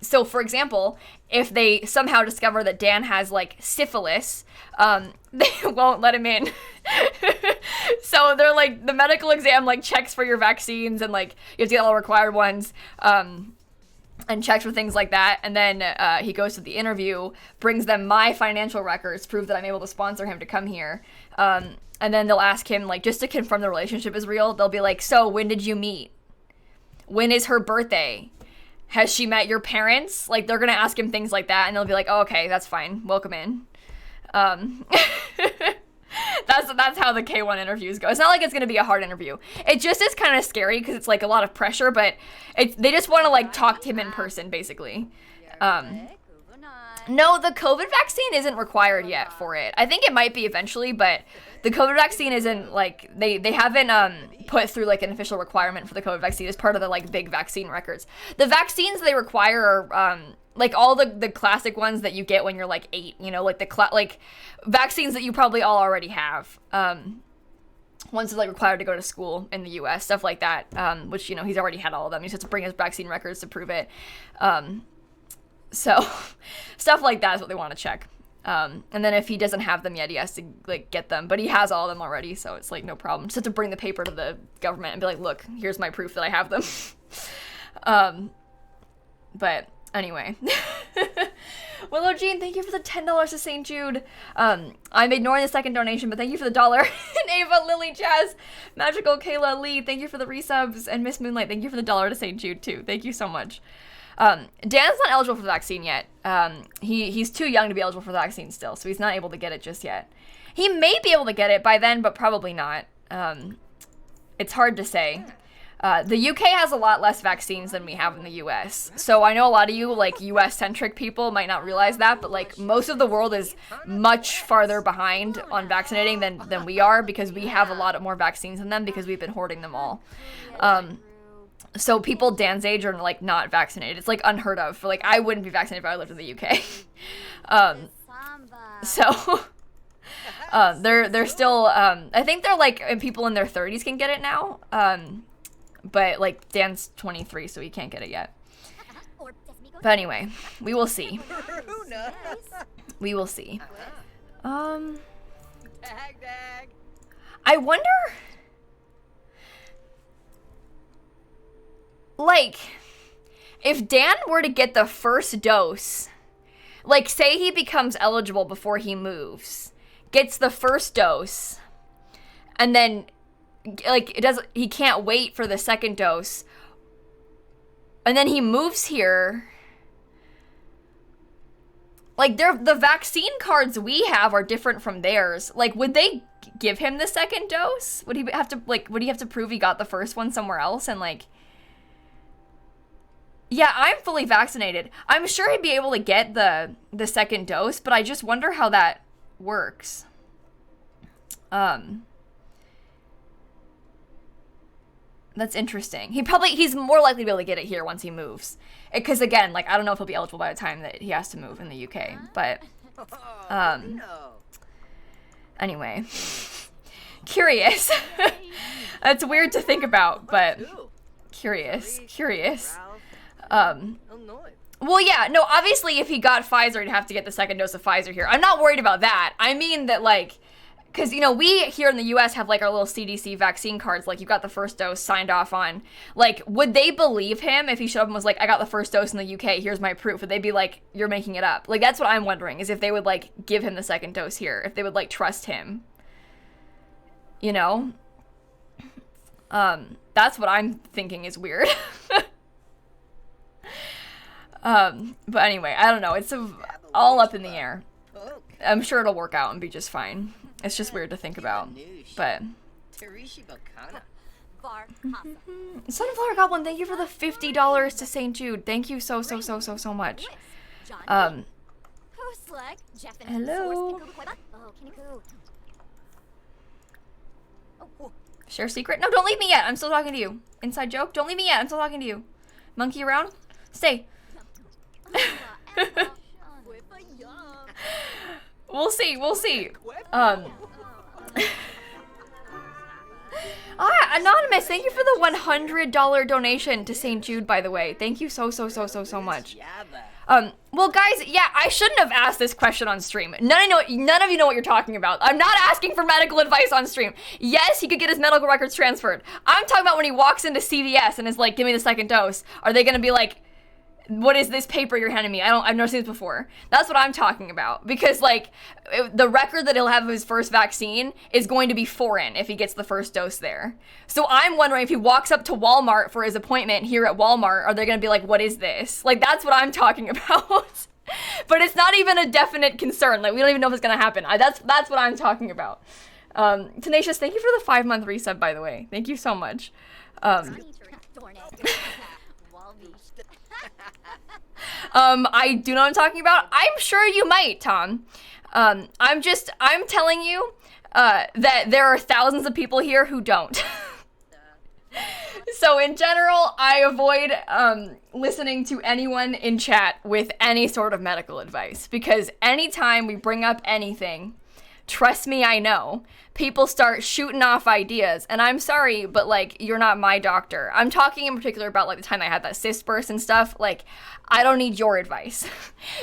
So for example, if they somehow discover that Dan has like syphilis, they won't let him in. So they're like, the medical exam like checks for your vaccines and like you have to get all required ones. and checks for things like that. And then he goes to the interview, brings them my financial records, prove that I'm able to sponsor him to come here. And then they'll ask him, like, just to confirm the relationship is real, they'll be like, so when did you meet? When is her birthday? Has she met your parents? Like, they're going to ask him things like that, and they'll be like, oh, okay, that's fine. Welcome in. That's how the K1 interviews go. It's not like it's going to be a hard interview. It just is kind of scary because it's like a lot of pressure, but they just want to like talk to him in person, basically. No, the COVID vaccine isn't required yet for it. I think it might be eventually, but the COVID vaccine isn't like, they haven't put through like an official requirement for the COVID vaccine as part of the like big vaccine records. The vaccines they require are like all the classic ones that you get when you're like 8, you know, like like vaccines that you probably all already have. Ones that like required to go to school in the US, stuff like that, which, you know, he's already had all of them. He just has to bring his vaccine records to prove it. So stuff like that is what they want to check. And then if he doesn't have them yet, he has to like get them, but he has all of them already. So it's like no problem. Just have to bring the paper to the government and be like, look, here's my proof that I have them. But anyway, Willow Jean, thank you for the $10 to St. Jude. I'm ignoring the second donation, but thank you for the $1. And Ava, Lily, Jazz, Magical, Kayla, Lee, thank you for the resubs. And Miss Moonlight, thank you for the $1 to St. Jude too. Thank you so much. Dan's not eligible for the vaccine yet. He's too young to be eligible for the vaccine still, so he's not able to get it just yet. He may be able to get it by then, but probably not. It's hard to say. The UK has a lot less vaccines than we have in the US. So I know a lot of you, like, US-centric people might not realize that, but, like, most of the world is much farther behind on vaccinating than we are, because we have a lot more vaccines than them because we've been hoarding them all. So people Dan's age are, like, not vaccinated. It's, like, unheard of. Like, I wouldn't be vaccinated if I lived in the UK. They're still, I think they're, like, people in their 30s can get it now. But, like, Dan's 23, so he can't get it yet. But anyway, we will see. We will see. I wonder... Like, if Dan were to get the first dose, like, say he becomes eligible before he moves, gets the first dose, and then, like, he can't wait for the second dose, and then he moves here, like, the vaccine cards we have are different from theirs. Like, would they give him the second dose? Would he have to prove he got the first one somewhere else, and, like... Yeah, I'm fully vaccinated. I'm sure he'd be able to get the second dose, but I just wonder how that works. That's interesting. He's more likely to be able to get it here once he moves. Because again, like, I don't know if he'll be eligible by the time that he has to move in the UK, but anyway. Curious. That's weird to think about, but curious. Well, yeah, no, obviously if he got Pfizer, he'd have to get the second dose of Pfizer here. I'm not worried about that. I mean that, like, because, you know, we here in the US have, like, our little CDC vaccine cards, like, you got the first dose signed off on. Like, would they believe him if he showed up and was like, I got the first dose in the UK, here's my proof? Would they be like, you're making it up? Like, that's what I'm wondering, is if they would, like, give him the second dose here, if they would, like, trust him. You know? That's what I'm thinking is weird. But anyway, I don't know. It's all up in the air. I'm sure it'll work out and be just fine. It's just weird to think about. But Sunflower Goblin, thank you for the $50 to St. Jude. Thank you so much. Hello. Share secret? No, don't leave me yet. I'm still talking to you. Inside joke? Don't leave me yet. I'm still talking to you. Monkey around? Stay. We'll see. Anonymous, thank you for the $100 donation to St. Jude, by the way. Thank you so much. Well, guys, yeah, I shouldn't have asked this question on stream. None of you know what you're talking about. I'm not asking for medical advice on stream. Yes, he could get his medical records transferred. I'm talking about when he walks into CVS and is like, give me the second dose. Are they gonna be like, what is this paper you're handing me? I've never seen this before. That's what I'm talking about. Because, like, the record that he'll have of his first vaccine is going to be foreign if he gets the first dose there. So I'm wondering if he walks up to Walmart for his appointment here at Walmart, are they going to be like, what is this? Like, that's what I'm talking about. But it's not even a definite concern. Like, we don't even know if it's going to happen. That's what I'm talking about. Tenacious, thank you for the 5-month resub, by the way. Thank you so much. I do know what I'm talking about. I'm sure you might, Tom. I'm telling you, that there are thousands of people here who don't. So in general, I avoid, listening to anyone in chat with any sort of medical advice, because anytime we bring up anything, trust me, I know, people start shooting off ideas, and I'm sorry, but, like, you're not my doctor. I'm talking in particular about, like, the time I had that cyst burst and stuff. Like, I don't need your advice.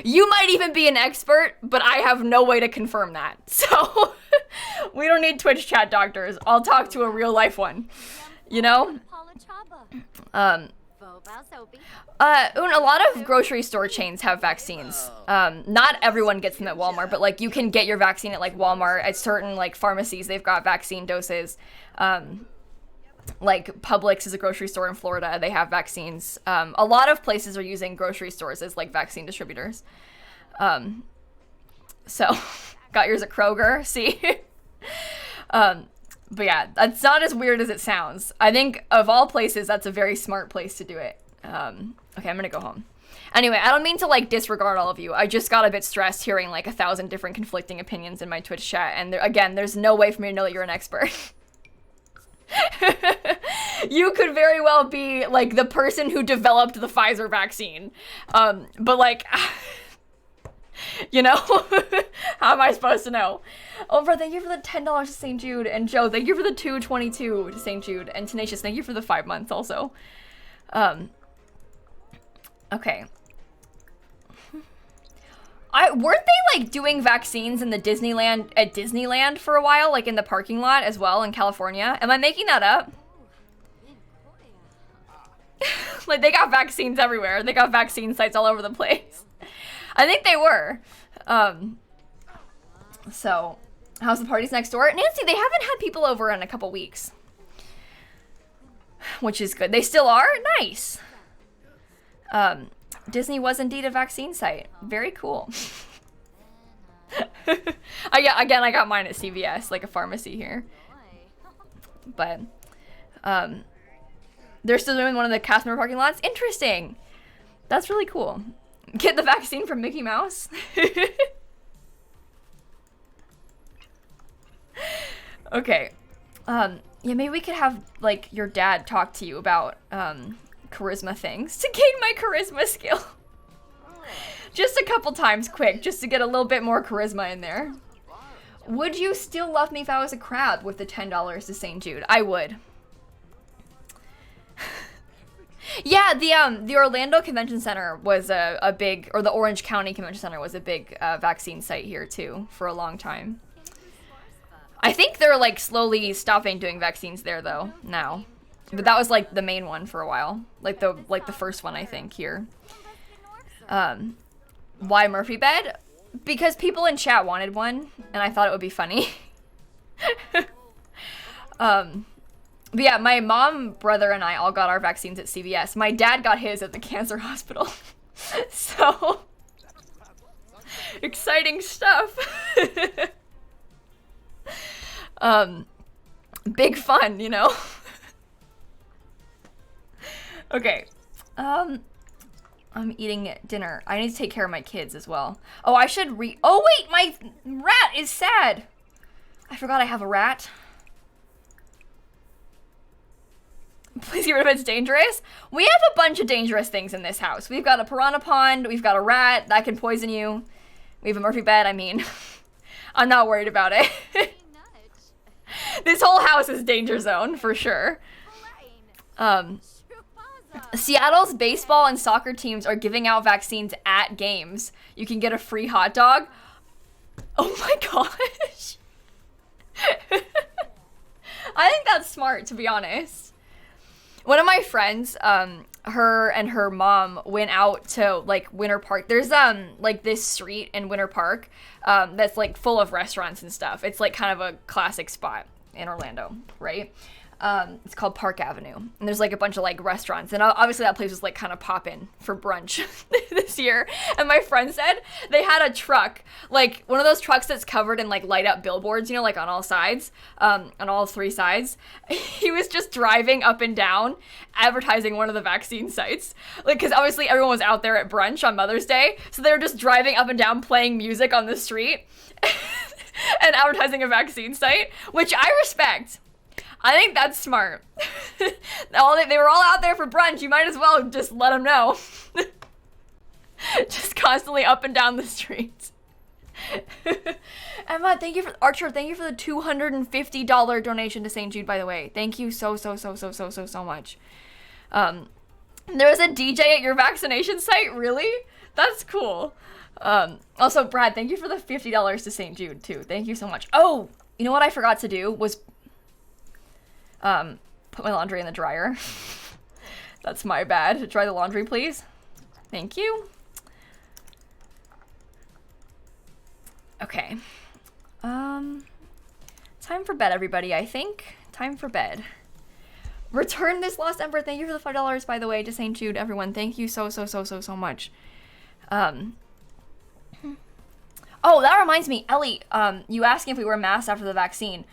You might even be an expert, but I have no way to confirm that. So, we don't need Twitch chat doctors. I'll talk to a real life one, you know? A lot of grocery store chains have vaccines. Not everyone gets them at Walmart, but, like, you can get your vaccine at, like, Walmart. At certain, like, pharmacies, they've got vaccine doses. Like, Publix is a grocery store in Florida. They have vaccines. A lot of places are using grocery stores as, like, vaccine distributors. So, got yours at Kroger, see? But yeah, that's not as weird as it sounds. I think, of all places, that's a very smart place to do it. Okay, I'm gonna go home. Anyway, I don't mean to, like, disregard all of you. I just got a bit stressed hearing, like, 1,000 different conflicting opinions in my Twitch chat, and again, there's no way for me to know that you're an expert. You could very well be, like, the person who developed the Pfizer vaccine. But, like, you know, how am I supposed to know? Over, thank you for the $10 to St. Jude, and Joe, thank you for the $2.22 to St. Jude, and Tenacious, thank you for the 5 months also. Okay. Weren't they, like, doing vaccines in the Disneyland for a while, like in the parking lot as well in California? Am I making that up? Like, they got vaccines everywhere. They got vaccine sites all over the place. I think they were. So, how's the parties next door? Nancy, they haven't had people over in a couple weeks. Which is good. They still are? Nice. Disney was indeed a vaccine site. Very cool. I got mine at CVS, like a pharmacy here. But, they're still doing one of the cast member parking lots? Interesting. That's really cool. Get the vaccine from Mickey Mouse? Okay. Yeah, maybe we could have, like, your dad talk to you about, charisma things to gain my charisma skill. Just a couple times quick, just to get a little bit more charisma in there. Would you still love me if I was a crab with the $10 to St. Jude? I would. Yeah, the Orlando Convention Center was a big, or the Orange County Convention Center was a big vaccine site here too for a long time. I think they're, like, slowly stopping doing vaccines there though now. But that was, like, the main one for a while. Like the first one, I think, here. Why Murphy bed? Because people in chat wanted one, and I thought it would be funny. But yeah, my mom, brother, and I all got our vaccines at CVS. My dad got his at the cancer hospital. So, exciting stuff. Big fun, you know? Okay. I'm eating dinner. I need to take care of my kids as well. Oh, I should oh wait, my rat is sad. I forgot I have a rat. Please get rid of it, it's dangerous. We have a bunch of dangerous things in this house. We've got a piranha pond, we've got a rat that can poison you. We have a Murphy bed, I mean. I'm not worried about it. This whole house is danger zone, for sure. Seattle's baseball and soccer teams are giving out vaccines at games. You can get a free hot dog. Oh my gosh. I think that's smart, to be honest. one of my friends, her and her mom went out to like Winter Park. There's like this street in Winter Park that's like full of restaurants and stuff. It's like kind of a classic spot in Orlando, right? It's called Park Avenue, and there's like a bunch of like restaurants, and obviously that place was like kind of poppin' for brunch this year. And my friend said they had a truck, like one of those trucks that's covered in like light up billboards, you know, like on all sides, on all 3 sides. He was just driving up and down advertising one of the vaccine sites, like, because obviously everyone was out there at brunch on Mother's Day, so they were just driving up and down playing music on the street and advertising a vaccine site, which I respect. I think that's smart. They were all out there for brunch. You might as well just let them know. Just constantly up and down the streets. Emma, thank you for Archer. Thank you for the $250 donation to St. Jude. By the way, thank you so much. There was a DJ at your vaccination site. Really? That's cool. Also, Brad, thank you for the $50 to St. Jude too. Thank you so much. Oh, you know what I forgot to do was put my laundry in the dryer. That's my bad. Dry the laundry, please. Thank you. Okay. Time for bed, everybody, I think. Time for bed. Return this lost ember. Thank you for the $5, by the way, to St. Jude, everyone. Thank you so much. Oh, that reminds me, Ellie, you asking if we wear masks after the vaccine.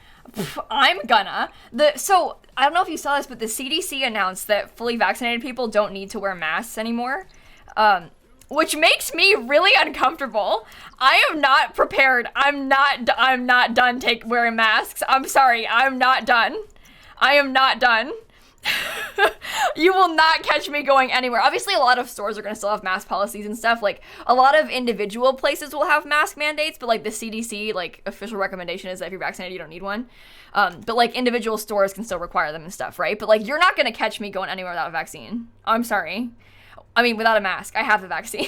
I'm gonna. So, I don't know if you saw this, but the CDC announced that fully vaccinated people don't need to wear masks anymore, which makes me really uncomfortable. I am not prepared. I'm not done wearing masks. I'm sorry, I'm not done. I am not done. You will not catch me going anywhere. Obviously, a lot of stores are going to still have mask policies and stuff. Like, a lot of individual places will have mask mandates, but like the CDC, like, official recommendation is that if you're vaccinated, you don't need one. But like individual stores can still require them and stuff, right? But like, you're not going to catch me going anywhere without a vaccine. I'm sorry. I mean, without a mask. I have the vaccine.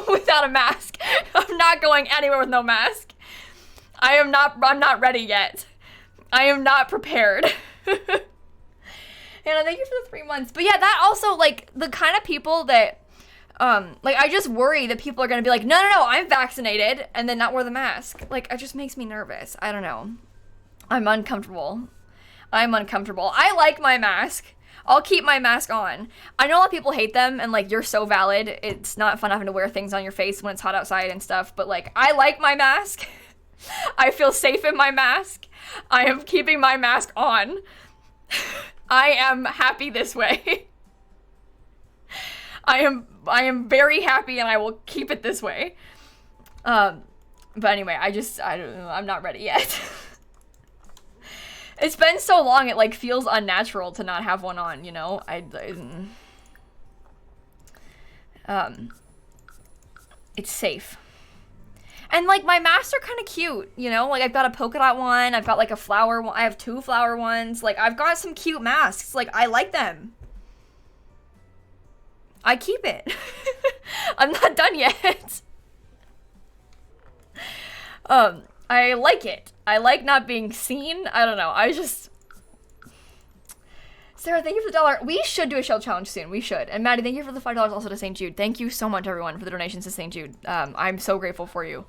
Without a mask. I'm not going anywhere with no mask. I'm not ready yet. I am not prepared. Hannah, thank you for the 3 months. But yeah, that also, like, the kind of people that, like, I just worry that people are going to be like, no, I'm vaccinated, and then not wear the mask. Like, it just makes me nervous. I don't know. I'm uncomfortable. I like my mask. I'll keep my mask on. I know a lot of people hate them, and, like, you're so valid. It's not fun having to wear things on your face when it's hot outside and stuff, but, like, I like my mask. I feel safe in my mask. I am keeping my mask on. I am happy this way. I am very happy, and I will keep it this way. But anyway, I don't know. I'm not ready yet. It's been so long, it like feels unnatural to not have one on, you know? It's safe. And like my masks are kind of cute, you know? Like I've got a polka dot one, I've got like a flower one, I have 2 flower ones. Like I've got some cute masks. Like I like them. I keep it. I'm not done yet. I like it. I like not being seen. I don't know. Sarah, thank you for the $1. We should do a shell challenge soon. We should. And Maddie, thank you for the $5 also to St. Jude. Thank you so much, everyone, for the donations to St. Jude. I'm so grateful for you.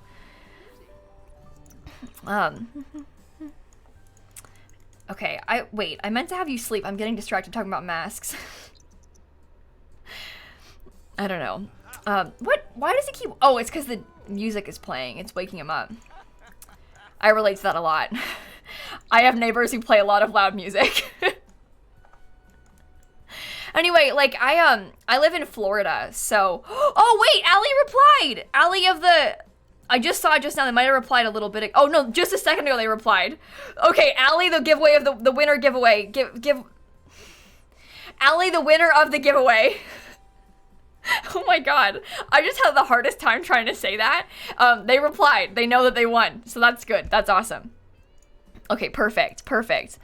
Okay, wait, I meant to have you sleep. I'm getting distracted talking about masks. I don't know. Why does he keep, oh, it's because the music is playing. It's waking him up. I relate to that a lot. I have neighbors who play a lot of loud music. Anyway, like, I live in Florida, so... Oh, wait! Allie replied! Allie of the... I just saw it just now. They might have replied a little bit... Oh, no, just a second ago they replied. Okay, Allie, the giveaway of the winner giveaway. Allie, the winner of the giveaway. Oh my god. I just had the hardest time trying to say that. They replied. They know that they won. So that's good. That's awesome. Okay, perfect. Perfect.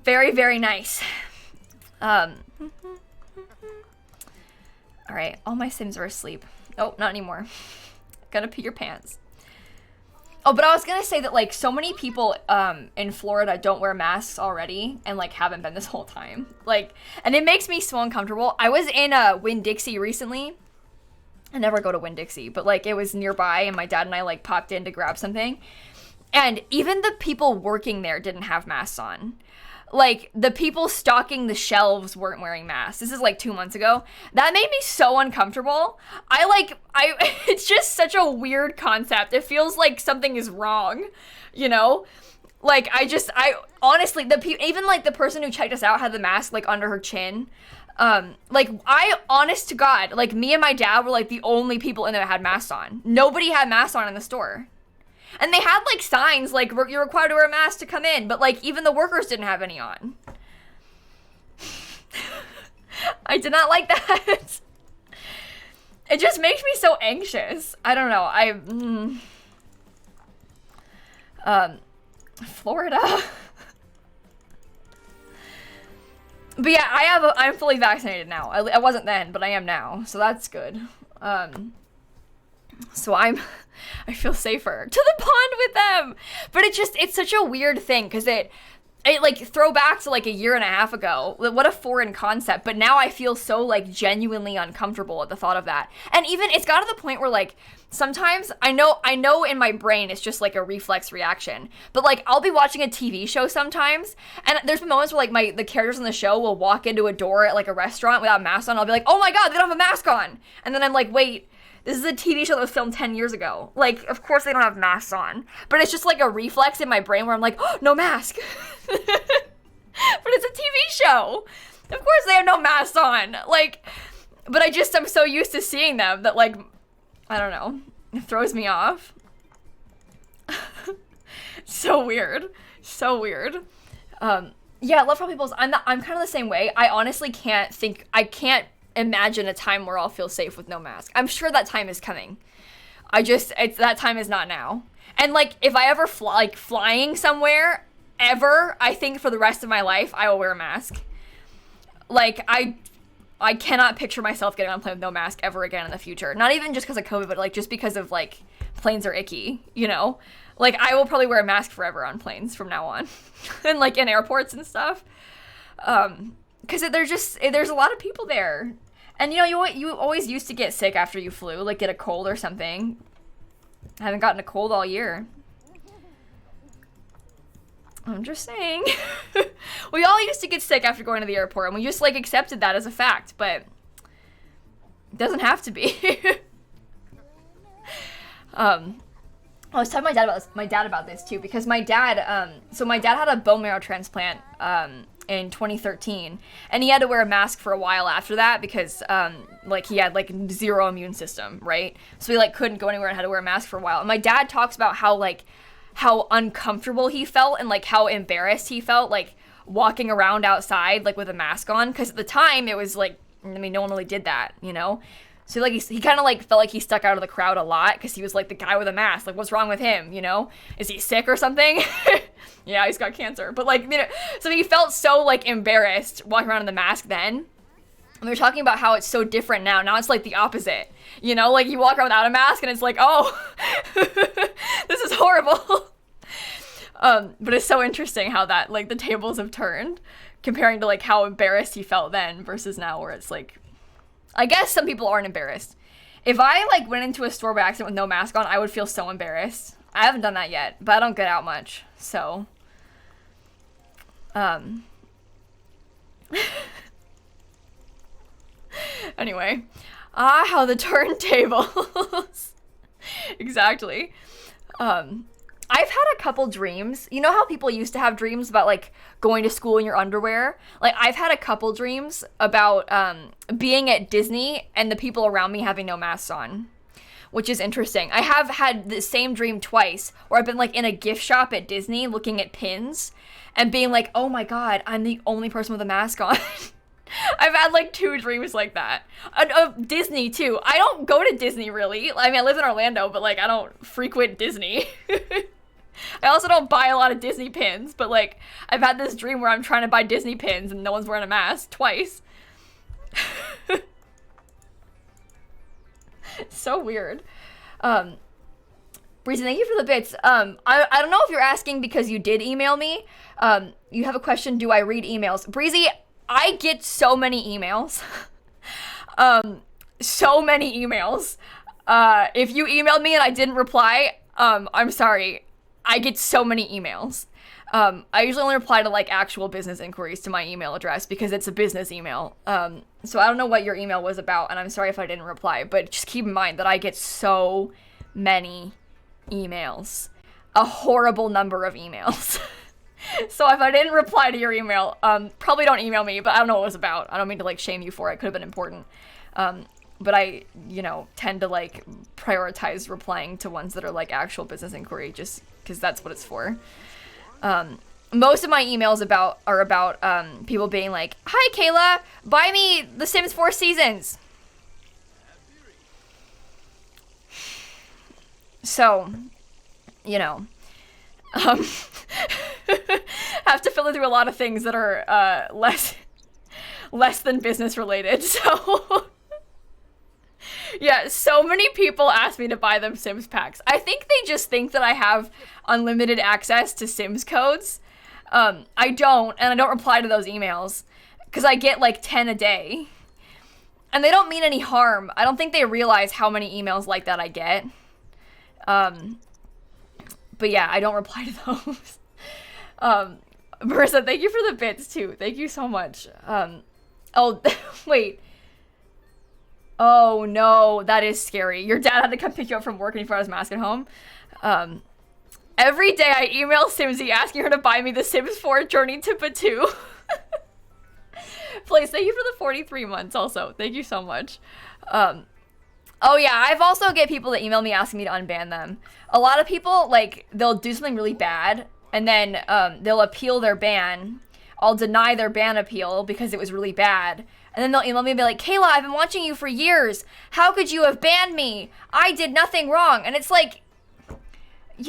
Very, very nice. Alright, all my Sims are asleep. Oh, not anymore. Gotta pee your pants. Oh, but I was gonna say that, like, so many people in Florida don't wear masks already and, like, haven't been this whole time. Like, and it makes me so uncomfortable. I was in Winn-Dixie recently. I never go to Winn-Dixie, but, like, it was nearby, and my dad and I, like, popped in to grab something. And even the people working there didn't have masks on. Like, the people stocking the shelves weren't wearing masks. This is, like, 2 months ago. That made me so uncomfortable. It's just such a weird concept. It feels like something is wrong, you know? Like, honestly, even, like, the person who checked us out had the mask, like, under her chin. Honest to God, like, me and my dad were, like, the only people in there that had masks on. Nobody had masks on in the store. And they had, like, signs, like, you're required to wear a mask to come in, but, like, even the workers didn't have any on. I did not like that. It just makes me so anxious. I don't know. Florida. But yeah, I'm fully vaccinated now. I wasn't then, but I am now, so that's good. So I feel safer to the pond with them. But it's such a weird thing, because it like throw back to like a year and a half ago. What a foreign concept. But now I feel so like genuinely uncomfortable at the thought of that. And even it's got to the point where like sometimes I know in my brain it's just like a reflex reaction. But like I'll be watching a TV show sometimes, and there's been moments where like the characters in the show will walk into a door at like a restaurant without a mask on. I'll be like, oh my God, they don't have a mask on. And then I'm like, wait, this is a TV show that was filmed 10 years ago. Like, of course they don't have masks on. But it's just like a reflex in my brain where I'm like, oh, no mask. But it's a TV show. Of course they have no masks on. Like, but I'm so used to seeing them that, like, I don't know. It throws me off. So weird. So weird. Yeah, love for people's. I'm kind of the same way. I honestly can't imagine a time where I'll feel safe with no mask. I'm sure that time is coming. That time is not now. And like, if I ever flying somewhere, ever, I think for the rest of my life, I will wear a mask. Like, I cannot picture myself getting on a plane with no mask ever again in the future. Not even just because of COVID, but like, just because of like, planes are icky, you know? Like, I will probably wear a mask forever on planes from now on. And like, in airports and stuff. Because there's a lot of people there. And, you know, you always used to get sick after you flew, like get a cold or something. I haven't gotten a cold all year. I'm just saying. We all used to get sick after going to the airport, and we just, like, accepted that as a fact, but it doesn't have to be. I was telling my dad about this, too, because my dad had a bone marrow transplant, in 2013, and he had to wear a mask for a while after that because like he had like zero immune system, right? So he like couldn't go anywhere and had to wear a mask for a while. And my dad talks about how uncomfortable he felt and like how embarrassed he felt like walking around outside like with a mask on, because at the time it was like, I mean, no one really did that, you know? So like he kind of like felt like he stuck out of the crowd a lot because he was like the guy with a mask. Like, what's wrong with him? You know, is he sick or something? Yeah, he's got cancer. But like, you know, so he felt so like embarrassed walking around in the mask then. And we were talking about how it's so different now. Now it's like the opposite. You know, like you walk around without a mask and it's like, oh, this is horrible. But it's so interesting how that like the tables have turned, comparing to like how embarrassed he felt then versus now, where it's like, I guess some people aren't embarrassed. If I like went into a store by accident with no mask on, I would feel so embarrassed. I haven't done that yet, but I don't get out much, so. Anyway. How the turntables. Exactly. I've had a couple dreams. You know how people used to have dreams about, like, going to school in your underwear? Like, I've had a couple dreams about being at Disney and the people around me having no masks on, which is interesting. I have had the same dream twice where I've been, like, in a gift shop at Disney looking at pins and being like, oh my God, I'm the only person with a mask on. I've had, like, 2 dreams like that. Disney, too. I don't go to Disney, really. I mean, I live in Orlando, but, like, I don't frequent Disney. I also don't buy a lot of Disney pins, but, like, I've had this dream where I'm trying to buy Disney pins and no one's wearing a mask twice. So weird. Breezy, thank you for the bits. I don't know if you're asking because you did email me. You have a question, do I read emails? Breezy, I get so many emails. So many emails. If you emailed me and I didn't reply, I'm sorry. I get so many emails. I usually only reply to like actual business inquiries to my email address because it's a business email. So I don't know what your email was about, and I'm sorry if I didn't reply, but just keep in mind that I get so many emails. A horrible number of emails. So if I didn't reply to your email, probably don't email me, but I don't know what it was about. I don't mean to like shame you for it. It could have been important. But I, tend to like prioritize replying to ones that are like actual business inquiry just because that's what it's for. Most of my emails are about people being like, "Hi Kayla, buy me The Sims 4 Seasons." So, have to fill through a lot of things that are less than business related. So, yeah, so many people ask me to buy them Sims packs. I think they just think that I have unlimited access to Sims codes. I don't, and I don't reply to those emails because I get like 10 a day. And they don't mean any harm. I don't think they realize how many emails like that I get. But yeah, I don't reply to those. Marissa, thank you for the bits too. Thank you so much. Oh, wait. Oh no, that is scary. Your dad had to come pick you up from work and he forgot his mask at home. Every day I email Simsie asking her to buy me The Sims 4 Journey to Batu. Please, thank you for the 43 months also. Thank you so much. Oh yeah, I've also get people that email me asking me to unban them. A lot of people, like, they'll do something really bad, and then they'll appeal their ban. I'll deny their ban appeal because it was really bad. And then they'll email me and be like, "Kayla, I've been watching you for years. How could you have banned me? I did nothing wrong." And it's like,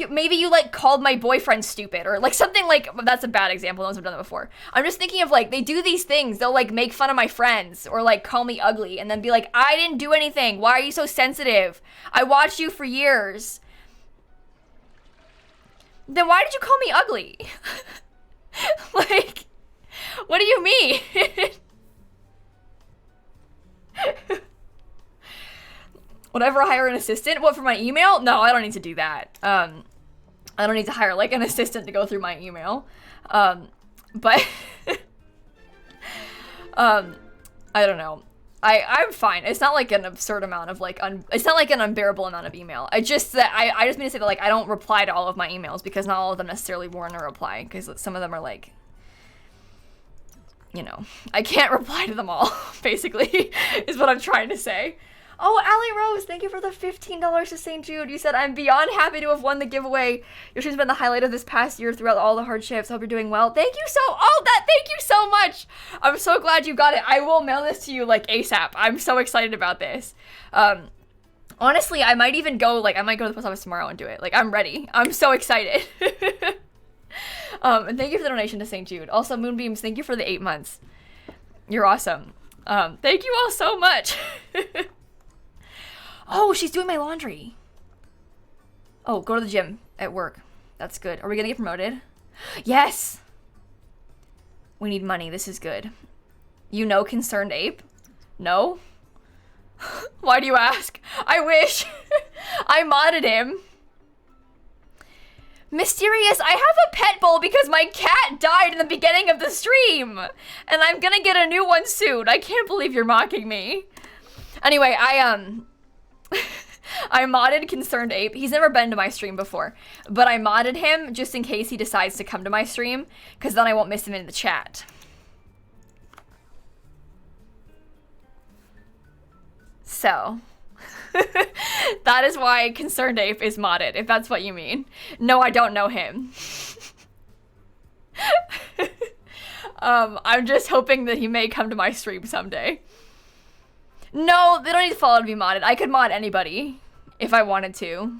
maybe you, like, called my boyfriend stupid, or, like, something like, that's a bad example, no one's done that before. I'm just thinking of, like, they do these things, they'll, like, make fun of my friends, or, like, call me ugly, and then be like, "I didn't do anything, why are you so sensitive? I watched you for years." Then why did you call me ugly? Like, what do you mean? Whenever I hire an assistant, what, for my email? No, I don't need to do that. I don't need to hire like an assistant to go through my email. But I don't know. I'm fine. It's not like an absurd amount of like, it's not like an unbearable amount of email. I just mean to say that like I don't reply to all of my emails because not all of them necessarily warrant a reply because some of them are like, I can't reply to them all, basically, is what I'm trying to say. Oh, Allie Rose, thank you for the $15 to St. Jude. You said, "I'm beyond happy to have won the giveaway. Your stream's been the highlight of this past year throughout all the hardships. Hope you're doing well." Thank you thank you so much. I'm so glad you got it. I will mail this to you, like, ASAP. I'm so excited about this. Honestly, I might even go, like, I might go to the post office tomorrow and do it. Like, I'm ready. I'm so excited. And thank you for the donation to St. Jude. Also, Moonbeams, thank you for the 8 months. You're awesome. Thank you all so much. Oh, she's doing my laundry. Oh, go to the gym at work. That's good. Are we gonna get promoted? Yes! We need money. This is good. You know Concerned Ape? No? Why do you ask? I wish. I modded him. Mysterious, I have a pet bowl because my cat died in the beginning of the stream. And I'm gonna get a new one soon. I can't believe you're mocking me. Anyway, I modded Concerned Ape. He's never been to my stream before, but I modded him just in case he decides to come to my stream, because then I won't miss him in the chat. So, that is why Concerned Ape is modded, if that's what you mean. No, I don't know him. I'm just hoping that he may come to my stream someday. No, they don't need to follow to be modded. I could mod anybody if I wanted to.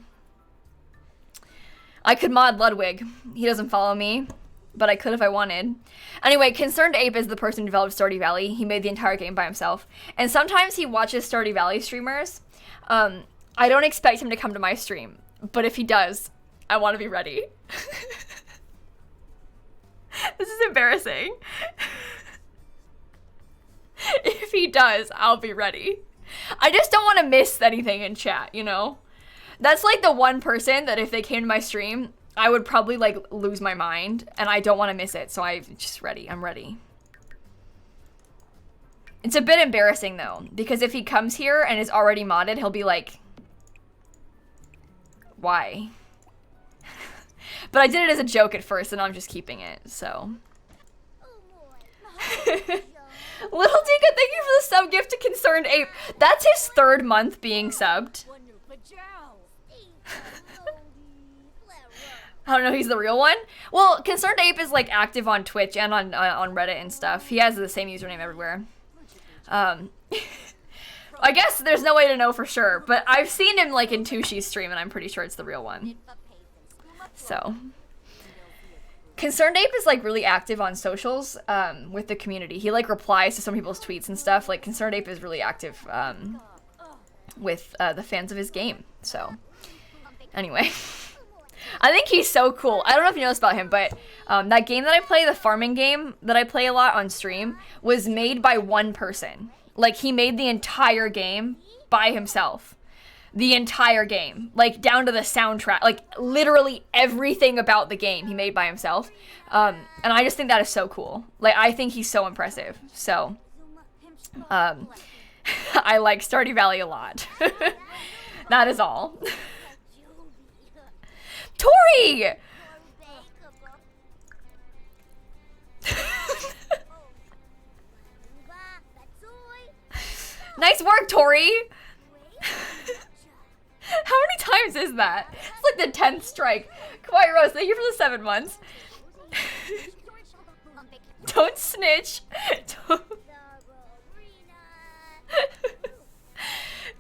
I could mod Ludwig. He doesn't follow me, but I could if I wanted. Anyway, Concerned Ape is the person who developed Stardew Valley. He made the entire game by himself. And sometimes he watches Stardew Valley streamers. I don't expect him to come to my stream, But if he does, I want to be ready. This is embarrassing. If he does, I'll be ready. I just don't want to miss anything in chat, you know? That's like the one person that if they came to my stream, I would probably like lose my mind, and I don't want to miss it, so I'm just ready. I'm ready. It's a bit embarrassing though, because if he comes here and is already modded, he'll be like, why? But I did it as a joke at first, and I'm just keeping it, so. Little Tika, thank you for the sub gift to Concerned Ape. That's his 3rd month being subbed. I don't know, he's the real one? Well, Concerned Ape is like active on Twitch and on Reddit and stuff. He has the same username everywhere. I guess there's no way to know for sure, but I've seen him like in Tushi's stream and I'm pretty sure it's the real one. So. Concerned Ape is like really active on socials with the community. He like replies to some people's tweets and stuff. Like Concerned Ape is really active with the fans of his game. So anyway, I think he's so cool. I don't know if you know this about him, but that game that I play, the farming game that I play a lot on stream, was made by one person. Like he made the entire game by himself. The entire game, like down to the soundtrack, like literally everything about the game he made by himself. And I just think that is so cool. Like, I think he's so impressive. So, I like Stardew Valley a lot. That is all. Tori! Nice work, Tori! How many times is that? It's like the 10th strike. Quiet Rose, thank you for the 7 months. Don't snitch.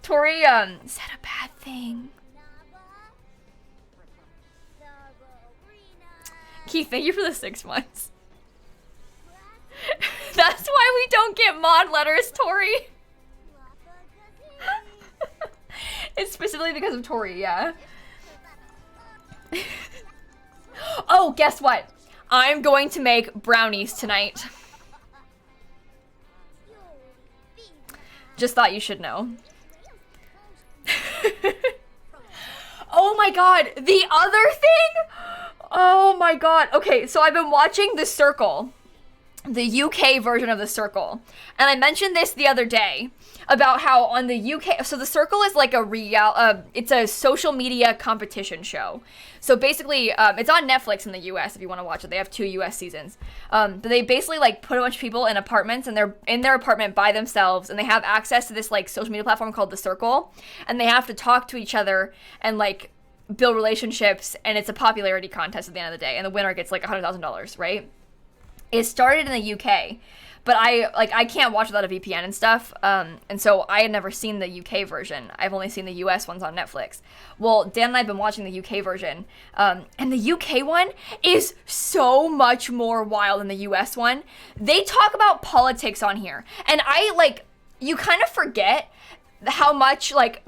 Tori, said a bad thing. Keith, thank you for the 6 months. That's why we don't get mod letters, Tori. It's specifically because of Tori, yeah. Oh, guess what? I'm going to make brownies tonight. Just thought you should know. Oh my god, the other thing? Oh my god. Okay, so I've been watching The Circle, the UK version of The Circle. And I mentioned this the other day about how on the UK, so The Circle is like it's a social media competition show. So basically, it's on Netflix in the US if you want to watch it. They have 2 US seasons. But they basically like put a bunch of people in apartments, and they're in their apartment by themselves, and they have access to this like social media platform called The Circle, and they have to talk to each other and like build relationships, and it's a popularity contest at the end of the day, and the winner gets like $100,000, right? It started in the UK. But I can't watch without a VPN and stuff, and so I had never seen the UK version. I've only seen the US ones on Netflix. Well, Dan and I have been watching the UK version, and the UK one is so much more wild than the US one. They talk about politics on here, and you kind of forget how much, like,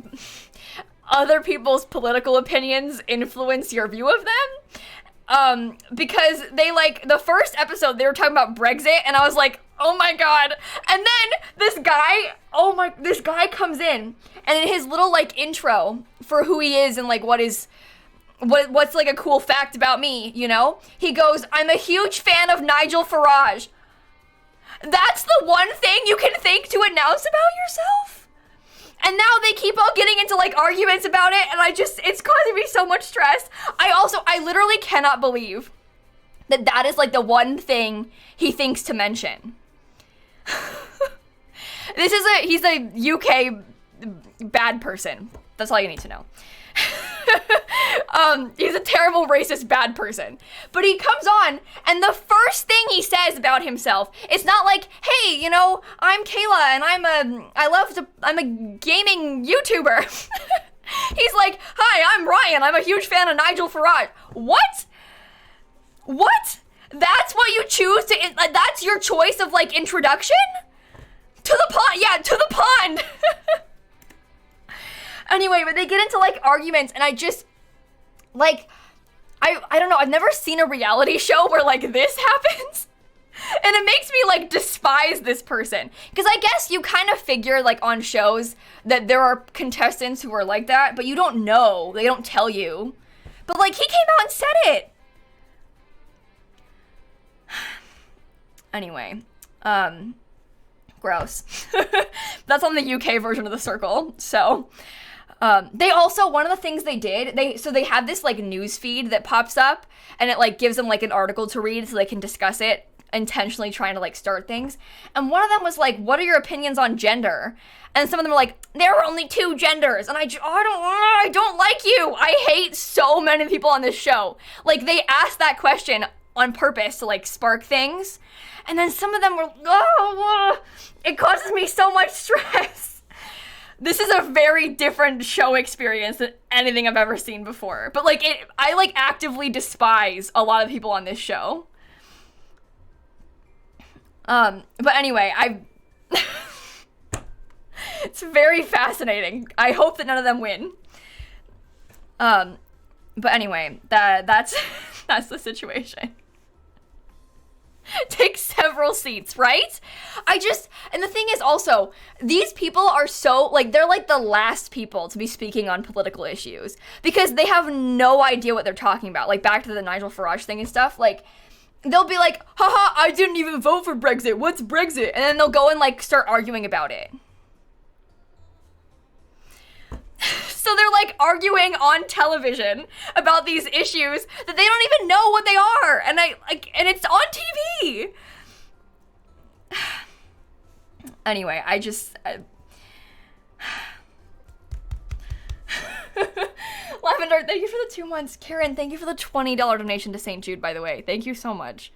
other people's political opinions influence your view of them. Because they, like, the first episode, they were talking about Brexit, and I was like, oh my god. And then this guy comes in, and in his little, like, intro for who he is and, like, what's, like, a cool fact about me, you know? He goes, I'm a huge fan of Nigel Farage. That's the one thing you can think to announce about yourself? And now they keep on getting into, like, arguments about it, and it's causing me so much stress. I literally cannot believe that is, like, the one thing he thinks to mention. He's a UK bad person. That's all you need to know. He's a terrible racist bad person. But he comes on, and the first thing he says about himself, it's not like, hey, you know, I'm Kayla, and I'm a gaming YouTuber. He's like, hi, I'm Ryan, I'm a huge fan of Nigel Farage. What? That's what you choose to, that's your choice of, like, introduction? To the pond, yeah, to the pond. Anyway, but they get into, like, arguments, and like, I don't know, I've never seen a reality show where, like, this happens. And it makes me, like, despise this person. Because I guess you kind of figure, like, on shows that there are contestants who are like that, but you don't know. They don't tell you. But, like, he came out and said it. Anyway, gross. That's on the UK version of the circle, so... they also, one of the things they did, they have this, like, news feed that pops up, and it, like, gives them, like, an article to read so they can discuss it, intentionally trying to, like, start things. And one of them was, like, what are your opinions on gender? And some of them were like, there are only 2 genders, and I don't like you! I hate so many people on this show. Like, they asked that question on purpose to, like, spark things, and then some of them were, it causes me so much stress. This is a very different show experience than anything I've ever seen before. But, like, I, like, actively despise a lot of people on this show. But anyway, it's very fascinating. I hope that none of them win. But anyway, that's the situation. Take several seats, right? And the thing is also, these people are so, like, they're like the last people to be speaking on political issues because they have no idea what they're talking about. Like, back to the Nigel Farage thing and stuff, like, they'll be like, haha, I didn't even vote for Brexit. What's Brexit? And then they'll go and, like, start arguing about it. So they're, like, arguing on television about these issues that they don't even know what they are. And and it's on TV. Anyway, Lavender, thank you for the 2 months. Karen, thank you for the $20 donation to St. Jude, by the way. Thank you so much.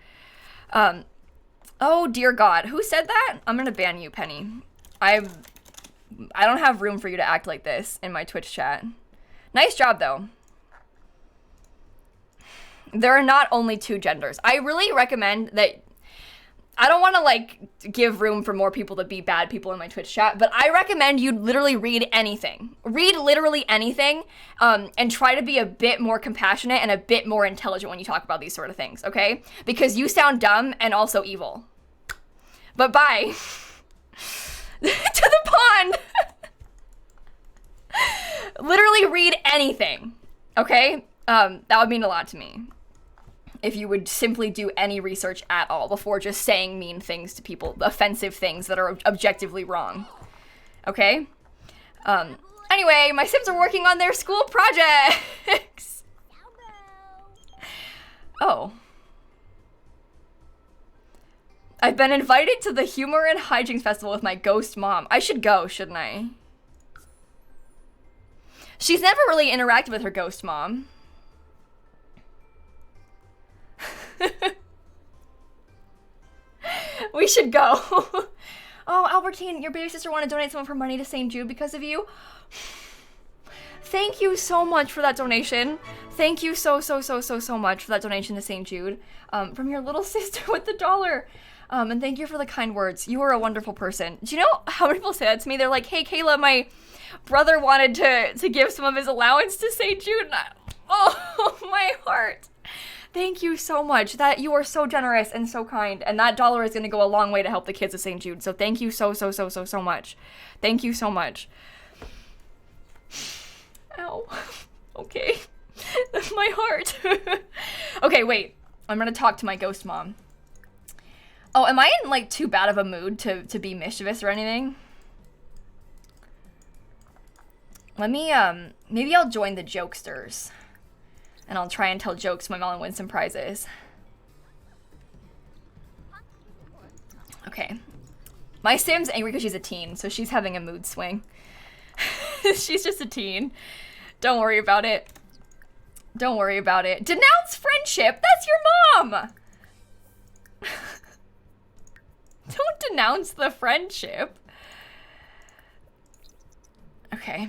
Oh, dear God. Who said that? I'm gonna ban you, Penny. I don't have room for you to act like this in my Twitch chat. Nice job, though. There are not only 2 genders. I really recommend that... I don't want to, like, give room for more people to be bad people in my Twitch chat, but I recommend you literally read anything. Read literally anything, and try to be a bit more compassionate and a bit more intelligent when you talk about these sort of things, okay? Because you sound dumb and also evil. But bye. To the pond! Literally read anything, okay? That would mean a lot to me. If you would simply do any research at all before just saying mean things to people, offensive things that are objectively wrong. Okay? Anyway, my Sims are working on their school projects! Oh. I've been invited to the Humor and Hijinks Festival with my ghost mom. I should go, shouldn't I? She's never really interacted with her ghost mom. We should go. Oh, Albertine, your baby sister wanted to donate some of her money to St. Jude because of you. Thank you so much for that donation. Thank you so much for that donation to St. Jude. From your little sister with the $1. And thank you for the kind words. You are a wonderful person. Do you know how many people say that to me? They're like, hey, Kayla, my brother wanted to give some of his allowance to St. Jude. Oh, my heart. Thank you so much. That you are so generous and so kind. And that $1 is going to go a long way to help the kids of St. Jude. So thank you so much. Thank you so much. Ow. Okay. That's my heart. Okay, wait. I'm going to talk to my ghost mom. Oh, am I in, like, too bad of a mood to be mischievous or anything? Let me, maybe I'll join the jokesters. And I'll try and tell jokes to my mom and win some prizes. Okay. My Sim's angry because she's a teen, so she's having a mood swing. She's just a teen. Don't worry about it. Don't worry about it. Denounce friendship! That's your mom! Don't denounce the friendship. Okay.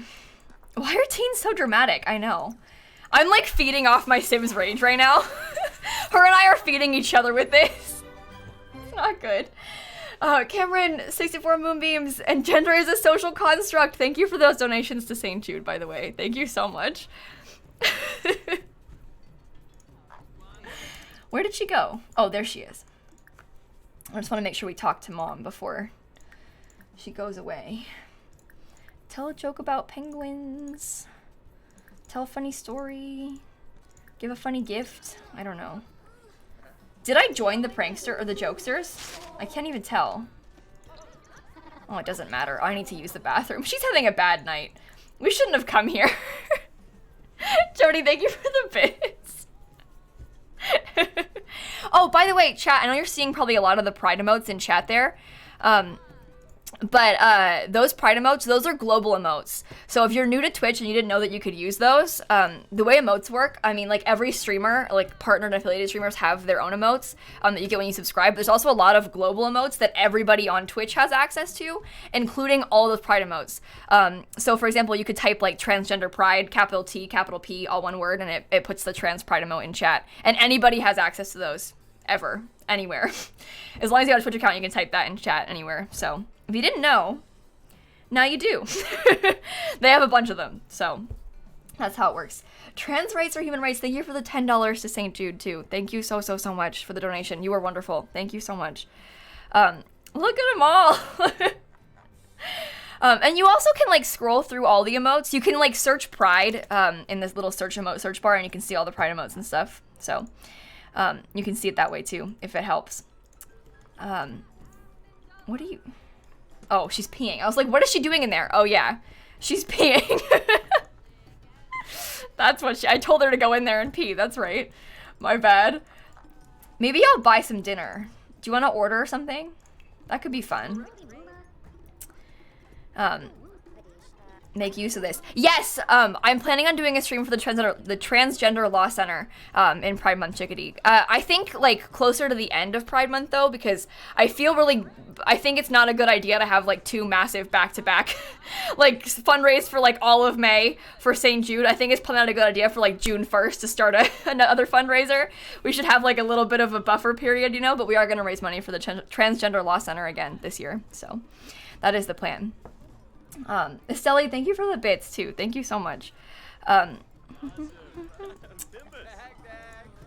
Why are teens so dramatic? I know. I'm like feeding off my Sim's rage right now. Her and I are feeding each other with this. It's not good. Cameron, 64 moonbeams, and gender is a social construct. Thank you for those donations to St. Jude, by the way. Thank you so much. Where did she go? Oh, there she is. I just want to make sure we talk to Mom before she goes away. Tell a joke about penguins. Tell a funny story. Give a funny gift. I don't know. Did I join the prankster or the jokesters? I can't even tell. Oh, it doesn't matter. I need to use the bathroom. She's having a bad night. We shouldn't have come here. Jody, thank you for the bits. Oh, by the way, chat, I know you're seeing probably a lot of the Pride emotes in chat there. But those Pride emotes, those are global emotes. So if you're new to Twitch and you didn't know that you could use those, the way emotes work, I mean, like every streamer, like partnered and affiliated streamers have their own emotes that you get when you subscribe. There's also a lot of global emotes that everybody on Twitch has access to, including all those Pride emotes. So for example, you could type like transgender pride, capital T, capital P, all one word, and it puts the trans pride emote in chat. And anybody has access to those, ever, anywhere. As long as you have a Twitch account, you can type that in chat anywhere, so. If you didn't know, now you do. They have a bunch of them, so that's how it works. Trans rights are human rights. Thank you for the $10 to St. Jude, too. Thank you so much for the donation. You are wonderful. Thank you so much. Look at them all. And you also can, like, scroll through all the emotes. You can, like, search Pride in this little search bar, and you can see all the Pride emotes and stuff. So you can see it that way, too, if it helps. What do you... Oh, she's peeing. I was like, what is she doing in there? Oh, yeah. She's peeing. That's what I told her to go in there and pee. That's right. My bad. Maybe I'll buy some dinner. Do you want to order something? That could be fun. Make use of this. Yes, I'm planning on doing a stream for the Transgender Law Center in Pride Month, Chickadee. I think like closer to the end of Pride Month though, because I think it's not a good idea to have like two massive back-to-back like fundraise for like all of May for St. Jude. I think it's probably not a good idea for like June 1st to start another fundraiser. We should have like a little bit of a buffer period, you know, but we are going to raise money for the Transgender Law Center again this year. So that is the plan. Estelle, thank you for the bits too. Thank you so much. Are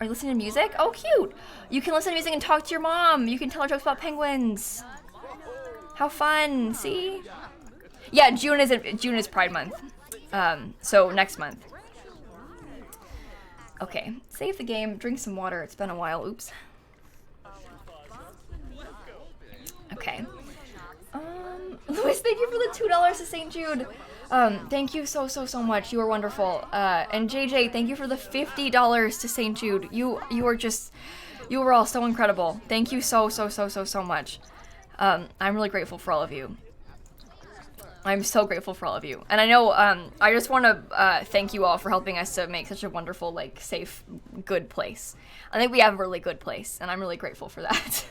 you listening to music? Oh, cute. You can listen to music and talk to your mom. You can tell her jokes about penguins. How fun. See? Yeah, June is Pride Month. So next month. Okay, save the game, drink some water. It's been a while. Oops. Okay. Louis, thank you for the $2 to St. Jude. Thank you so much. You are wonderful. And JJ, thank you for the $50 to St. Jude. You were all so incredible. Thank you so much. I'm really grateful for all of you. I'm so grateful for all of you. And I know, I just want to thank you all for helping us to make such a wonderful, like, safe, good place. I think we have a really good place, and I'm really grateful for that.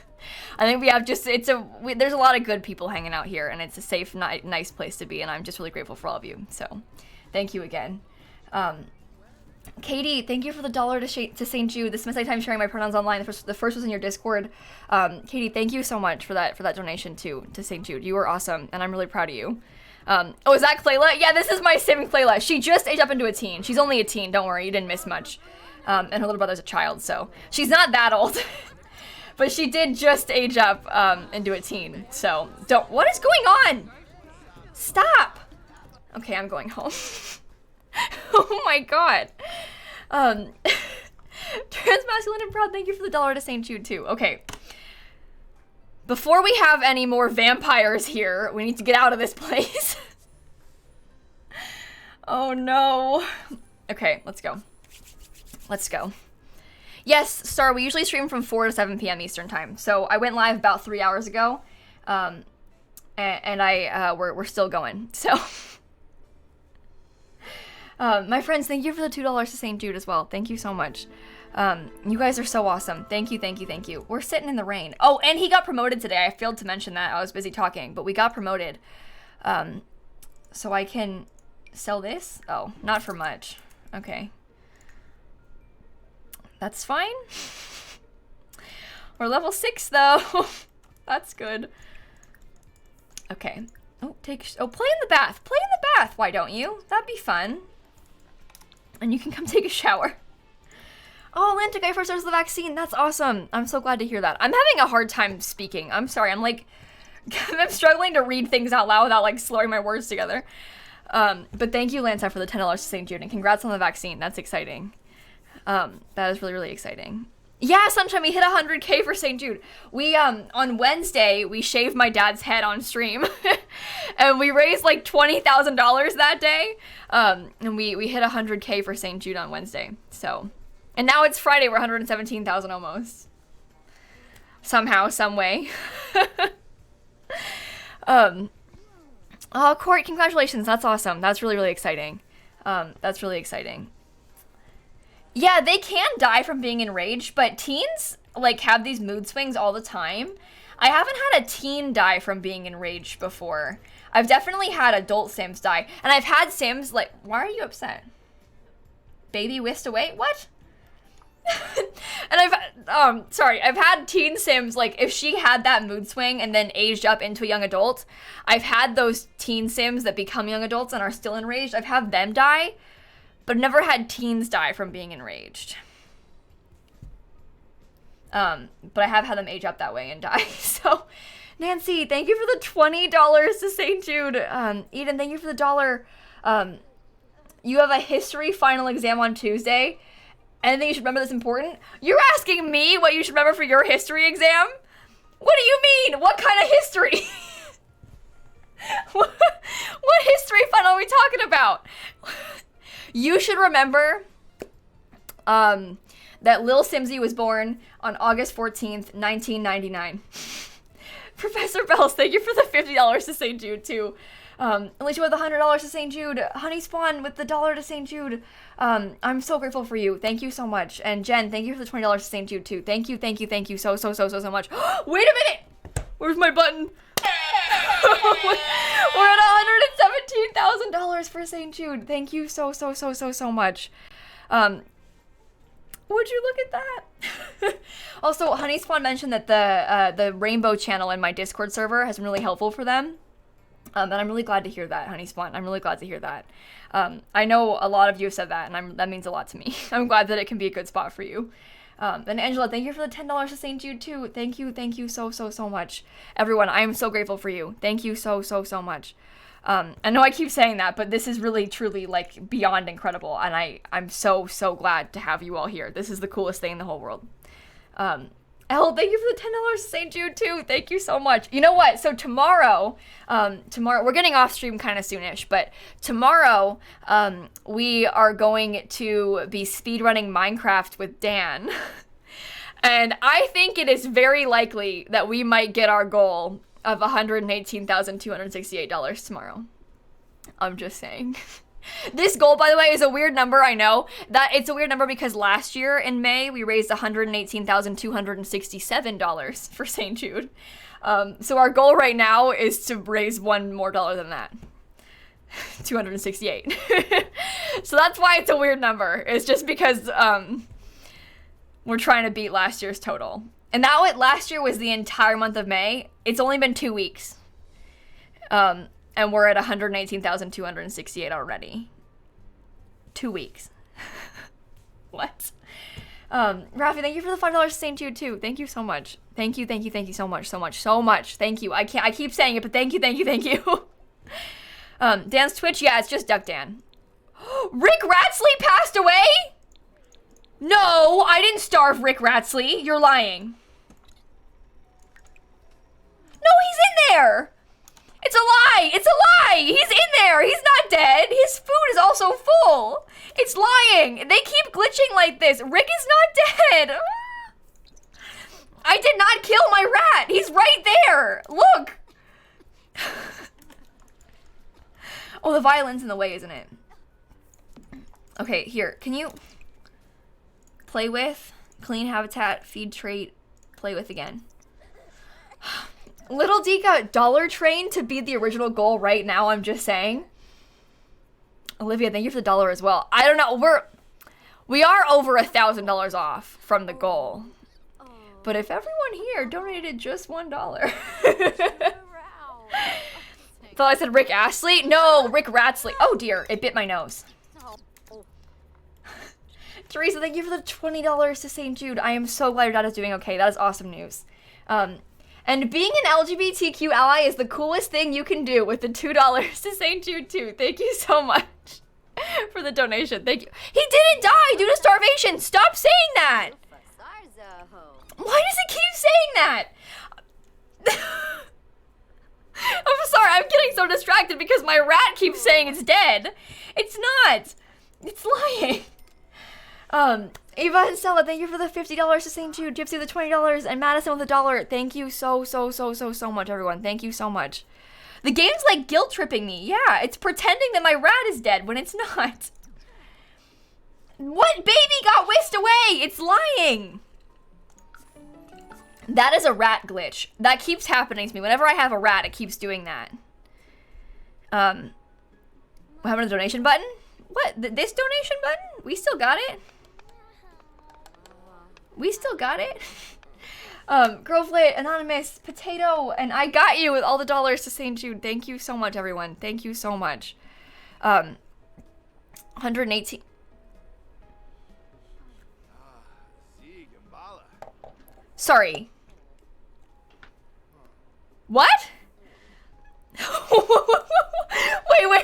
I think we have just, there's a lot of good people hanging out here, and it's a safe, nice place to be, and I'm just really grateful for all of you. So, thank you again. Katie, thank you for the $1 to St. Jude. This is my second time sharing my pronouns online. The first was in your Discord. Katie, thank you so much for that donation to St. Jude. You are awesome, and I'm really proud of you. Oh, is that Clayla? Yeah, this is my sim Clayla. She just aged up into a teen. She's only a teen, don't worry, you didn't miss much. And her little brother's a child, so she's not that old. But she did just age up into a teen, so what is going on? Stop! Okay, I'm going home. Oh my god. Transmasculine and proud, thank you for the $1 to St. Jude too. Okay. Before we have any more vampires here, we need to get out of this place. Oh no. Okay, let's go. Let's go. Yes, Star, we usually stream from 4 to 7 p.m. Eastern time. So I went live about 3 hours ago, and we're still going, so. My friends, thank you for the $2 to St. Jude as well. Thank you so much. You guys are so awesome. Thank you. We're sitting in the rain. Oh, and he got promoted today. I failed to mention that. I was busy talking, but we got promoted. So I can sell this? Oh, not for much. Okay. That's fine. We're level 6 though. That's good. Okay. Oh, play in the bath. Play in the bath. Why don't you? That'd be fun. And you can come take a shower. Oh, Lanta got first dose of the vaccine. That's awesome. I'm so glad to hear that. I'm having a hard time speaking. I'm sorry. I'm like, I'm struggling to read things out loud without like slurring my words together. But thank you, Lanta, for the $10 to St. Jude, and congrats on the vaccine. That's exciting. That is really, really exciting. Yeah, Sunshine, we hit 100K for St. Jude. We, on Wednesday, we shaved my dad's head on stream. And we raised like $20,000 that day. And we hit 100K for St. Jude on Wednesday. So, and now it's Friday, we're 117,000 almost. Somehow, some way. Oh, Court, congratulations. That's awesome. That's really, really exciting. That's really exciting. Yeah, they can die from being enraged, but teens, like, have these mood swings all the time. I haven't had a teen die from being enraged before. I've definitely had adult Sims die. And I've had Sims, like, why are you upset? Baby whisked away? What? And I've had teen Sims, like, if she had that mood swing and then aged up into a young adult, I've had those teen Sims that become young adults and are still enraged. I've had them die, but never had teens die from being enraged. But I have had them age up that way and die. So, Nancy, thank you for the $20 to St. Jude. Eden, thank you for the $1. You have a history final exam on Tuesday. Anything you should remember that's important? You're asking me what you should remember for your history exam? What do you mean? What kind of history? What history final are we talking about? You should remember that lilsimsie was born on August 14th, 1999. Professor Bells, thank you for the $50 to St. Jude, too. Alicia with the $100 to St. Jude. Honey Spawn with the $1 to St. Jude. I'm so grateful for you. Thank you so much. And Jen, thank you for the $20 to St. Jude, too. Thank you so much. Wait a minute! Where's my button? We're at $117,000 for St. Jude. Thank you so much. Would you look at that? Also, Honey Spawn mentioned that the Rainbow channel in my Discord server has been really helpful for them. And I'm really glad to hear that, Honey Spawn. I'm really glad to hear that. I know a lot of you have said that, and that means a lot to me. I'm glad that it can be a good spot for you. And Angela, thank you for the $10 to St. Jude, too. Thank you so much. Everyone, I am so grateful for you. Thank you so much. I know I keep saying that, but this is really, truly, like, beyond incredible, and I'm so glad to have you all here. This is the coolest thing in the whole world. Elle, thank you for the $10 to St. Jude, too. Thank you so much. You know what? So tomorrow, we're getting off stream kind of soonish, but tomorrow, we are going to be speedrunning Minecraft with Dan. And I think it is very likely that we might get our goal of $118,268 tomorrow. I'm just saying. This goal, by the way, is a weird number, I know. That it's a weird number because last year in May, we raised $118,267 for St. Jude. So our goal right now is to raise one more dollar than that. 268. So that's why it's a weird number. It's just because we're trying to beat last year's total. And last year was the entire month of May. It's only been 2 weeks. And we're at 118,268 already. 2 weeks. What? Rafi, thank you for the $5 to St. Jude, too. Thank you so much. Thank you so much. Thank you. I keep saying it, but thank you. Dan's Twitch, yeah, it's just Duck Dan. Rick Ratsley passed away? No, I didn't starve Rick Ratsley. You're lying. No, he's in there. It's a lie! He's in there! He's not dead! His food is also full! It's lying! They keep glitching like this! Rick is not dead! I did not kill my rat! He's right there! Look! Oh, the violin's in the way, isn't it? Okay, here. Can you... play with? Clean habitat, feed trait, play with again. Little Dika, Dollar Train to beat the original goal right now, I'm just saying. Olivia, thank you for the $1 as well. I don't know, we are over $1,000 off from the goal. But if everyone here donated just $1. Thought I said Rick Astley? No, Rick Ratsley. Oh dear, it bit my nose. Teresa, thank you for the $20 to St. Jude. I am so glad your dad is doing okay. That is awesome news. And being an LGBTQ ally is the coolest thing you can do with the $2 to St. Jude too. Thank you so much for the donation. Thank you. He didn't die due to starvation. Stop saying that. Why does it keep saying that? I'm sorry, I'm getting so distracted because my rat keeps saying it's dead. It's not. It's lying. Eva and Stella, thank you for the $50 to St. Jude. Gypsy, the $20, and Madison with $1. Thank you so much, everyone. Thank you so much. The game's like guilt tripping me. Yeah, it's pretending that my rat is dead when it's not. What baby got whisked away? It's lying. That is a rat glitch. That keeps happening to me. Whenever I have a rat, it keeps doing that. What happened to the donation button? What? This donation button? We still got it? We still got it? Grovlit, Anonymous, Potato, and I got you with all the dollars to St. Jude. Thank you so much, everyone. Thank you so much. 118. Sorry. What?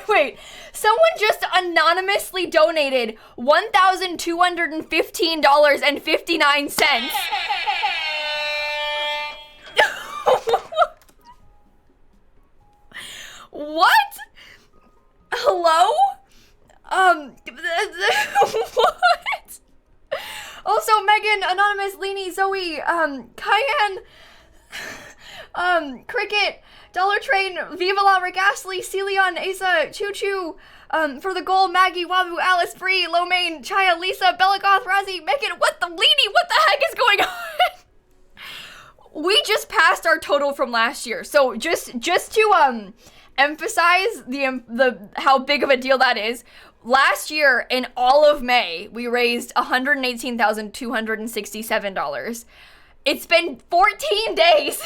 Wait. Someone just anonymously donated $1,215.59. What? Hello? What? Also, Megan, Anonymous, Leanie, Zoe, Cayenne, Cricket, Dollar Train, Viva La Regasly, Celion, Asa, Choo Choo, for the goal, Maggie, Wabu, Alice, Bree, Lomain, Chaya, Lisa, Bellagoth, Razzie, Megan, what the heck is going on? We just passed our total from last year, so just to emphasize the how big of a deal that is. Last year, in all of May, we raised $118,267. It's been 14 days,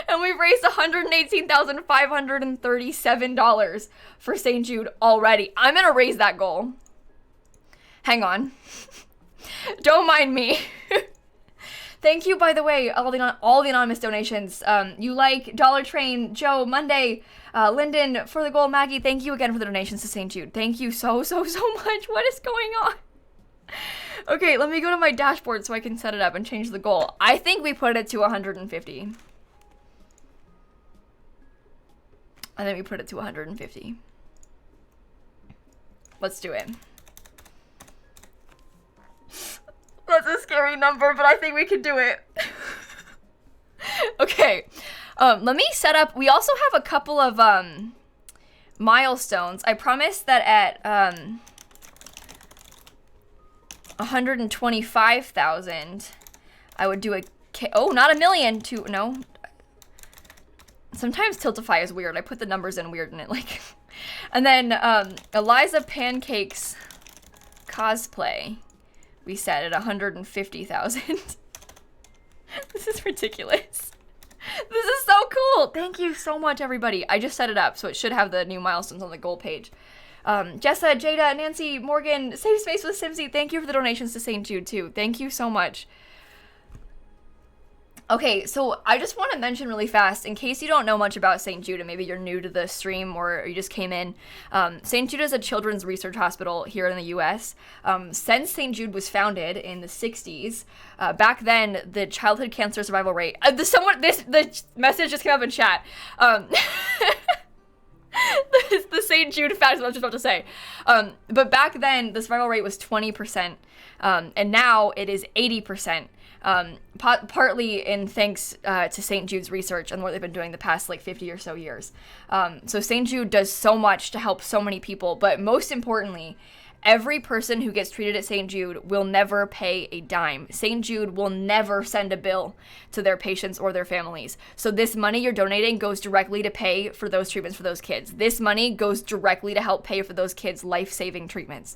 and we've raised $118,537 for St. Jude already. I'm gonna raise that goal. Hang on. Don't mind me. Thank you, by the way, all the anonymous donations. You like Dollar Train, Joe, Monday, Lyndon, for the goal, Maggie. Thank you again for the donations to St. Jude. Thank you so much. What is going on? Okay, let me go to my dashboard so I can set it up and change the goal. I think we put it to 150. I think we put it to 150. Let's do it. That's a scary number, but I think we can do it. Okay. Let me set up. We also have a couple of milestones. I promised that at 125,000, I would do a not a million. No. Sometimes Tiltify is weird. I put the numbers in weird and it like. And then Eliza Pancakes cosplay. We set at 150,000. This is ridiculous. This is so cool. Thank you so much, everybody. I just set it up, so it should have the new milestones on the goal page. Jessa, Jada, Nancy, Morgan, Safe Space with Simsy, thank you for the donations to St. Jude, too. Thank you so much. Okay, so I just want to mention really fast, in case you don't know much about St. Jude, and maybe you're new to the stream or you just came in, St. Jude is a children's research hospital here in the U.S. Since St. Jude was founded in the 60s, back then, the childhood cancer survival rate, the message just came up in chat, the St. Jude fact is what I was just about to say, but back then, the survival rate was 20%, and now it is 80%. Partly in thanks to St. Jude's research and what they've been doing the past like 50 or so years. So St. Jude does so much to help so many people, but most importantly, every person who gets treated at St. Jude will never pay a dime. St. Jude will never send a bill to their patients or their families. So this money you're donating goes directly to pay for those treatments for those kids. This money goes directly to help pay for those kids' life-saving treatments.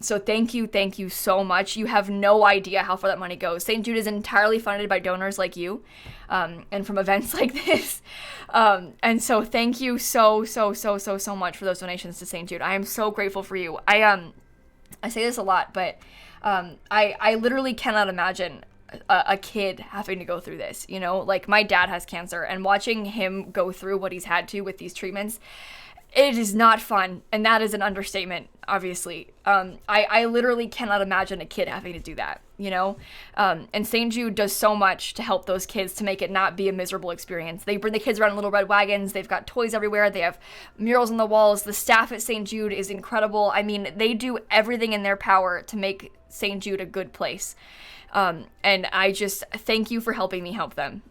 So thank you so much. You have no idea how far that money goes. St. Jude is entirely funded by donors like you, and from events like this. And so thank you so much for those donations to St. Jude. I am so grateful for you. I say this a lot, but I literally cannot imagine a kid having to go through this, you know? Like, my dad has cancer, and watching him go through what he's had to with these treatments, it is not fun, and that is an understatement, obviously. I literally cannot imagine a kid having to do that, you know? And St. Jude does so much to help those kids to make it not be a miserable experience. They bring the kids around in little red wagons. They've got toys everywhere. They have murals on the walls. The staff at St. Jude is incredible. I mean, they do everything in their power to make St. Jude a good place. And I just thank you for helping me help them.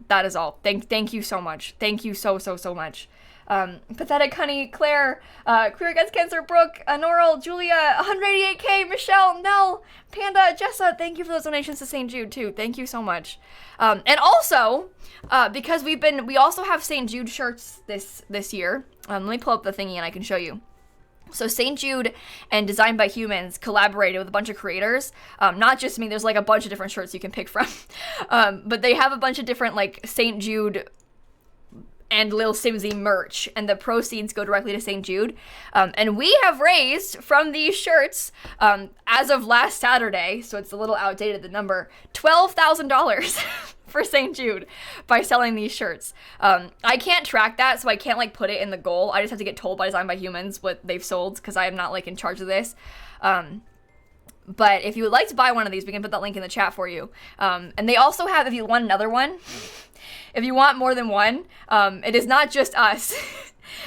That is all. Thank you so much. Thank you so much. Pathetic Honey, Claire, Queer Against Cancer, Brooke, Noral, Julia, 188K, Michelle, Nell, Panda, Jessa, thank you for those donations to St. Jude too. Thank you so much. And also, because we also have St. Jude shirts this year. Let me pull up the thingy and I can show you. So St. Jude and Designed by Humans collaborated with a bunch of creators. Not just me, there's like a bunch of different shirts you can pick from. But they have a bunch of different like St. Jude and lilsimsie merch, and the proceeds go directly to St. Jude. And we have raised from these shirts, as of last Saturday, so it's a little outdated, the number, $12,000 for St. Jude by selling these shirts. I can't track that, so I can't like put it in the goal. I just have to get told by Designed by Humans what they've sold, because I am not like in charge of this. But if you would like to buy one of these, we can put that link in the chat for you. And they also have, if you want another one, if you want more than one, it is not just us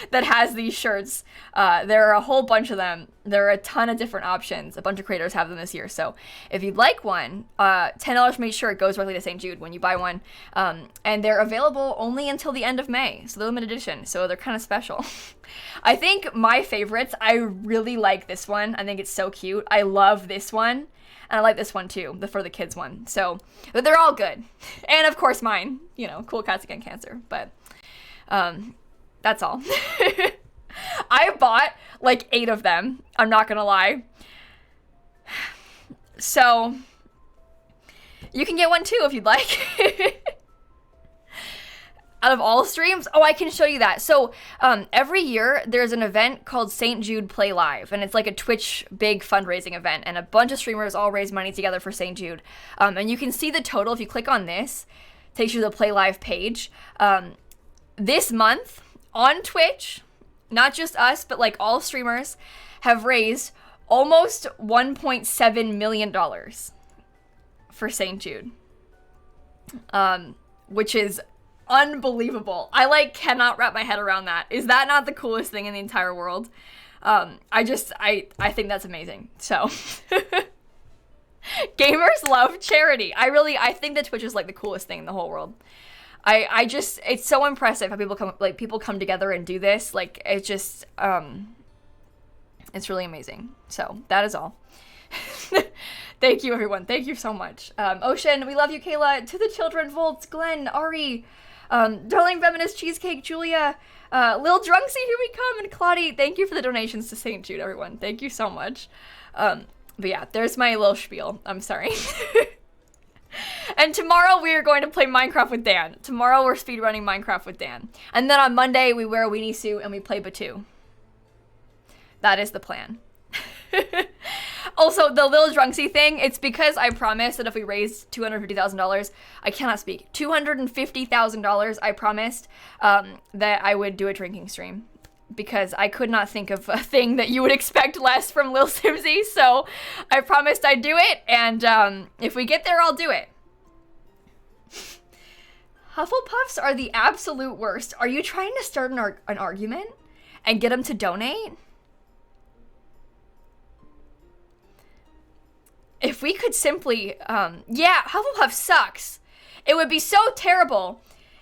that has these shirts. There are a whole bunch of them. There are a ton of different options. A bunch of creators have them this year. So if you'd like one, $10 from each shirt goes directly to St. Jude when you buy one. And they're available only until the end of May. So they're limited edition. So they're kind of special. I think my favorites, I really like this one. I think it's so cute. I love this one. And I like this one too, the For the Kids one. So, but they're all good. And of course mine, you know, Cool Cats Against Cancer. But that's all. I bought like 8 of them. I'm not gonna lie. So you can get one too if you'd like. Out of all streams? Oh, I can show you that. So every year there's an event called St. Jude Play Live, and it's like a Twitch big fundraising event, and a bunch of streamers all raise money together for St. Jude. And you can see the total if you click on this. It takes you to the Play Live page. This month on Twitch, not just us, but like all streamers have raised almost $1.7 million for St. Jude, which is unbelievable. I like cannot wrap my head around that. Is that not the coolest thing in the entire world? I think that's amazing. So gamers love charity. I think that Twitch is like the coolest thing in the whole world. It's so impressive how people come together and do this. Like, it's just, it's really amazing. So that is all. Thank you, everyone. Thank you so much. Ocean, we love you, Kayla. To the Children, Volts, Glenn, Ari, Darling Feminist Cheesecake, Julia, Lil Drunksy, here we come, and Claudie. Thank you for the donations to St. Jude, everyone. Thank you so much. But yeah, there's my little spiel. I'm sorry. And tomorrow we are going to play Minecraft with Dan. Tomorrow we're speedrunning Minecraft with Dan. And then on Monday we wear a weenie suit and we play Batu. That is the plan. Also, the Lil Drunksy thing, it's because I promised that if we raised $250,000, I cannot speak, $250,000, I promised that I would do a drinking stream. Because I could not think of a thing that you would expect less from lilsimsie, so I promised I'd do it, and if we get there, I'll do it. Hufflepuffs are the absolute worst. Are you trying to start an argument and get them to donate? If we could simply, yeah, Hufflepuff sucks. It would be so terrible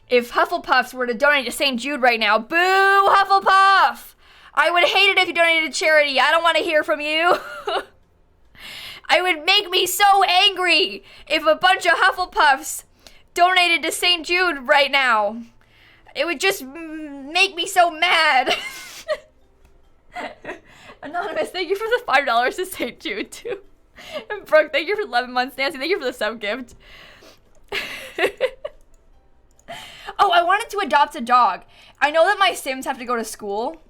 if Hufflepuffs were to donate to St. Jude right now. Boo, Hufflepuff! I would hate it if you donated to charity. I don't want to hear from you. It would make me so angry if a bunch of Hufflepuffs donated to St. Jude right now. It would just make me so mad. Anonymous, thank you for the $5 to St. Jude, too. And Brooke, thank you for 11 months. Nancy, thank you for the sub gift. Oh, I wanted to adopt a dog. I know that my Sims have to go to school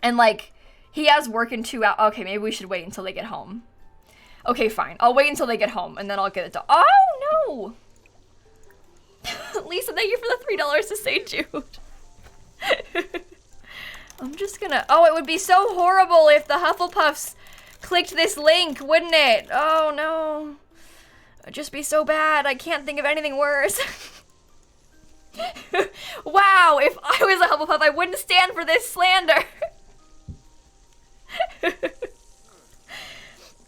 and, like, He has work in 2 hours. Okay, maybe we should wait until they get home. Okay, fine. I'll wait until they get home, and then I'll get a dog. Oh, no! Lisa, thank you for the $3 to St. Jude. I'm just gonna... Oh, it would be so horrible if the Hufflepuffs clicked this link, wouldn't it? Oh, no. It'd just be so bad. I can't think of anything worse. Wow, if I was a Hufflepuff, I wouldn't stand for this slander.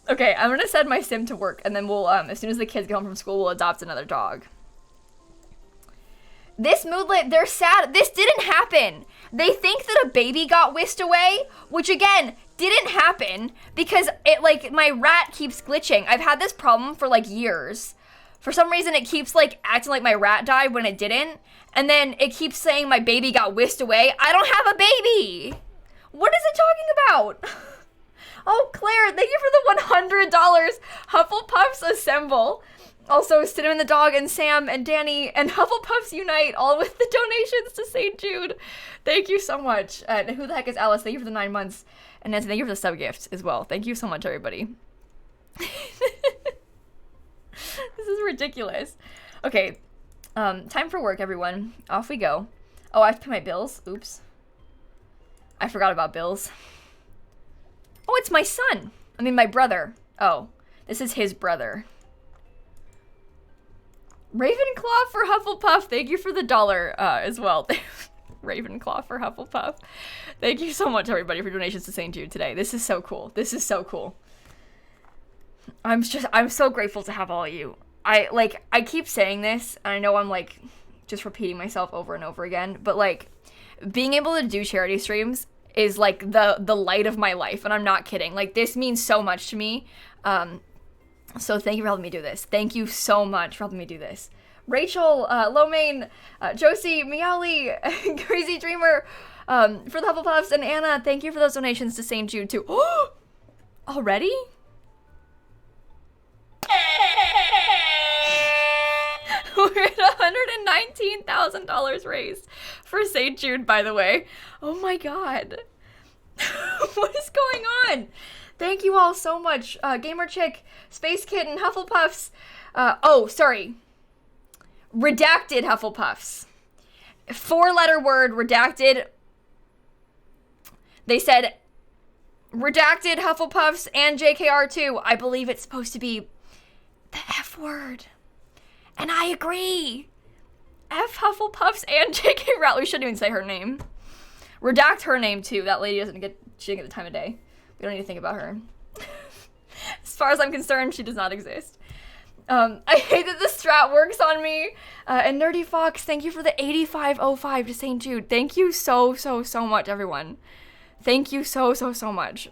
Okay, I'm gonna send my sim to work, and then we'll, as soon as the kids get home from school, we'll adopt another dog. This moodlet, they're sad. This didn't happen. They think that a baby got whisked away, which again, didn't happen because it, like, my rat keeps glitching. I've had this problem for like years. For some reason, it keeps like acting like my rat died when it didn't. And then it keeps saying my baby got whisked away. I don't have a baby. What is it talking about? Oh, Claire, thank you for the $100. Hufflepuffs assemble. Also, Cinnamon the dog and Sam and Danny and Hufflepuffs unite, all with the donations to St. Jude. Thank you so much. And who the heck is Alice? Thank you for the 9 months. And Nancy, thank you for the sub gift as well. Thank you so much, everybody. This is ridiculous. Okay, time for work, everyone. Off we go. Oh, I have to pay my bills. Oops. I forgot about bills. Oh, it's my son. I mean, my brother. Oh, this is his brother. Ravenclaw for Hufflepuff. Thank you for the $1 as well. Ravenclaw for Hufflepuff. Thank you so much, everybody, for donations to St. Jude today. This is so cool. This is so cool. I'm so grateful to have all of you. I keep saying this, and I know I'm like just repeating myself over and over again, but like being able to do charity streams is like the light of my life, and I'm not kidding. Like, this means so much to me. So thank you for helping me do this. Thank you so much for helping me do this. Rachel, Lomain, Josie, Meowly, Crazy Dreamer, for the Hufflepuffs, and Anna, thank you for those donations to St. Jude too. Already? We're at $119,000 raised for St. Jude, by the way. Oh my god. What is going on? Thank you all so much. Gamer Chick, Space Kitten, Hufflepuffs. Oh, sorry. Redacted Hufflepuffs. 4-letter word, redacted. They said redacted Hufflepuffs and JKR2. I believe it's supposed to be the F word. And I agree. F Hufflepuffs and JK Rowling. We shouldn't even say her name. Redact her name too. That lady she didn't get the time of day. We don't need to think about her. As far as I'm concerned, she does not exist. I hate that the strat works on me. And Nerdy Fox, thank you for the 8505 to St. Jude. Thank you so much, everyone. Thank you so much.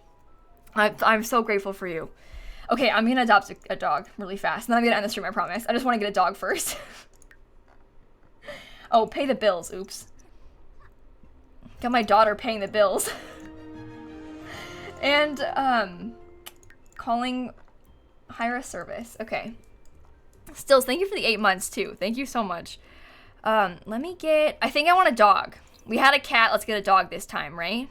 I'm so grateful for you. Okay, I'm gonna adopt a dog really fast, and then I'm gonna end the stream, I promise. I just want to get a dog first. Oh, pay the bills. Oops. Got my daughter paying the bills. And, calling hire a service. Okay. Stills, thank you for the 8 months, too. Thank you so much. Let me get... I think I want a dog. We had a cat. Let's get a dog this time, right?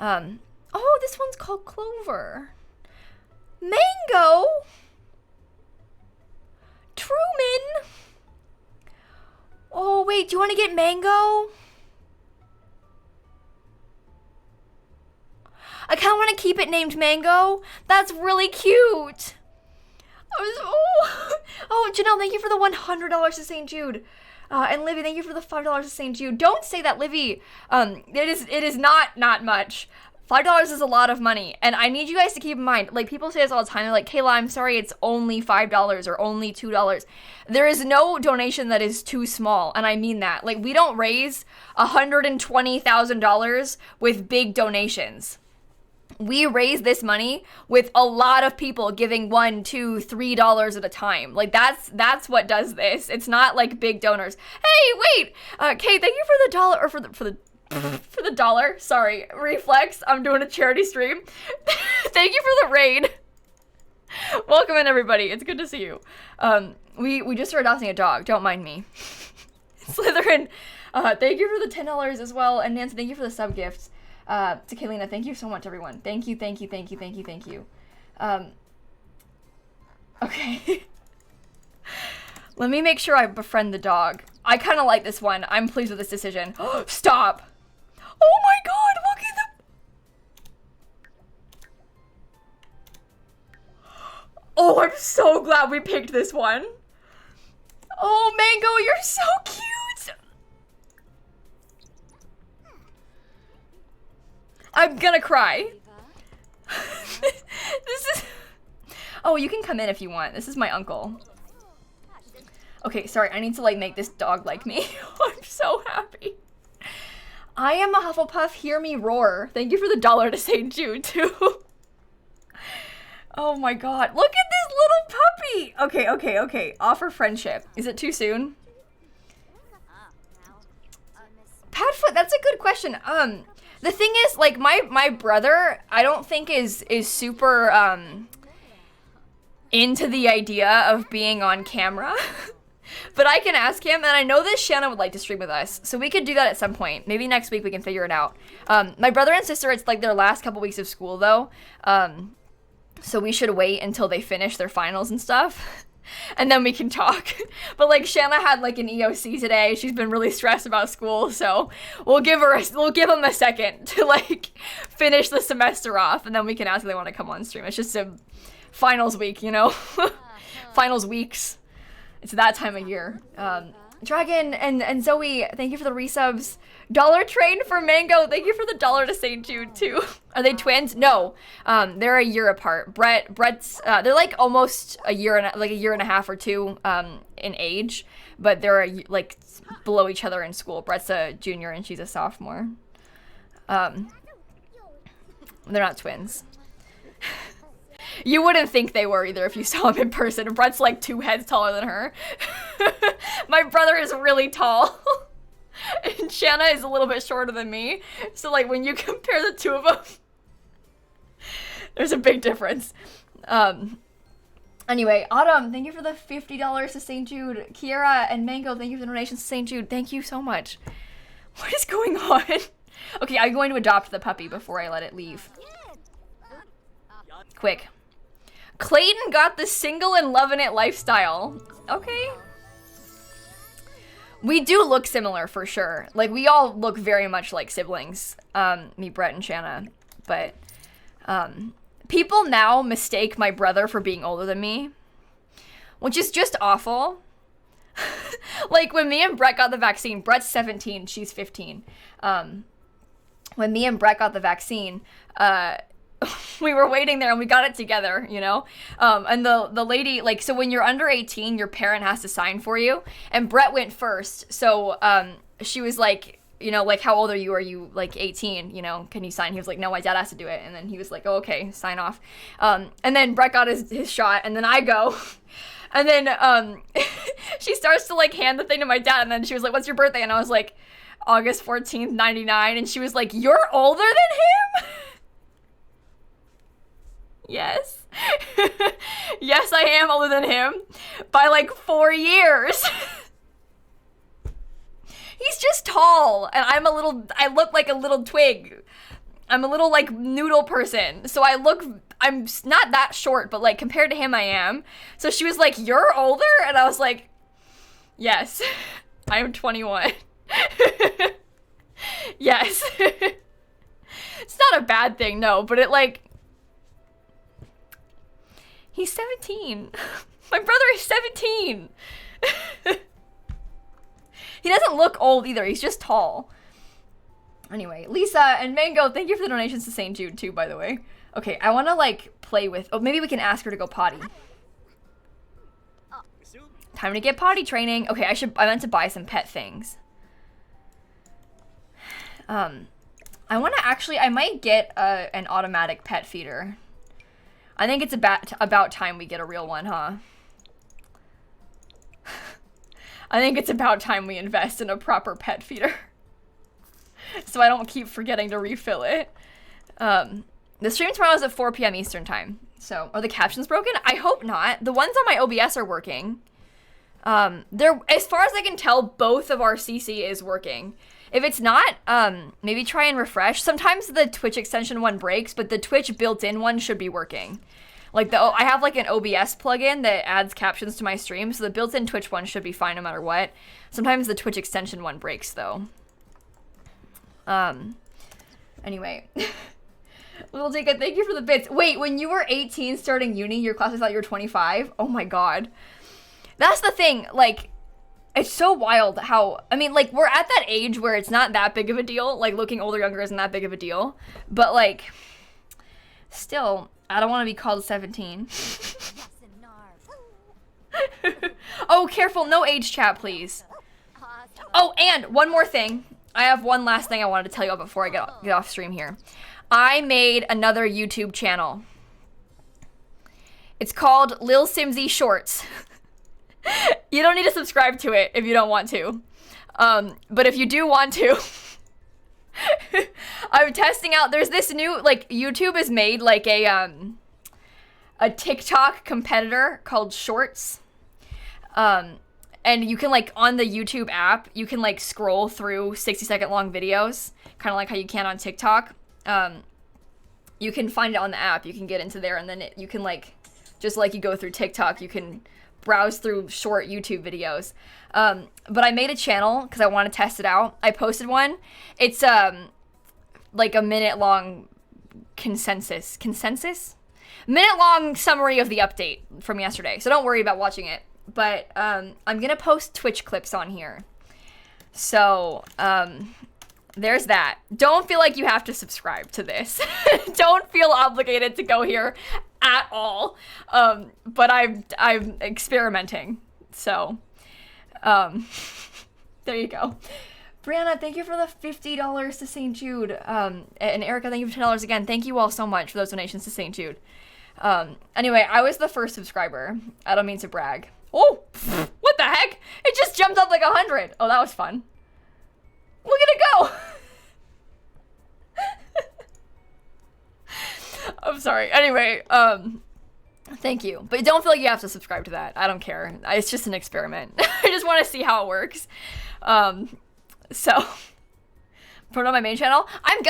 Oh, this one's called Clover. Mango? Truman? Oh, wait, do you want to get Mango? I kind of want to keep it named Mango. That's really cute. Oh, Janelle, thank you for the $100 to St. Jude. And Livy, thank you for the $5 to St. Jude. Don't say that, Livy. It is not much. $5 is a lot of money, and I need you guys to keep in mind, like, people say this all the time, they're like, Kayla, I'm sorry, it's only $5 or only $2. There is no donation that is too small, and I mean that. Like, we don't raise $120,000 with big donations. We raise this money with a lot of people giving $1, $2, $3 at a time. Like, that's what does this. It's not like big donors. Hey, wait, Kay, thank you for the dollar, or for the dollar. Sorry, Reflex. I'm doing a charity stream. Thank you for the raid. Welcome in, everybody. It's good to see you. We just started adopting a dog. Don't mind me. Slytherin. Thank you for the $10 as well, and Nancy, thank you for the sub gifts. To Kaylina, thank you so much, everyone. Thank you, thank you, thank you, thank you, thank you. Okay. Let me make sure I befriend the dog. I kind of like this one. I'm pleased with this decision. Stop! Oh my god, look at the... Oh, I'm so glad we picked this one. Oh, Mango, you're so cute! I'm gonna cry. This is... Oh, you can come in if you want. This is my uncle. Okay, sorry, I need to like make this dog like me. I'm so happy. I am a Hufflepuff, hear me roar. Thank you for the $1 to St. Jude too. Oh my god, look at this little puppy. Okay. Offer friendship. Is it too soon? Padfoot, that's a good question. The thing is, like, my brother, I don't think is super into the idea of being on camera. But I can ask him, and I know that Shanna would like to stream with us, so we could do that at some point. Maybe next week we can figure it out. My brother and sister, it's like their last couple weeks of school, though. So we should wait until they finish their finals and stuff, and then we can talk. But, like, Shanna had, like, an EOC today. She's been really stressed about school, so we'll give them a second to, like, finish the semester off, and then we can ask if they want to come on stream. It's just a finals week, you know? Finals weeks. It's that time of year. Dragon and Zoe, thank you for the resubs. Dollar Train for Mango, thank you for the $1 to St. Jude too. Are they twins? No, they're a year apart. Brett's, they're like almost a year and a half or two in age, but they're like below each other in school. Brett's a junior and she's a sophomore. They're not twins. You wouldn't think they were either if you saw him in person. Brett's like 2 heads taller than her. My brother is really tall. And Shanna is a little bit shorter than me. So, like, when you compare the two of them, there's a big difference. Anyway, Autumn, thank you for the $50 to St. Jude. Kiera and Mango, thank you for the donations to St. Jude. Thank you so much. What is going on? Okay, I'm going to adopt the puppy before I let it leave. Quick. Clayton got the single and loving it lifestyle. Okay. We do look similar for sure. Like, we all look very much like siblings. Me, Brett, and Shanna. But, people now mistake my brother for being older than me, which is just awful. Like, when me and Brett got the vaccine, Brett's 17, she's 15. When me and Brett got the vaccine, we were waiting there and we got it together, you know? And the lady, like, so when you're under 18, your parent has to sign for you. And Brett went first. So, she was like, you know, like, how old are you? Are you, like, 18? You know, can you sign? He was like, no, my dad has to do it. And then he was like, oh, okay, sign off. And then Brett got his shot, and then I go. And then, she starts to, like, hand the thing to my dad, and then she was like, what's your birthday? And I was like, August 14th, 99. And she was like, you're older than him? Yes. Yes, I am older than him by like 4 years. He's just tall and I look like a little twig. I'm a little like noodle person. So I'm not that short, but like compared to him I am. So she was like, you're older? And I was like, yes, I am 21. Yes. It's not a bad thing, no, but it like, he's 17. My brother is 17. He doesn't look old either. He's just tall. Anyway, Lisa and Mango, thank you for the donations to St. Jude too, by the way. Okay, I want to like play with... Oh, maybe we can ask her to go potty. Time to get potty training. Okay, I meant to buy some pet things. I want to actually... I might get an automatic pet feeder. I think it's about time we get a real one, huh? I think it's about time we invest in a proper pet feeder. So I don't keep forgetting to refill it. The stream tomorrow is at 4 p.m. Eastern time. So, are the captions broken? I hope not. The ones on my OBS are working. As far as I can tell, both of our CC is working. If it's not, maybe try and refresh. Sometimes the Twitch extension one breaks, but the Twitch built-in one should be working. Like I have like an OBS plugin that adds captions to my stream, so the built-in Twitch one should be fine no matter what. Sometimes the Twitch extension one breaks though. Anyway. Little Jacob, thank you for the bits. Wait, when you were 18 starting uni, your classes thought you were 25? Oh my god. That's the thing, like, it's so wild how, I mean, like, we're at that age where it's not that big of a deal. Like, looking older, younger isn't that big of a deal. But, like, still, I don't want to be called 17. Oh, careful, no age chat, please. Oh, and one more thing. I have one last thing I wanted to tell you about before I get off stream here. I made another YouTube channel. It's called lilsimsie Shorts. You don't need to subscribe to it if you don't want to. But if you do want to, I'm testing out, there's this new, like, YouTube has made like a TikTok competitor called Shorts. And you can, like, on the YouTube app, you can, like, scroll through 60-second long videos, kind of like how you can on TikTok. You can find it on the app, you can get into there, and then you can, like, just like you go through TikTok, you can browse through short YouTube videos. But I made a channel because I want to test it out. I posted one. It's like a minute-long consensus? Minute-long summary of the update from yesterday, so don't worry about watching it. But I'm gonna post Twitch clips on here. So, there's that. Don't feel like you have to subscribe to this. Don't feel obligated to go here at all. But I'm experimenting. So, there you go. Brianna, thank you for the $50 to St. Jude. And Erica, thank you for $10 again. Thank you all so much for those donations to St. Jude. Anyway, I was the first subscriber. I don't mean to brag. Oh, what the heck? It just jumped up like 100. Oh, that was fun. Look at it go. I'm sorry. Anyway, thank you. But don't feel like you have to subscribe to that. I don't care. It's just an experiment. I just want to see how it works. So, put it on my main channel. I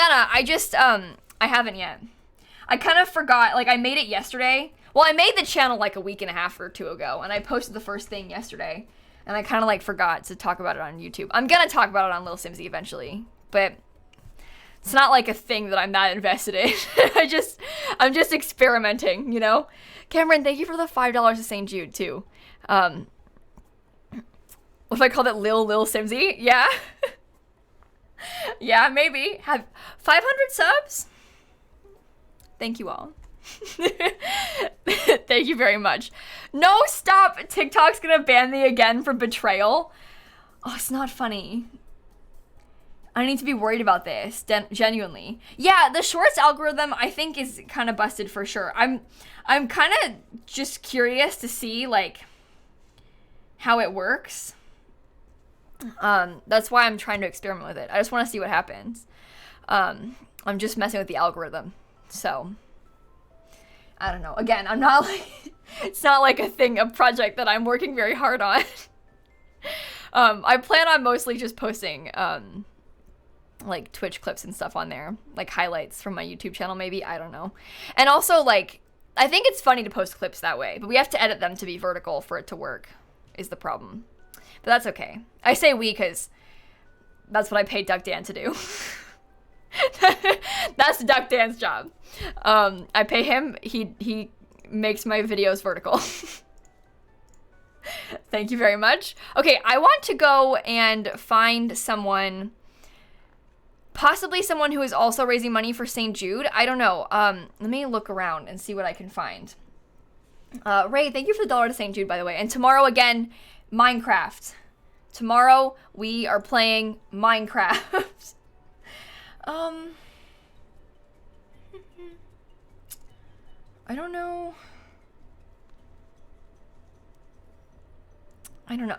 haven't yet. I kind of forgot, like, I made it yesterday. Well, I made the channel like a week and a half or two ago, and I posted the first thing yesterday, and I kind of, like, forgot to talk about it on YouTube. I'm gonna talk about it on lilsimsie eventually, but it's not, like, a thing that I'm that invested in. I'm just experimenting, you know? Cameron, thank you for the $5 to St. Jude, too. What if I called it lilsimsie? Yeah? Yeah, maybe. Have 500 subs? Thank you all. Thank you very much. No, stop! TikTok's gonna ban me again for betrayal. Oh, it's not funny. I need to be worried about this, genuinely. Yeah, the shorts algorithm I think is kind of busted for sure. I'm kind of just curious to see, like, how it works. That's why I'm trying to experiment with it. I just want to see what happens. I'm just messing with the algorithm. So, I don't know. Again, I'm not like, it's not like a project that I'm working very hard on. I plan on mostly just posting, like, Twitch clips and stuff on there. Like, highlights from my YouTube channel, maybe. I don't know. And also, like, I think it's funny to post clips that way, but we have to edit them to be vertical for it to work, is the problem. But that's okay. I say we because that's what I paid Duck Dan to do. That's Duck Dan's job. I pay him. He makes my videos vertical. Thank you very much. Okay, I want to go and find someone, possibly someone who is also raising money for St. Jude. I don't know. Let me look around and see what I can find. Ray, thank you for the $1 to St. Jude, by the way. And tomorrow, again, Minecraft. Tomorrow, we are playing Minecraft. I don't know.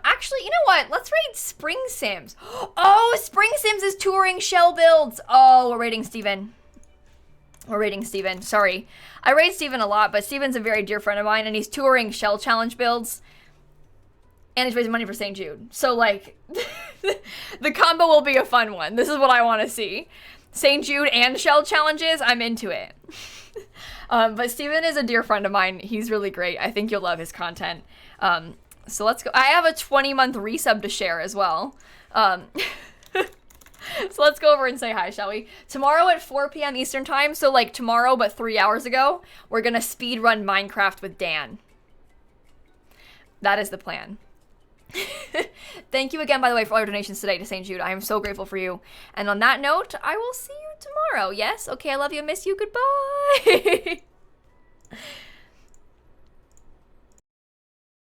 Actually, you know what? Let's raid Spring Sims. Oh, Spring Sims is touring shell builds. Oh, we're raiding Steven. Sorry. I raid Steven a lot, but Steven's a very dear friend of mine, and he's touring shell challenge builds. And he's raising money for St. Jude. So, like, The combo will be a fun one. This is what I want to see. St. Jude and shell challenges, I'm into it. But Steven is a dear friend of mine. He's really great. I think you'll love his content. So let's go. I have a 20-month resub to share as well. So let's go over and say hi, shall we? Tomorrow at 4 p.m. Eastern time, so like tomorrow but 3 hours ago, we're gonna speed run Minecraft with Dan. That is the plan. Thank you again, by the way, for all your donations today to St. Jude. I am so grateful for you. And on that note, I will see you tomorrow. Yes? Okay, I love you, miss you. Goodbye.